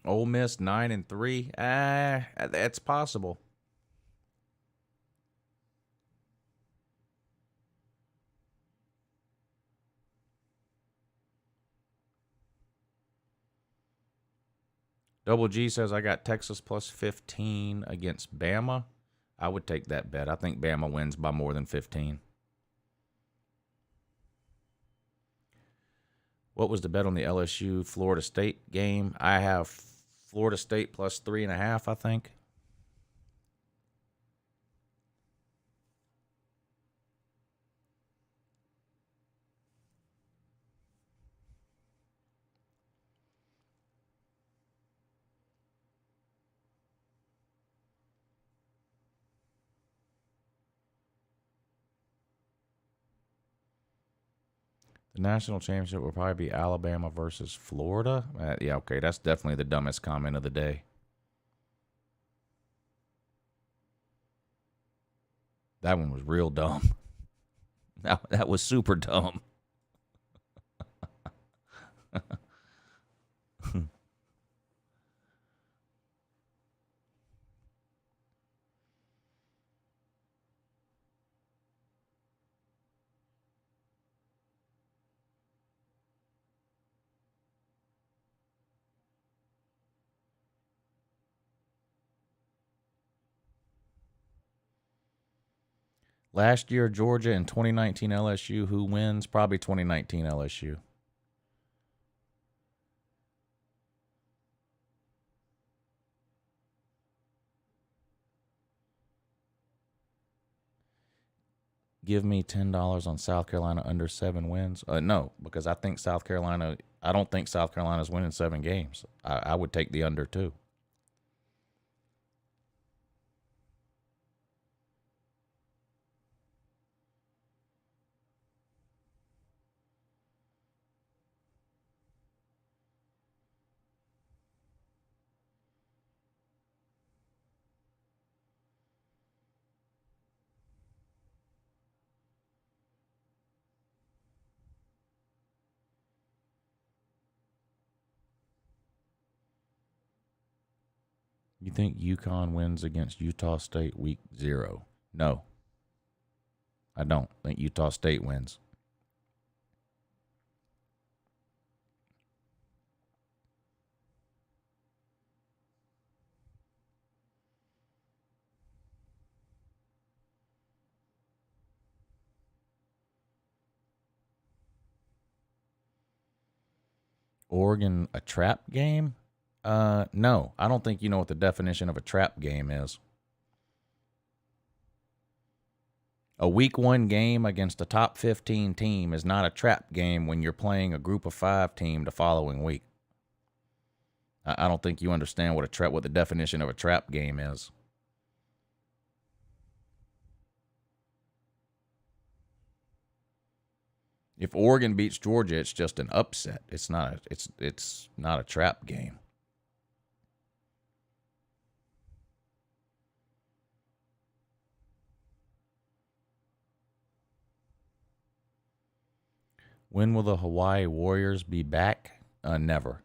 B: Ole Miss 9-3. That's possible. Double G says I got Texas plus 15 against Bama. I would take that bet. I think Bama wins by more than 15. What was the bet on the LSU Florida State game? I have Florida State plus 3.5, I think. The national championship will probably be Alabama versus Florida. Yeah, okay, that's definitely the dumbest comment of the day. That one was real dumb. That was super dumb. Last year, Georgia, and 2019 LSU, who wins? Probably 2019 LSU. Give me $10 on South Carolina under 7 wins. No, because I don't think South Carolina's winning 7 games. I would take the under too. You think UConn wins against Utah State week 0? No. I don't think Utah State wins. Oregon, a trap game? No. I don't think you know what the definition of a trap game is. A week 1 game against a top 15 team is not a trap game when you're playing a group of 5 team the following week. I don't think you understand what the definition of a trap game is. If Oregon beats Georgia, it's just an upset. It's not a trap game. When will the Hawaii Warriors be back? Never.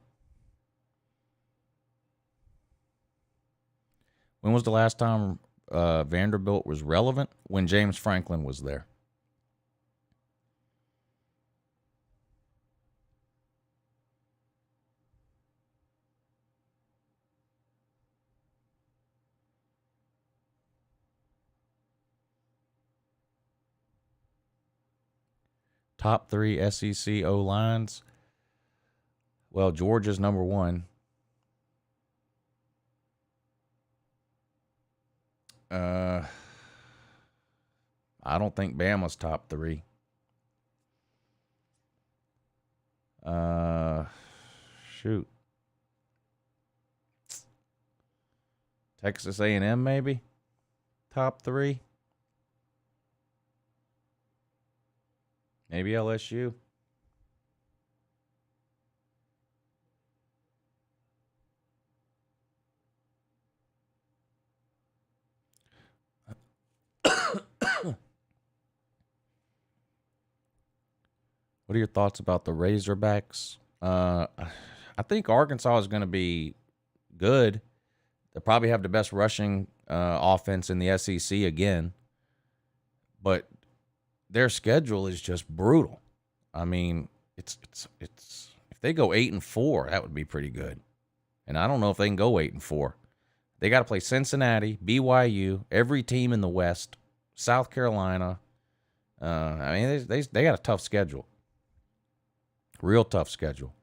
B: When was the last time Vanderbilt was relevant? When James Franklin was there. top 3 SEC O-lines. Well, Georgia's number 1. I don't think Bama's top 3. Shoot. Texas A&M maybe? Top 3? Maybe LSU? What are your thoughts about the Razorbacks? I think Arkansas is going to be good. They'll probably have the best rushing offense in the SEC again. But their schedule is just brutal. I mean, it's if they go 8-4, that would be pretty good. And I don't know if they can go 8-4. They got to play Cincinnati, BYU, every team in the West, South Carolina. I mean, they got a tough schedule. Real tough schedule.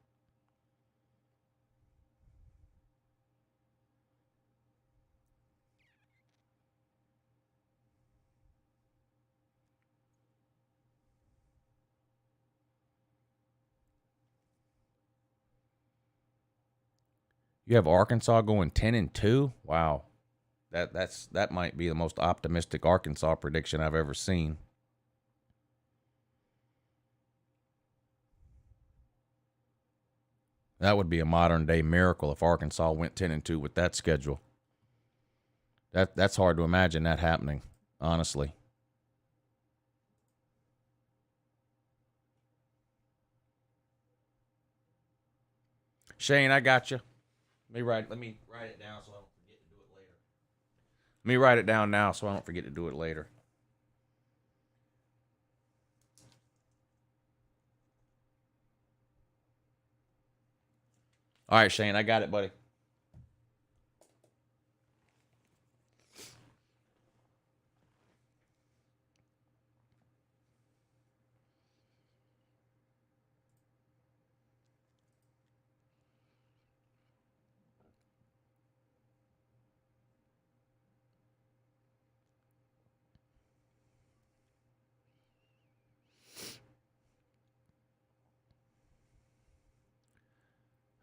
B: You have Arkansas going 10-2. Wow, that might be the most optimistic Arkansas prediction I've ever seen. That would be a modern day miracle if Arkansas went 10-2 with that schedule. That's hard to imagine that happening, honestly. Shane, I got you. Let me write it down so I don't forget to do it later. Let me write it down now so I don't forget to do it later. All right, Shane, I got it, buddy.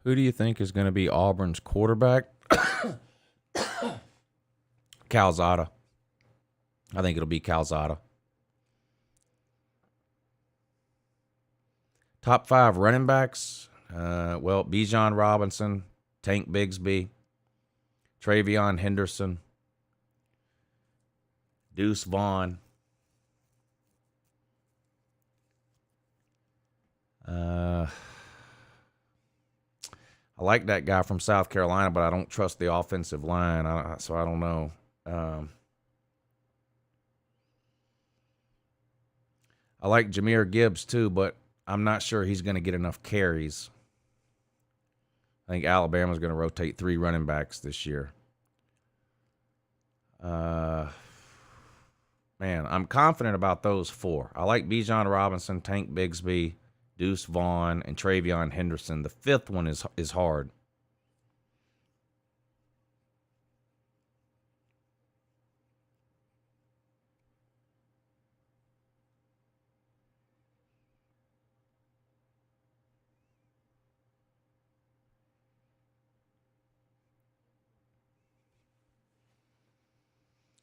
B: Who do you think is going to be Auburn's quarterback? Calzada. I think it'll be Calzada. Top 5 running backs. Well, Bijan Robinson, Tank Bigsby, Travion Henderson, Deuce Vaughn. I like that guy from South Carolina, but I don't trust the offensive line, so I don't know. I like Jahmyr Gibbs too, but I'm not sure he's going to get enough carries. I think Alabama's going to rotate 3 running backs this year. Man, I'm confident about those 4. I like Bijan Robinson, Tank Bigsby, Deuce Vaughn, and Travion Henderson. The 5th one is hard.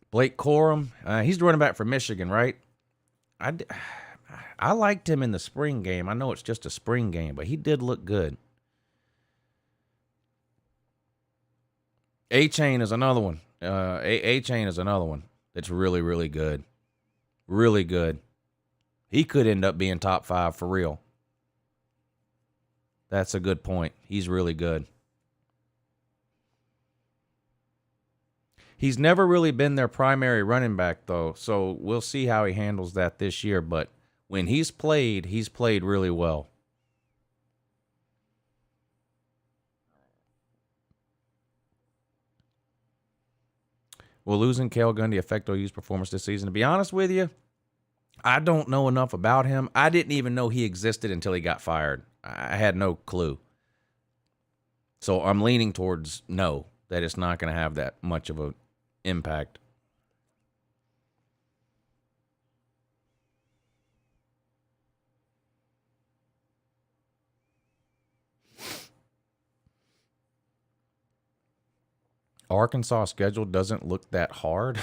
B: Blake Corum, he's the running back for Michigan, right? I liked him in the spring game. I know it's just a spring game, but he did look good. A-Chain is another one. A-Chain is another one that's really, really good. Really good. He could end up being top 5 for real. That's a good point. He's really good. He's never really been their primary running back, though, so we'll see how he handles that this year. But when he's played really well. Will losing Cale Gundy affect OU's performance this season? To be honest with you, I don't know enough about him. I didn't even know he existed until he got fired. I had no clue. So I'm leaning towards no, that it's not going to have that much of an impact. Arkansas schedule doesn't look that hard.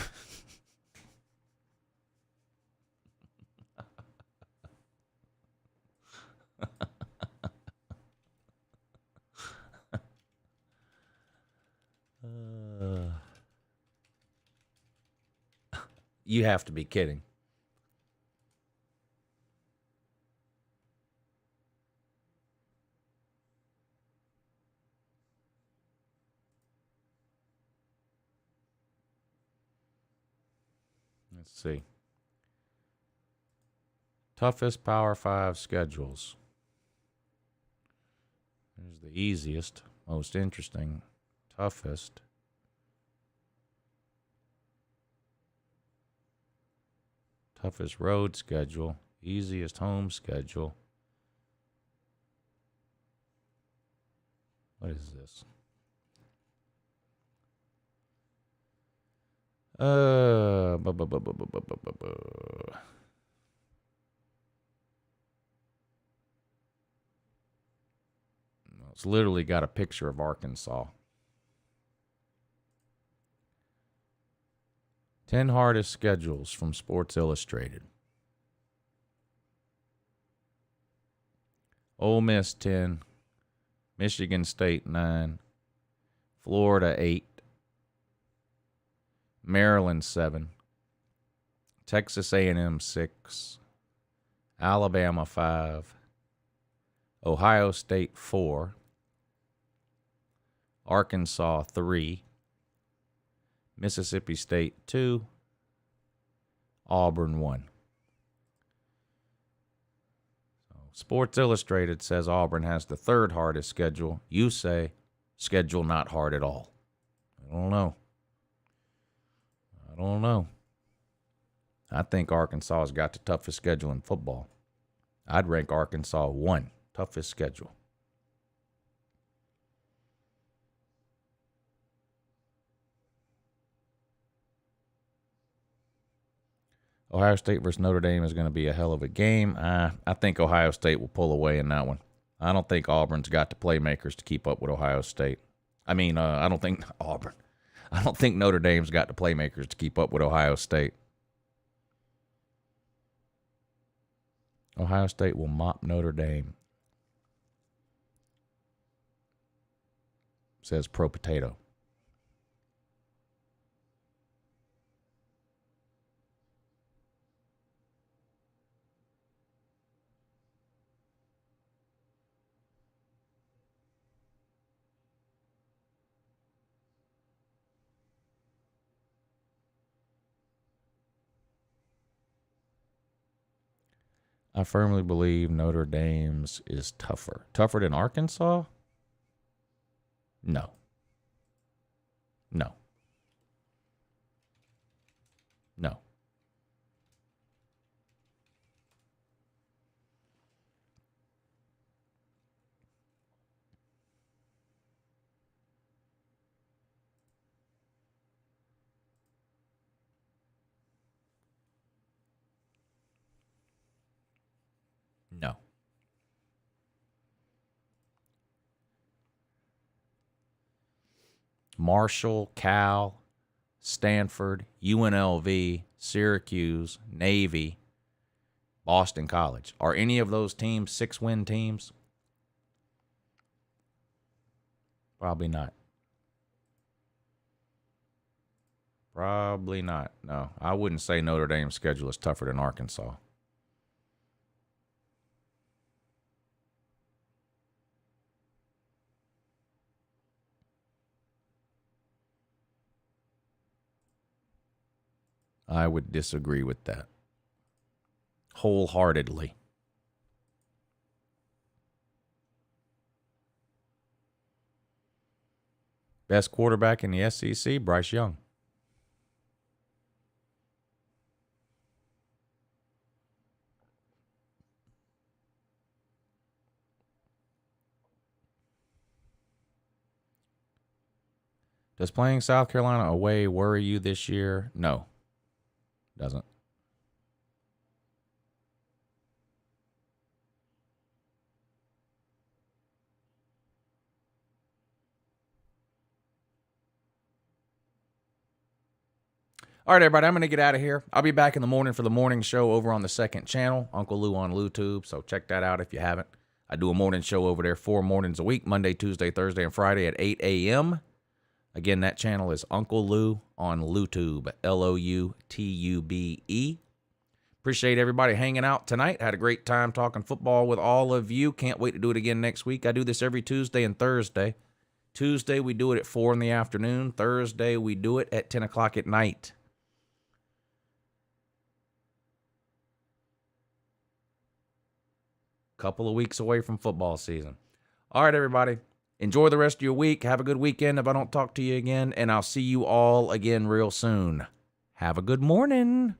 B: You have to be kidding. Let's see. Toughest Power 5 schedules. Here's the easiest, most interesting, toughest. Toughest road schedule, easiest home schedule. What is this? It's literally got a picture of Arkansas. 10 hardest schedules from Sports Illustrated. Ole Miss 10, Michigan State 9, Florida 8, Maryland 7, Texas A&M 6, Alabama 5, Ohio State 4, Arkansas 3, Mississippi State 2, Auburn 1. Sports Illustrated says Auburn has the third hardest schedule. You say schedule not hard at all. I don't know. I think Arkansas has got the toughest schedule in football. I'd rank Arkansas 1, toughest schedule. Ohio State versus Notre Dame is going to be a hell of a game. I think Ohio State will pull away in that one. I don't think Auburn's got the playmakers to keep up with Ohio State. I don't think Auburn. I don't think Notre Dame's got the playmakers to keep up with Ohio State. Ohio State will mop Notre Dame, says Pro Potato. I firmly believe Notre Dame's is tougher. Tougher than Arkansas? No. No. No. No. Marshall, Cal, Stanford, UNLV, Syracuse, Navy, Boston College. Are any of those teams 6-win teams? Probably not. Probably not. No, I wouldn't say Notre Dame's schedule is tougher than Arkansas. I would disagree with that wholeheartedly. Best quarterback in the SEC, Bryce Young. Does playing South Carolina away worry you this year? No, doesn't. All right, everybody, I'm going to get out of here. I'll be back in the morning for the morning show over on the second channel, Uncle Lou on LouTube, so check that out if you haven't. I do a morning show over there 4 mornings a week, Monday, Tuesday, Thursday, and Friday at 8 a.m. Again, that channel is Uncle Lou on LouTube, LOUTUBE. Appreciate everybody hanging out tonight. Had a great time talking football with all of you. Can't wait to do it again next week. I do this every Tuesday and Thursday. Tuesday, we do it at 4 in the afternoon. Thursday, we do it at 10 o'clock at night. Couple of weeks away from football season. All right, everybody. Enjoy the rest of your week. Have a good weekend if I don't talk to you again, and I'll see you all again real soon. Have a good morning.